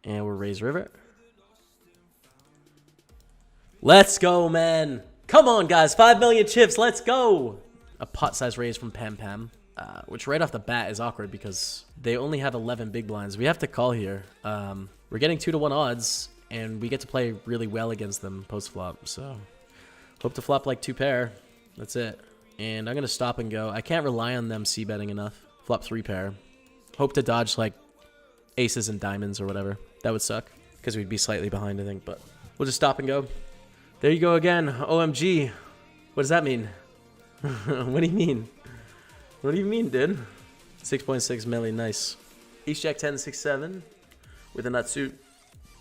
And we're raise river. Let's go, man. Come on, guys. 5 million chips. Let's go. A pot size raise from Pam Pam. Which right off the bat is awkward because they only have 11 big blinds. We have to call here. We're getting 2-to-1 odds, and we get to play really well against them post-flop. So hope to flop like 2 pair. That's it. And I'm going to stop and go. I can't rely on them c-betting enough. Flop 3 pair. Hope to dodge like aces and diamonds or whatever. That would suck because we'd be slightly behind, I think. But we'll just stop and go. There you go again. OMG. What does that mean? What do you mean? What do you mean, dude? 6.6 million, nice. Ace jack 10, 6, 7 with a nut suit.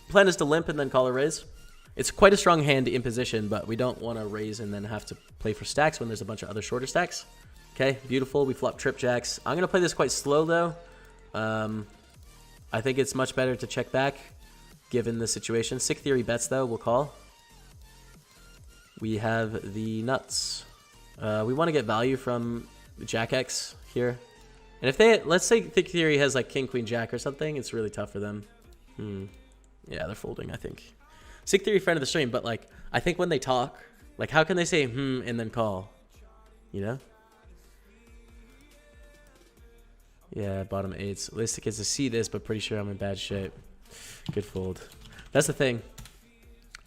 Plan is to limp and then call a raise. It's quite a strong hand in position, but we don't want to raise and then have to play for stacks when there's a bunch of other shorter stacks. Okay, beautiful. We flop trip jacks. I'm going to play this quite slow, though. I think it's much better to check back given the situation. Sick theory bets, though. We'll call. We have the nuts. We want to get value from Jack X here. And if they, let's say Thick Theory has like King, Queen, Jack or something, it's really tough for them. Yeah, they're folding, I think. Sick Theory, friend of the stream, but like, I think when they talk, like, how can they say and then call? You know? Yeah, bottom eights. Listic is to see this, but pretty sure I'm in bad shape. Good fold. That's the thing.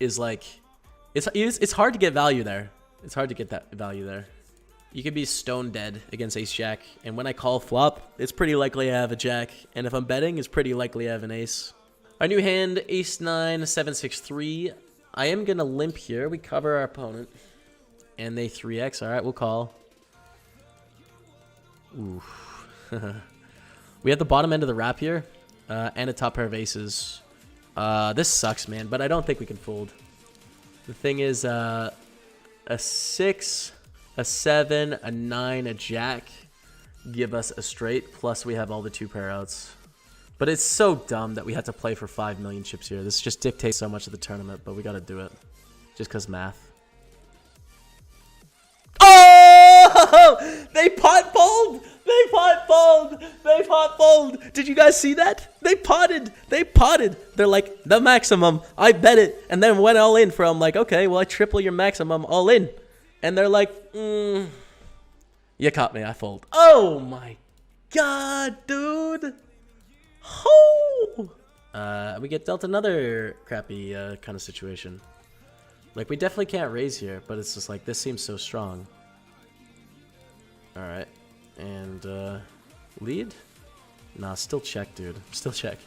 Is like, it's hard to get value there. It's hard to get that value there. You could be stone dead against ace jack, and when I call flop, it's pretty likely I have a jack, and if I'm betting, it's pretty likely I have an ace. Our new hand, ace 9, 7, 6, 3. I am gonna limp here. We cover our opponent, and they 3x. All right, we'll call. Ooh. We have the bottom end of the wrap here, and a top pair of aces. This sucks, man, but I don't think we can fold. The thing is, a 6, a 7, a 9, a jack give us a straight, plus we have all the 2 pair outs. But it's so dumb that we have to play for 5 million chips here. This just dictates so much of the tournament, but we got to do it. Just because math. Oh! They pot fold! They pot fold! They pot fold! Did you guys see that? They potted! They potted! They're like, the maximum. I bet it. And then went all in for, I'm like, okay, well, I triple your maximum all in. And they're like, you caught me. I fold. Oh my god, dude. Oh! We get dealt another crappy kind of situation. Like, we definitely can't raise here, but it's just like, this seems so strong. Alright. And, lead? Nah, still check, dude. Still check.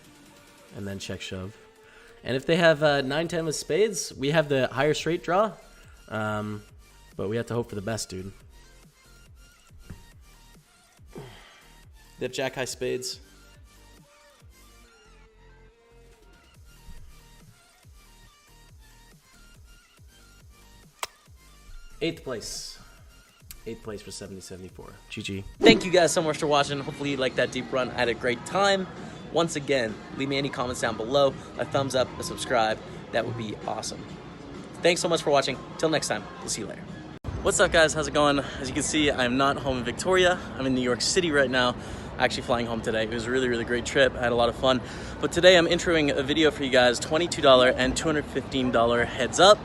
And then check shove. And if they have 9-10 with spades, we have the higher straight draw. But we have to hope for the best, dude. They have jack high spades. Eighth place for 70-74. GG. Thank you guys so much for watching. Hopefully you liked that deep run. I had a great time. Once again, leave me any comments down below. A thumbs up, a subscribe. That would be awesome. Thanks so much for watching. Till next time, we'll see you later. What's up, guys? How's it going? As you can see, I'm not home in Victoria. I'm in New York City right now. Actually flying home today. It was a really great trip. I had a lot of fun. But today I'm introing a video for you guys, $22 and $215 heads up.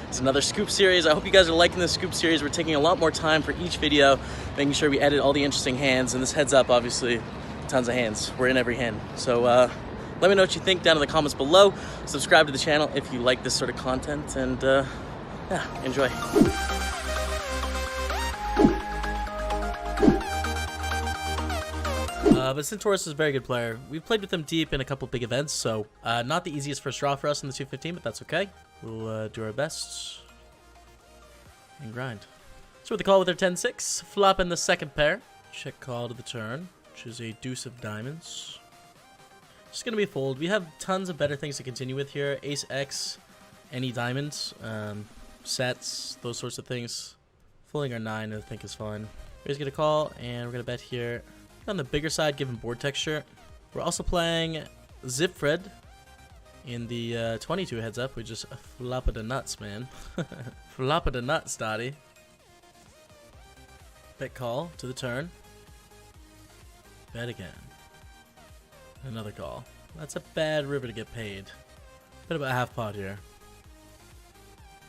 It's another scoop series. I hope you guys are liking the scoop series. We're taking a lot more time for each video, making sure we edit all the interesting hands. And this heads up, obviously, tons of hands. We're in every hand. So let me know what you think down in the comments below. Subscribe to the channel if you like this sort of content. And yeah, enjoy. But Centaurus is a very good player. We've played with him deep in a couple big events, so not the easiest first draw for us in the 215, but that's okay. We'll do our best and grind. So with the call with our 10-6, flop in the second pair. Check call to the turn, which is a deuce of diamonds. Just gonna be a fold. We have tons of better things to continue with here. Ace X, any diamonds, sets, those sorts of things. Folding our 9, I think, is fine. We're just gonna call, and we're gonna bet here. On the bigger side, given board texture. We're also playing Zipfred in the 22 heads up. We just flop of the nuts, man. Flop of the nuts, Dottie. Bet call to the turn. Bet again. Another call. That's a bad river to get paid. Bet about half pot here.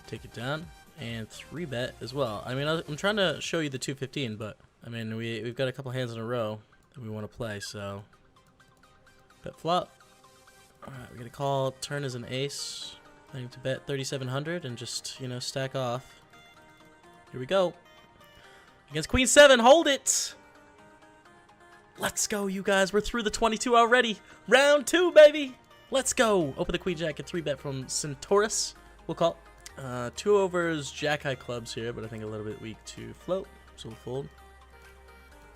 Take it down. And 3-bet as well. I mean, I'm trying to show you the 215, but I mean, we've got a couple hands in a row that we want to play, so bet flop. Alright, we're gonna call. Turn is an ace. Planning to bet 3,700 and just, you know, stack off. Here we go. Against Queen 7, hold it! Let's go, you guys. We're through the 22 already. Round 2, baby! Let's go! Open the Queen Jack at 3-bet from Centaurus. We'll call. 2 overs, Jack high clubs here, but I think a little bit weak to float, so we'll fold.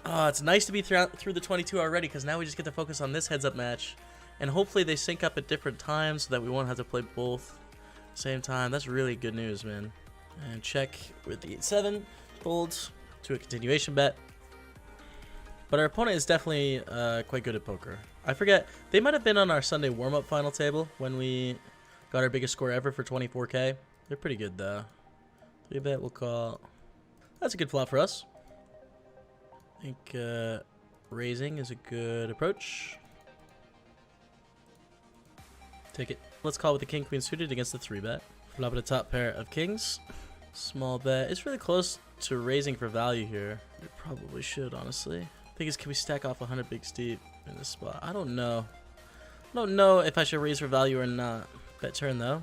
Oh, it's nice to be through the 22 already, because now we just get to focus on this heads-up match. And hopefully they sync up at different times so that we won't have to play both at the same time. That's really good news, man. And check with the 8-7. Folds to a continuation bet. But our opponent is definitely quite good at poker. I forget, they might have been on our Sunday warm-up final table when we got our biggest score ever for 24K. They're pretty good, though. 3-bet, we'll call. That's a good flop for us. I think raising is a good approach. Take it. Let's call with the king queen suited against the 3-bet. Flop at a top pair of kings. Small bet. It's really close to raising for value here. We probably should, honestly. Thing is, can we stack off 100 bigs deep in this spot? I don't know. I don't know if I should raise for value or not. Bet turn though.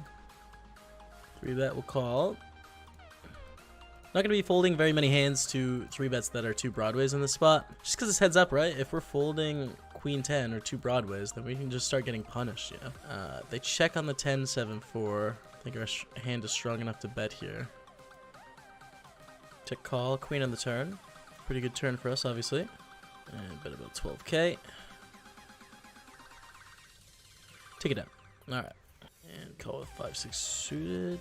3-bet will call. Not going to be folding very many hands to 3-bets that are 2 broadways in this spot. Just because it's heads up, right? If we're folding queen 10 or 2 broadways, then we can just start getting punished, you know? They check on the 10-7-4. I think our hand is strong enough to bet here. Check call, queen on the turn. Pretty good turn for us, obviously. And bet about 12k. Take it down. Alright. And call with 5-6 suited.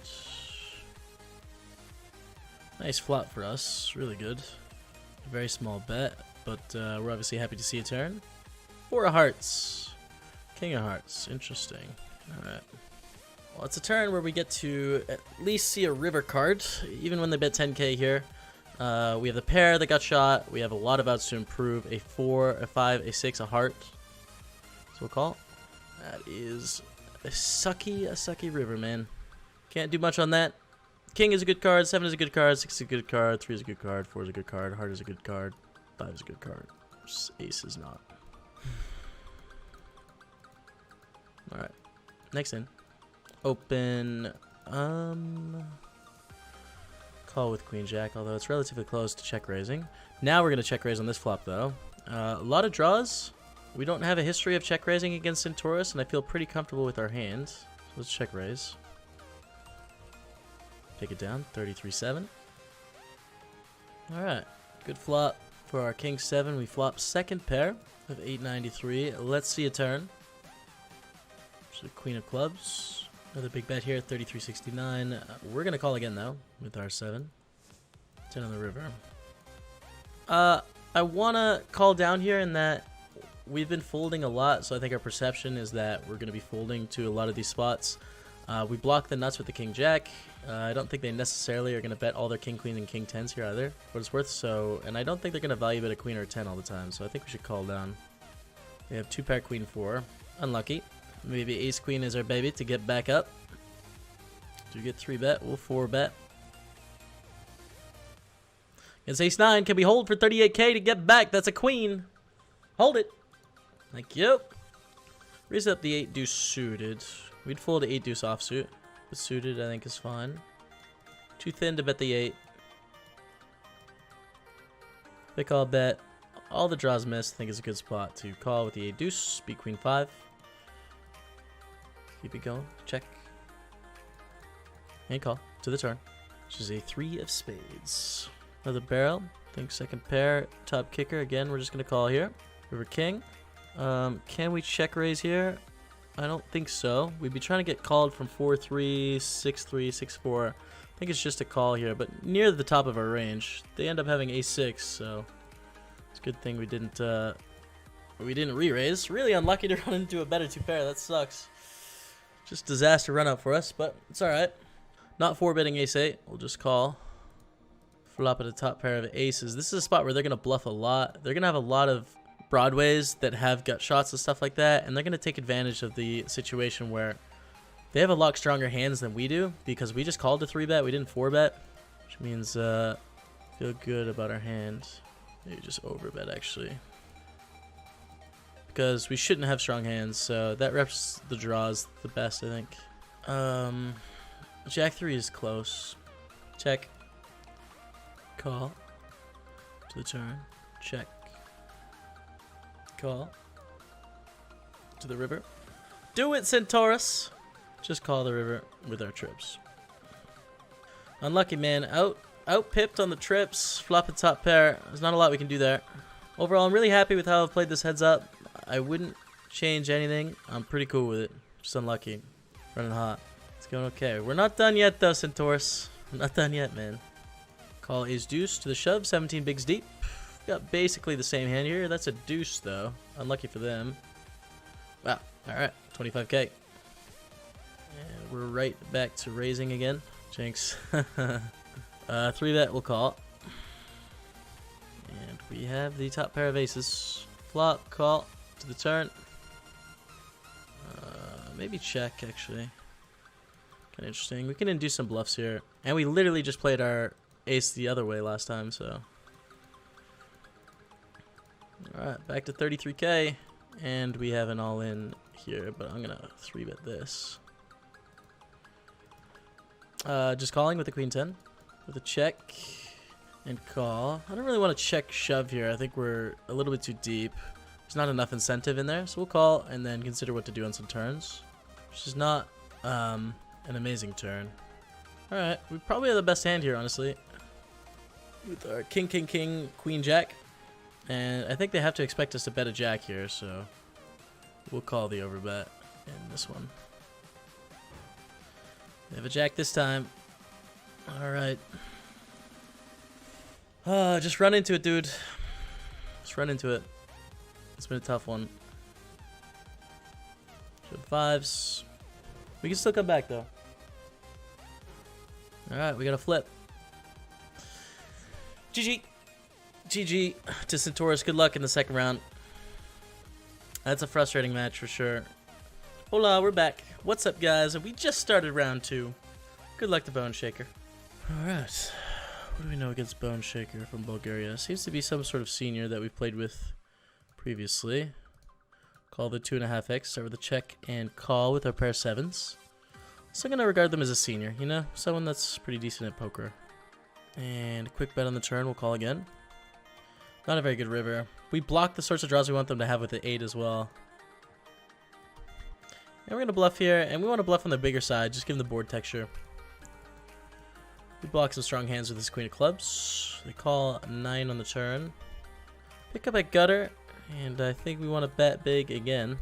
Nice flop for us. Really good. A very small bet, but we're obviously happy to see a turn. 4 of hearts. King of hearts. Interesting. Alright. Well, it's a turn where we get to at least see a river card, even when they bet 10k here. We have the pair that got shot. We have a lot of outs to improve. A 4, a 5, a 6, a heart. So we'll call. That is a sucky river, man. Can't do much on that. King is a good card. 7 is a good card. 6 is a good card. 3 is a good card. 4 is a good card. Heart is a good card. 5 is a good card. Ace is not. Alright. Next in. Open. Call with queen jack, although it's relatively close to check raising. Now we're going to check raise on this flop, though. A lot of draws. We don't have a history of check raising against Centaurus, and I feel pretty comfortable with our hands. So let's check raise. Take it down, 33-7. Alright, good flop for our king 7. We flop second pair of 893. Let's see a turn. So queen of clubs. Another big bet here, 33-69. We're going to call again, though, with our 7. 10 on the river. I want to call down here in that we've been folding a lot, so I think our perception is that we're going to be folding to a lot of these spots. We block the nuts with the king jack. I don't think they necessarily are going to bet all their king queen and king 10s here either, what it's worth. So, and I don't think they're going to value bet a queen or a 10 all the time, so I think we should call down. They have 2 pair queen 4. Unlucky. Maybe ace queen is our baby to get back up. Do we get 3-bet? We'll 4-bet. Against ace 9, can we hold for 38k to get back? That's a queen. Hold it. Thank you. Raise up the 8 deuce suited. We'd fold the 8 deuce offsuit, but suited I think is fine. Too thin to bet the 8. They call bet. All the draws missed. I think is a good spot to call with the 8 deuce. Beat queen 5. Keep it going. Check. And call to the turn. Which is a 3 of spades. Another barrel. I think second pair. Top kicker. Again, we're just going to call here. River king. Can we check raise here? I don't think so. We'd be trying to get called from 4-3, 6-3, 6-4. I think it's just a call here, but near the top of our range. They end up having ace-6, so it's a good thing we didn't re-raise. Really unlucky to run into a better 2 pair. That sucks. Just disaster run up for us, but it's alright. Not 4-betting ace-8. We'll just call. Flop at a top pair of aces. This is a spot where they're going to bluff a lot. They're going to have a lot of broadways that have gut shots and stuff like that, and they're going to take advantage of the situation where they have a lot stronger hands than we do because we just called a 3-bet. We didn't 4-bet, which means feel good about our hand. Maybe just overbet actually, because we shouldn't have strong hands, so that reps the draws the best, I think. Jack 3 is close. Check. Call. To the turn. Check. Call. To the river. Do it, Centaurus! Just call the river with our trips. Unlucky, man. Out pipped on the trips. Flop a top pair. There's not a lot we can do there. Overall, I'm really happy with how I've played this heads up. I wouldn't change anything. I'm pretty cool with it. Just unlucky. Running hot. It's going okay. We're not done yet, though, Centaurus. We're not done yet, man. Call ace deuce to the shove. 17 bigs deep. Got basically the same hand here. That's a deuce, though. Unlucky for them. Wow. Alright. 25k. And we're right back to raising again. Jinx. 3-bet we'll call. And we have the top pair of aces. Flop, call to the turn. Maybe check, actually. Kind of interesting. We can induce some bluffs here. And we literally just played our ace the other way last time, so. Alright, back to 33k. And we have an all-in here, but I'm going to 3-bet this. Just calling with the queen 10. With a check and call. I don't really want to check shove here. I think we're a little bit too deep. There's not enough incentive in there, so we'll call and then consider what to do on some turns. Which is not an amazing turn. Alright, we probably have the best hand here, honestly. With our king, king, king, queen, jack. And I think they have to expect us to bet a jack here, so we'll call the overbet in this one. They have a jack this time. Alright. Just run into it, dude. Just run into it. It's been a tough one. Show fives. We can still come back, though. Alright, we got a flip. GG. GG to Centaurus. Good luck in the second round. That's a frustrating match for sure. Hola, we're back. What's up, guys? We just started round 2. Good luck to Bone Shaker. Alright. What do we know against Bone Shaker from Bulgaria? Seems to be some sort of senior that we've played with previously. Call the 2.5x. Start with a check and call with our pair of sevens. So I'm going to regard them as a senior, you know? Someone that's pretty decent at poker. And a quick bet on the turn. We'll call again. Not a very good river. We block the sorts of draws we want them to have with the 8 as well. And we're going to bluff here. And we want to bluff on the bigger side. Just give them the board texture. We block some strong hands with this queen of clubs. They call 9 on the turn. Pick up a gutter. And I think we want to bet big again.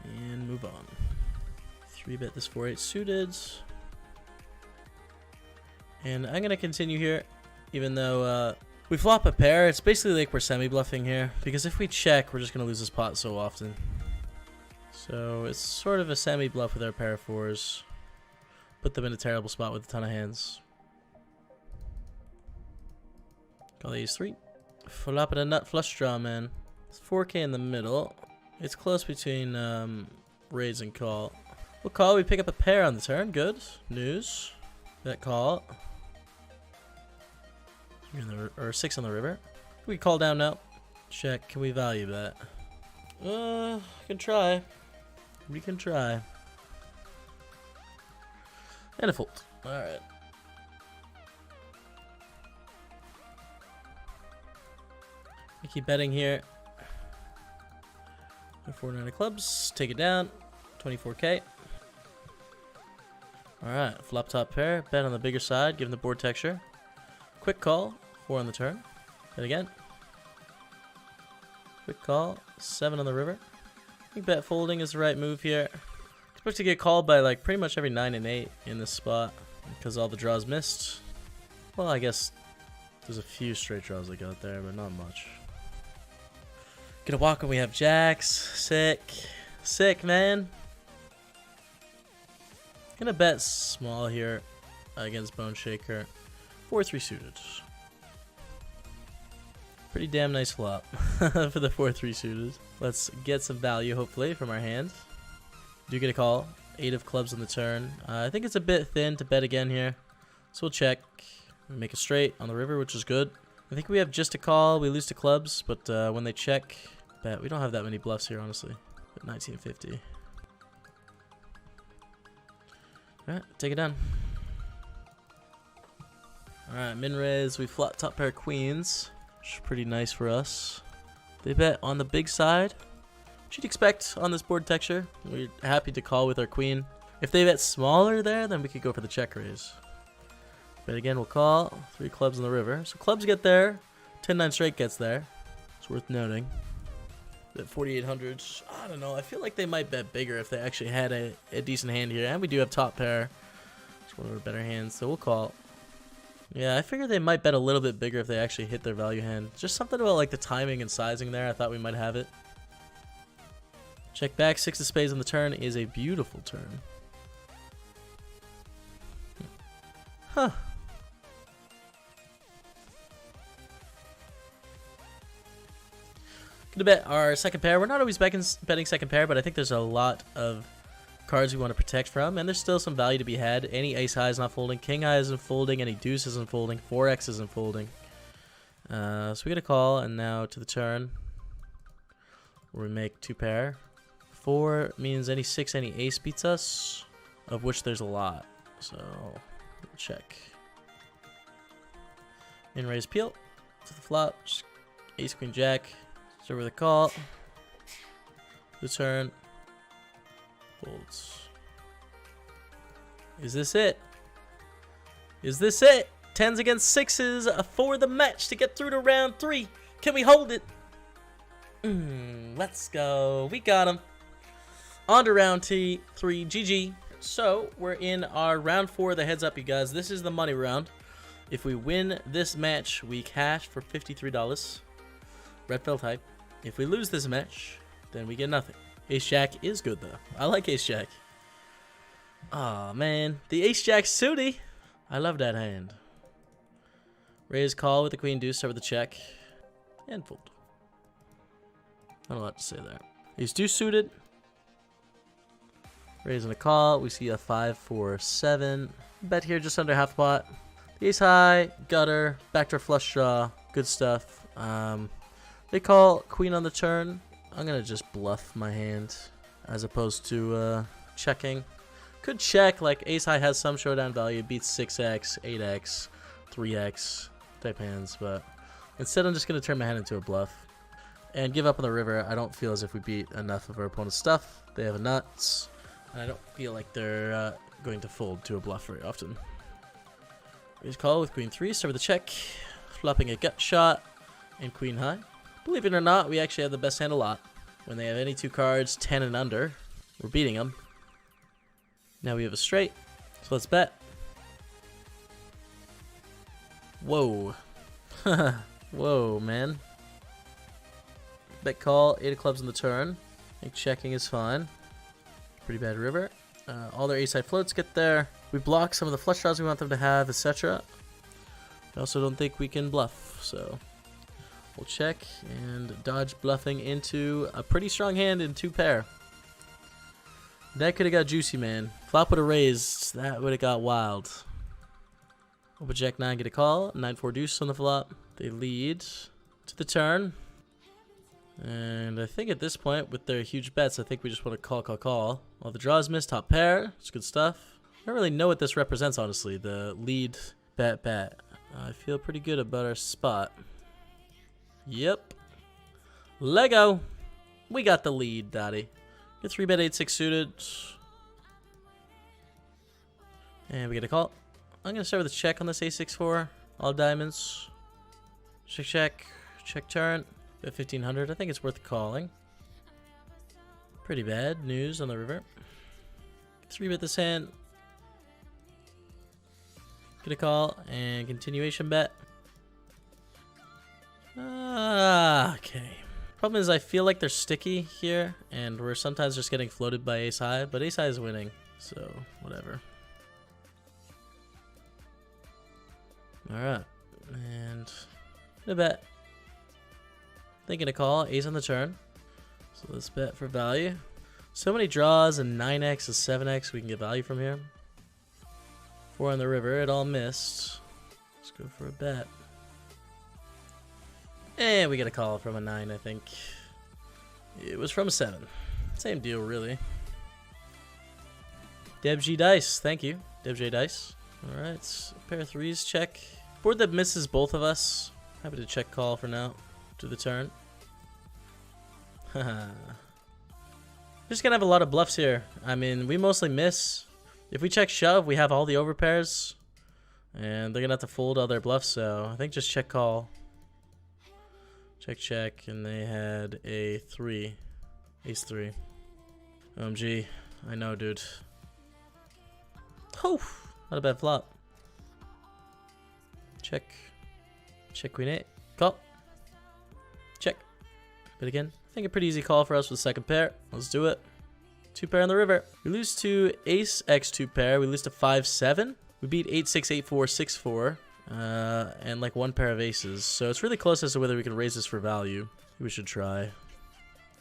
And move on. 3-bet this 4-8 suited. And I'm going to continue here. Even though we flop a pair, it's basically like we're semi-bluffing here. Because if we check, we're just going to lose this pot so often. So it's sort of a semi-bluff with our pair of fours. Put them in a terrible spot with a ton of hands. Call ace 3. Flop it a nut flush draw, man. It's 4k in the middle. It's close between raise and call. We'll call. We pick up a pair on the turn. Good news. That call. Or 6 on the river. We call down now. Check. Can we value that? Can try. We can try. And a fold. Alright. We keep betting here. 4-9 of clubs. Take it down. 24k. Alright. Flop top pair. Bet on the bigger side. Give them the board texture. Quick call. 4 on the turn. Bet again. Quick call. 7 on the river. I think bet folding is the right move here. Expect to get called by like pretty much every 9 and 8 in this spot because all the draws missed. Well, I guess there's a few straight draws that got there, but not much. Gonna walk when we have jacks. Sick. Sick, man. Gonna bet small here against Bone Shaker. 4-3 suited. Pretty damn nice flop for the 4-3 suited. Let's get some value, hopefully, from our hand. Do get a call. 8 of clubs on the turn. I think it's a bit thin to bet again here. So we'll check. Make a straight on the river, which is good. I think we have just a call. We lose to clubs, but when they check, bet. We don't have that many bluffs here, honestly. But 1950. Alright, take it down. Alright, min raise. We flop top pair of queens, which is pretty nice for us. They bet on the big side. What you'd expect on this board texture. We're happy to call with our queen. If they bet smaller there, then we could go for the check raise. But again, we'll call. 3 clubs on the river. So clubs get there. 10-9 straight gets there. It's worth noting. Bet 4,800. I don't know. I feel like they might bet bigger if they actually had a decent hand here. And we do have top pair. It's one of our better hands. So we'll call. Yeah, I figured they might bet a little bit bigger if they actually hit their value hand. Just something about like the timing and sizing there. I thought we might have it. Check back. 6 of spades on the turn is a beautiful turn. Huh. Gonna bet our second pair. We're not always betting second pair, but I think there's a lot of cards we want to protect from, and there's still some value to be had. Any ace high is not folding, king high isn't folding, any deuce isn't folding, 4x isn't folding. So we get a call, and now to the turn, we make 2 pair. 4 means any 6, any ace beats us, of which there's a lot. So check. In raise peel to the flop, ace queen jack, serve the call, the turn. Folds. Is this it? Is this it? 10s against 6s for the match to get through to round 3. Can we hold it? Let's go. We got him. On to round 3. GG. So we're in our round 4 of the heads up, you guys. This is the money round. If we win this match, we cash for $53. Red felt hype. If we lose this match, then we get nothing. Ace Jack is good though. I like Ace Jack. Aw, man. The Ace Jack suity. I love that hand. Raise call with the Queen Deuce, start with the check. And fold. Not a lot to say there. Ace Deuce suited. Raising a call. We see a 5, 4, 7. Bet here just under half pot. The ace high, gutter, backdoor flush draw. Good stuff. They call queen on the turn. I'm going to just bluff my hand as opposed to checking. Could check, like ace high has some showdown value, beats 6x, 8x, 3x type hands, but instead I'm just going to turn my hand into a bluff. And give up on the river. I don't feel as if we beat enough of our opponent's stuff. They have nuts, and I don't feel like they're going to fold to a bluff very often. Raise call with queen 3, start with the check, flopping a gut shot, and queen high. Believe it or not, we actually have the best hand a lot. When they have any 2 cards, 10 and under, we're beating them. Now we have a straight, so let's bet. Whoa. Whoa, man. Bet call, 8 of clubs on the turn. I think checking is fine. Pretty bad river. All their ace high floats get there. We block some of the flush draws we want them to have, etc. I also don't think we can bluff, so we'll check and dodge bluffing into a pretty strong hand in 2 pair. That could have got juicy, man. Flop would have raised. That would have got wild. Open jack 9, get a call. 9-4 deuce on the flop. They lead to the turn. And I think at this point, with their huge bets, I think we just want to call. Well, the draw is missed, top pair. It's good stuff. I don't really know what this represents, honestly. The lead, bet. I feel pretty good about our spot. Yep. Lego. We got the lead, Daddy. Get 3-bet 8-6 suited. And we get a call. I'm going to start with a check on this A6-4. All diamonds. Check. Check turn. Bet 1500. I think it's worth calling. Pretty bad news on the river. 3-bet this hand. Get a call and continuation bet. Okay. Problem is I feel like they're sticky here, and we're sometimes just getting floated by ace high, but ace high is winning, so whatever. Alright. And a bet. Thinking a call, ace on the turn. So let's bet for value. So many draws, and 9x is 7x we can get value from here. 4 on the river, it all missed. Let's go for a bet. And we get a call from a 9, I think. It was from a 7. Same deal, really. Deb G Dice, thank you. Deb J Dice. Alright, pair of 3s, check. Board that misses both of us. Happy to check call for now. To the turn. Haha. Just gonna have a lot of bluffs here. I mean, we mostly miss. If we check shove, we have all the overpairs. And they're gonna have to fold all their bluffs, so I think just check call. Check, and they had a 3. Ace 3. OMG. I know, dude. Oh, not a bad flop. Check. Check queen 8. Call. Check. But again, I think a pretty easy call for us with the second pair. Let's do it. 2 pair on the river. We lose to ace x 2 pair. We lose to 5-7. We beat 8-6, 8-4, 6-4. And like 1 pair of aces. So it's really close as to whether we can raise this for value. We should try.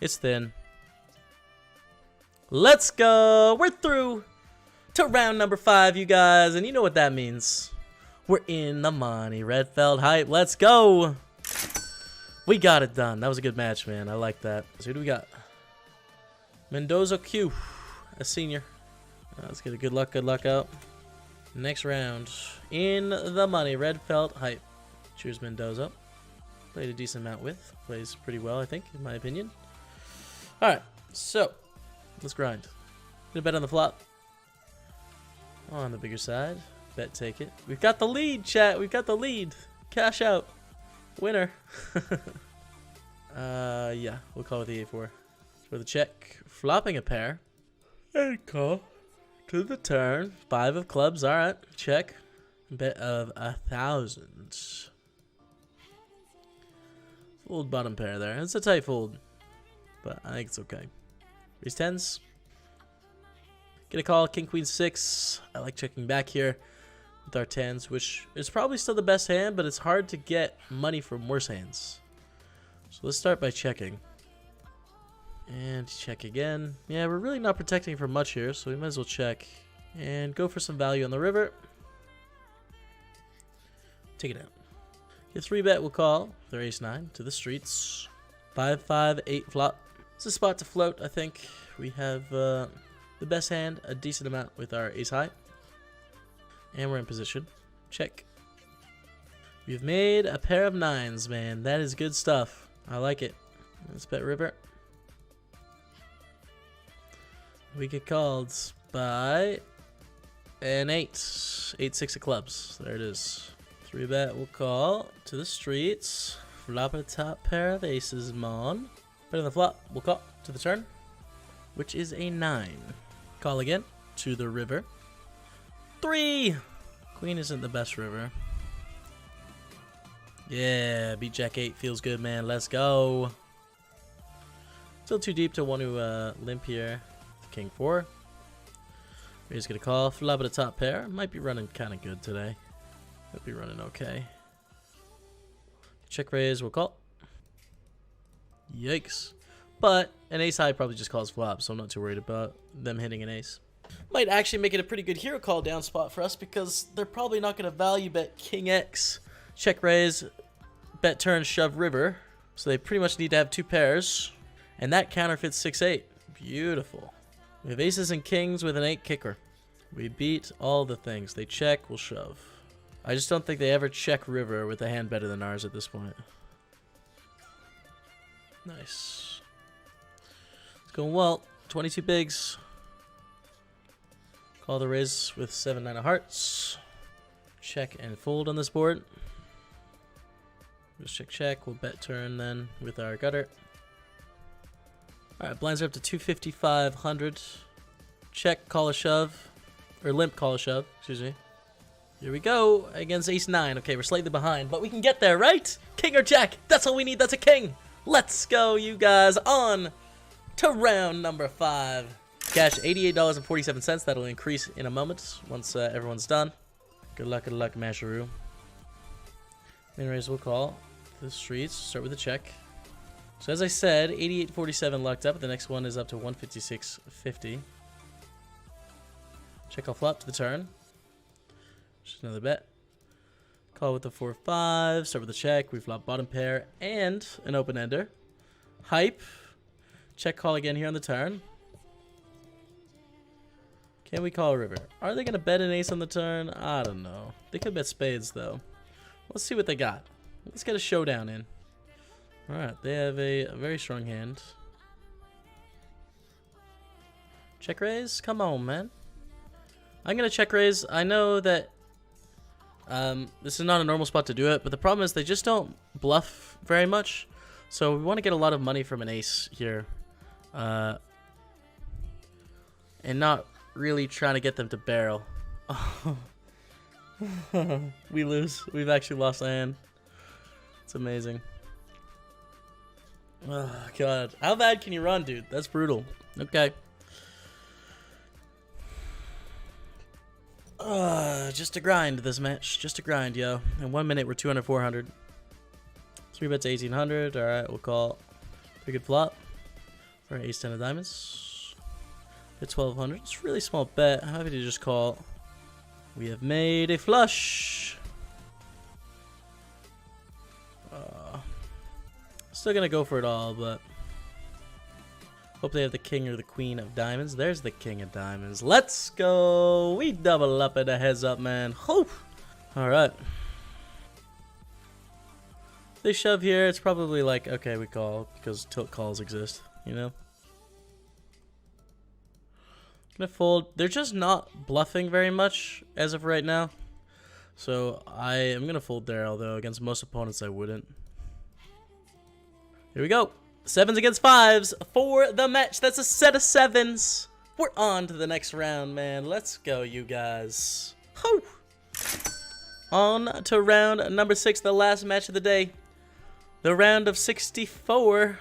It's thin. Let's go. We're through to round number 5, you guys. And you know what that means. We're in the money. Red felt hype. Let's go. We got it done. That was a good match, man. I like that. So who do we got? Mendoza Q. A senior. Let's get a good luck out. Next round. In the money. Red felt hype. Cheers, Mendoza. Played a decent amount with. Plays pretty well, I think, in my opinion. Alright. So. Let's grind. Gonna bet on the flop. On the bigger side. Bet take it. We've got the lead, chat. We've got the lead. Cash out. Winner. Yeah. We'll call with the 8-4. For the check. Flopping a pair. And call. To the turn. 5 of clubs. Alright. Check. Bet of 1,000. Fold bottom pair there. It's a tight fold. But I think it's okay. Raise 10s. Get a call. King, queen, 6. I like checking back here with our 10s, which is probably still the best hand, but it's hard to get money from worse hands. So let's start by checking. And check again. Yeah, we're really not protecting for much here, so we might as well check. And go for some value on the river. Take it out. Get 3-bet, we'll call. Their ace-9 to the streets. 5-5, 8 flop. It's a spot to float, I think. We have the best hand, a decent amount with our ace-high. And we're in position. Check. We've made a pair of 9s, man. That is good stuff. I like it. Let's bet river. We get called by an 8. 8-6 of clubs. There it is. 3-bet, we'll call to the streets. Flop a top pair of aces, mon. Bet on the flop, we'll call to the turn, which is a 9. Call again to the river. 3! Queen isn't the best river. Yeah, beat Jack 8 feels good, man. Let's go. Still too deep to want to limp here. King 4. We're just going to call. Flop at a top pair. Might be running kind of good today. Might be running okay. Check raise, we'll call. Yikes. But an ace high probably just calls flop, so I'm not too worried about them hitting an ace. Might actually make it a pretty good hero call down spot for us because they're probably not going to value bet King X. Check raise, bet turn, shove river. So they pretty much need to have 2 pairs. And that counterfeits 6-8. Beautiful. We have aces and kings with an 8 kicker. We beat all the things. They check, we'll shove. I just don't think they ever check river with a hand better than ours at this point. Nice. It's going well. 22 bigs. Call the raise with 7-9 of hearts. Check and fold on this board. Just check, check. We'll bet turn then with our gutter. Alright, blinds are up to 250-500. Check, call a shove. Or limp, call a shove. Excuse me. Here we go against ace-9. Okay, we're slightly behind, but we can get there, right? King or jack. That's all we need. That's a king. Let's go, you guys. On to round number 5. Cash $88.47. That'll increase in a moment once everyone's done. Good luck, Masharoo. Min raise will call to the streets. Start with a check. So as I said, 88.47 locked up. The next one is up to 156.50. Check off flop to the turn. Just another bet. Call with the 4-5. Start with a check. We flop bottom pair and an open ender. Hype. Check call again here on the turn. Can we call a river? Are they going to bet an ace on the turn? I don't know. They could bet spades though. Let's see what they got. Let's get a showdown in. Alright, they have a very strong hand. Check raise? Come on, man. I'm going to check raise. I know that this is not a normal spot to do it, but the problem is they just don't bluff very much. So we want to get a lot of money from an ace here. And not really trying to get them to barrel. We lose. We've actually lost a hand. It's amazing. Oh, God. How bad can you run, dude? That's brutal. Okay. Just a grind this match. Just a grind, yo. In 1 minute, we're 200, 400. 3 bets 1800. Alright, we'll call. Pretty good flop. for ace 10 of diamonds. Hit 1200. It's a really small bet. I'm happy to just call. We have made a flush. Still gonna go for it all, but hope they have the king or the queen of diamonds. There's the king of diamonds. Let's go. We double up at a heads up, man. All right. They shove here. It's probably like, okay, we call because tilt calls exist, you know? Gonna fold. They're just not bluffing very much as of right now. So I am gonna fold there, although against most opponents I wouldn't. Here we go. 7s against 5s for the match. That's a set of 7s. We're on to the next round, man. Let's go, you guys. Whew. On to round number 6, the last match of the day. The round of 64.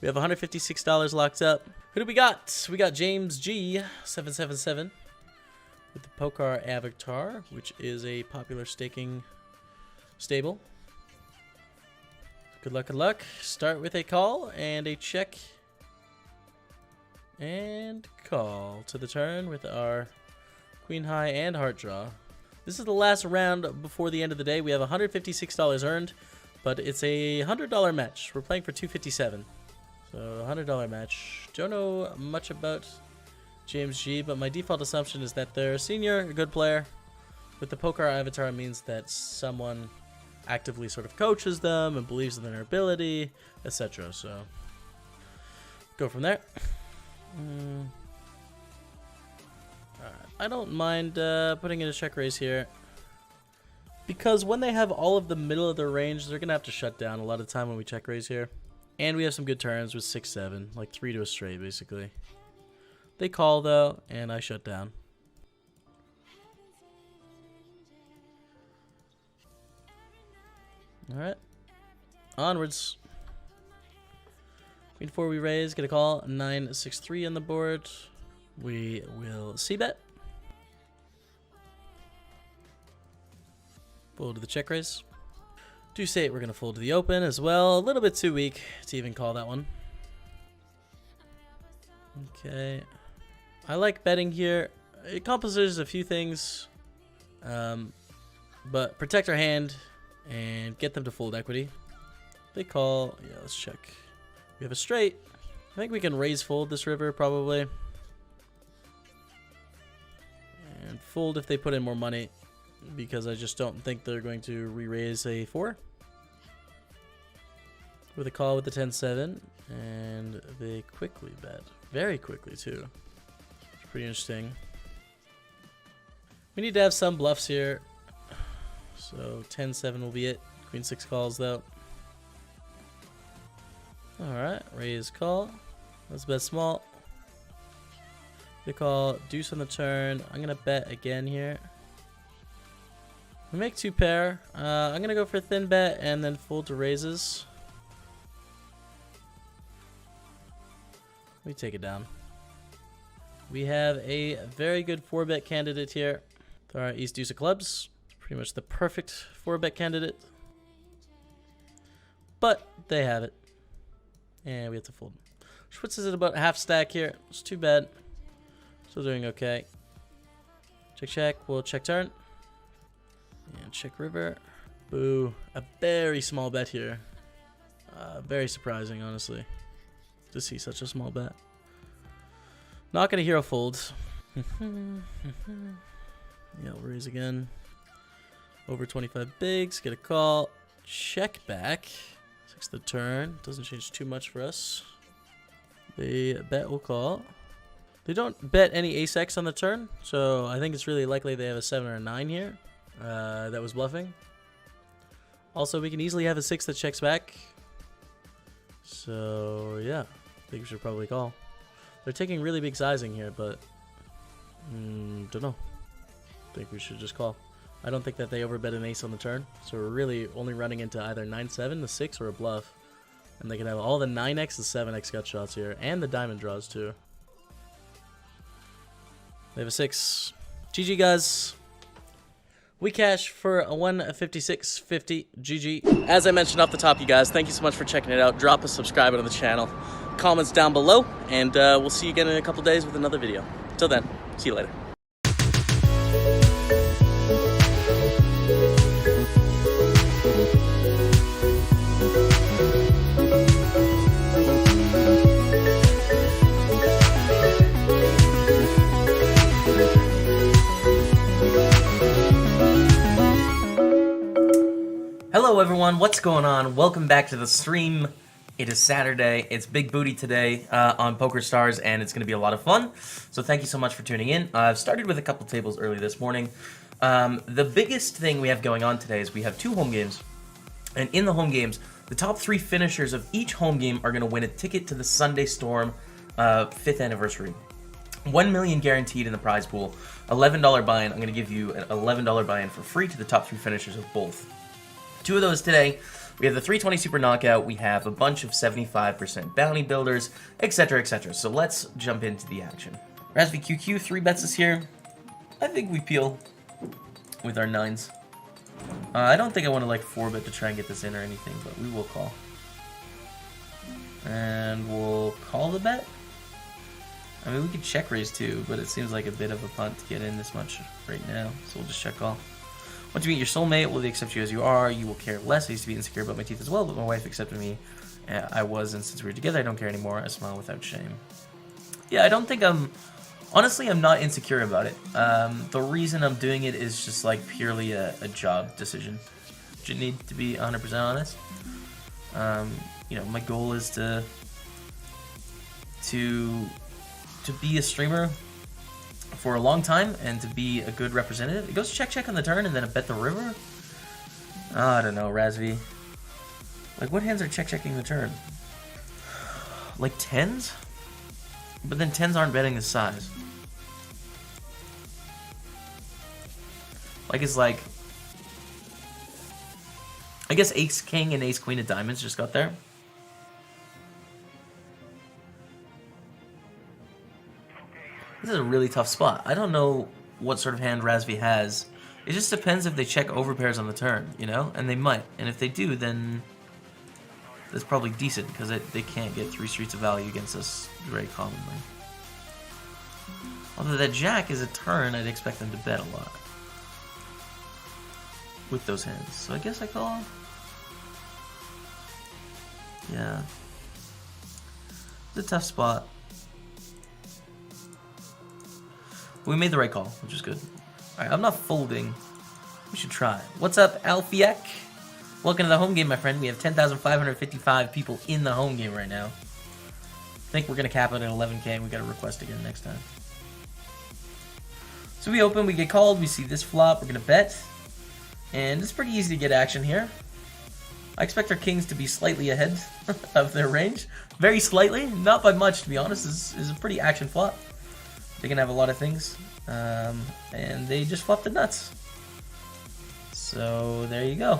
We have $156 locked up. Who do we got? We got James G, 777, with the Poker Avatar, which is a popular staking stable. Good luck, good luck. Start with a call and a check. And call to the turn with our Queen High and Heart Draw. This is the last round before the end of the day. We have $156 earned, but it's a $100 match. We're playing for $257. So $100 match. Don't know much about James G, but my default assumption is that they're a senior, a good player. With the Poker Avatar, it means that someone actively sort of coaches them and believes in their ability, etc. So go from there. Alright. I don't mind putting in a check raise here, because when they have all of the middle of their range, they're gonna have to shut down a lot of time when we check raise here. And we have some good turns with 6-7, like 3 to a straight basically. They call though, and I shut down. Alright. Onwards. Queen 4 we raise, get a call. 9-6-3 on the board. We will c-bet. Fold to the check raise. Do say it, we're going to fold to the open as well. A little bit too weak to even call that one. Okay. I like betting here. It accomplishes a few things. But protect our hand and get them to fold equity. They call. Yeah, let's check. We have a straight. I think we can raise fold this river probably. And fold if they put in more money, because I just don't think they're going to re-raise a 4. With a call with the 10-7. And they quickly bet. Very quickly too. It's pretty interesting. We need to have some bluffs here. So 10-7 will be it. Queen 6 calls though. Alright, raise call. Let's bet small. They call deuce on the turn. I'm gonna bet again here. We make 2 pair. I'm gonna go for a thin bet and then fold to raises. We take it down. We have a very good 4-bet candidate here. Alright, East Deuce of Clubs. Pretty much the perfect 4-bet candidate. But they have it. And we have to fold. Which puts us at about half stack here. It's too bad. Still doing okay. Check, check. We'll check turn. And check river. Boo. A very small bet here. Very surprising, honestly, to see such a small bet. Not going to hero fold. Yeah, we'll raise again. Over 25 bigs. Get a call. Check back. 6 the turn. Doesn't change too much for us. They bet will call. They don't bet any ace-x on the turn, so I think it's really likely they have a 7 or a 9 here. That was bluffing. Also, we can easily have a 6 that checks back. So, yeah. I think we should probably call. They're taking really big sizing here, but don't know. I think we should just call. I don't think that they overbet an ace on the turn, so we're really only running into either 9-7, the 6, or a bluff. And they can have all the 9x, the 7x gut shots here, and the diamond draws too. They have a 6. GG, guys. We cash for a 156.50 GG. As I mentioned off the top, you guys, thank you so much for checking it out. Drop a subscribe on the channel, comments down below, and we'll see you again in a couple days with another video. Till then, see you later. Hello everyone, what's going on? Welcome back to the stream. It is Saturday, it's Big Booty today on PokerStars, and it's going to be a lot of fun. So thank you so much for tuning in. I've started with a couple tables early this morning. The biggest thing we have going on today is we have 2 home games. And in the home games, the top 3 finishers of each home game are going to win a ticket to the Sunday Storm 5th anniversary. 1 million guaranteed in the prize pool, $11 buy-in. I'm going to give you an $11 buy-in for free to the top 3 finishers of both. 2 of those today. We have the 320 Super Knockout, we have a bunch of 75% Bounty Builders, etc, etc. So let's jump into the action. RasVQQ, 3 bets this here. I think we peel with our 9s. I don't think I want to like 4-bet to try and get this in or anything, but we will call. And we'll call the bet. I mean, we could check raise too, but it seems like a bit of a punt to get in this much right now, so we'll just check call. Once you meet your soulmate, will they accept you as you are? You will care less. I used to be insecure about my teeth as well, but my wife accepted me. I was, and since we were together, I don't care anymore. I smile without shame. Yeah, I don't think honestly, I'm not insecure about it. The reason I'm doing it is just like purely a job decision. Do you need to be 100% honest? You know, my goal is to be a streamer for a long time and to be a good representative. It goes check on the turn and then a bet the river? Oh, I don't know, Razvi. Like, what hands are checking the turn? Like 10s? But then 10s aren't betting the size. Like, it's like... I guess Ace King and Ace Queen of Diamonds just got there. This is a really tough spot. I don't know what sort of hand Razvi has. It just depends if they check overpairs on the turn, you know? And they might. And if they do, then that's probably decent, because they can't get 3 streets of value against us very commonly. Although that jack is a turn, I'd expect them to bet a lot with those hands. So I guess I call. Yeah. It's a tough spot. We made the right call, which is good. Alright, I'm not folding. We should try. What's up, Alfiek? Welcome to the home game, my friend. We have 10,555 people in the home game right now. I think we're going to cap it at 11K, and we got to request again next time. So we open, we get called, we see this flop, we're going to bet. And it's pretty easy to get action here. I expect our kings to be slightly ahead of their range. Very slightly, not by much, to be honest. This is a pretty action flop. They can have a lot of things, and they just flopped the nuts. So there you go.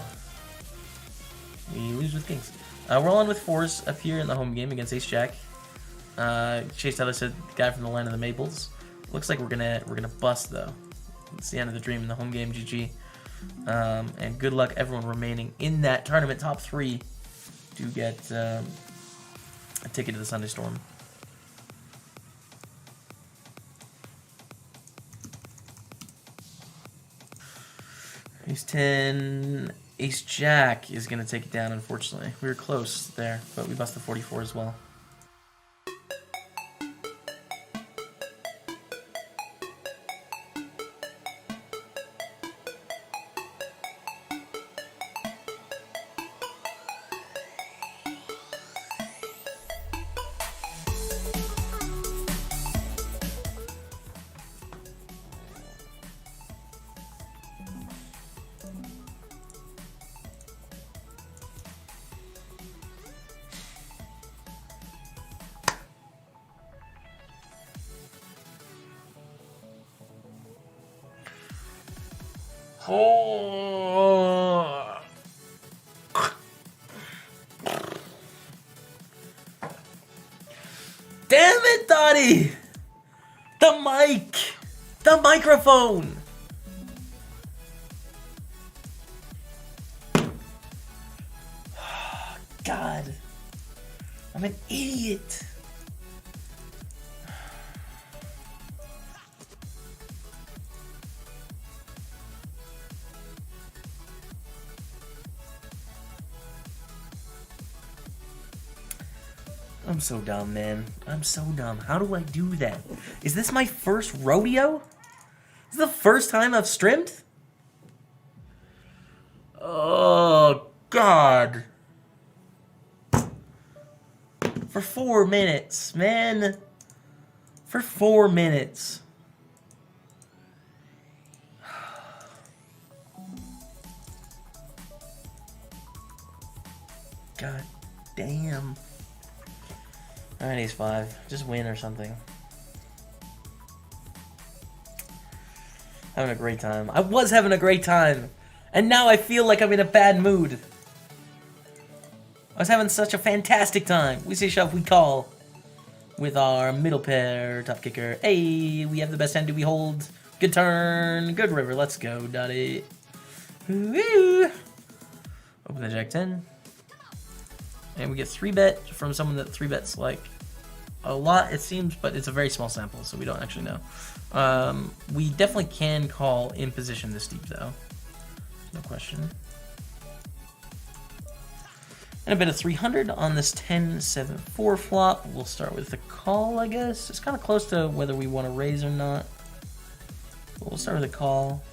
We lose with kings. We're on with 4s up here in the home game against Ace Jack. Chase Tyler said, "Guy from the land of the Maples." Looks like we're gonna bust though. It's the end of the dream in the home game. GG. And good luck everyone remaining in that tournament. Top 3 to get a ticket to the Sunday Storm. Ace 10, Ace Jack is going to take it down, unfortunately. We were close there, but we busted 44 as well. Oh. Damn it, Dottie! The mic! The microphone! God. I'm an idiot. I'm so dumb, man. I'm so dumb. How do I do that? Is this my first rodeo? Is this the first time I've streamed? Oh, God. For 4 minutes, man. For 4 minutes. God damn. Alright, ace 5. Just win or something. Having a great time. I was having a great time. And now I feel like I'm in a bad mood. I was having such a fantastic time. We say shove, we call. With our middle pair, top kicker. Hey, we have the best hand. Do we hold? Good turn. Good river. Let's go, Dottie. Woo. Open the jack 10. And we get 3-bet from someone that 3-bets like a lot, it seems, but it's a very small sample, so we don't actually know. We definitely can call in position this deep, though. No question. And a bit of 300 on this 10-7-4 flop. We'll start with the call, I guess. It's kind of close to whether we want to raise or not. But we'll start with a call.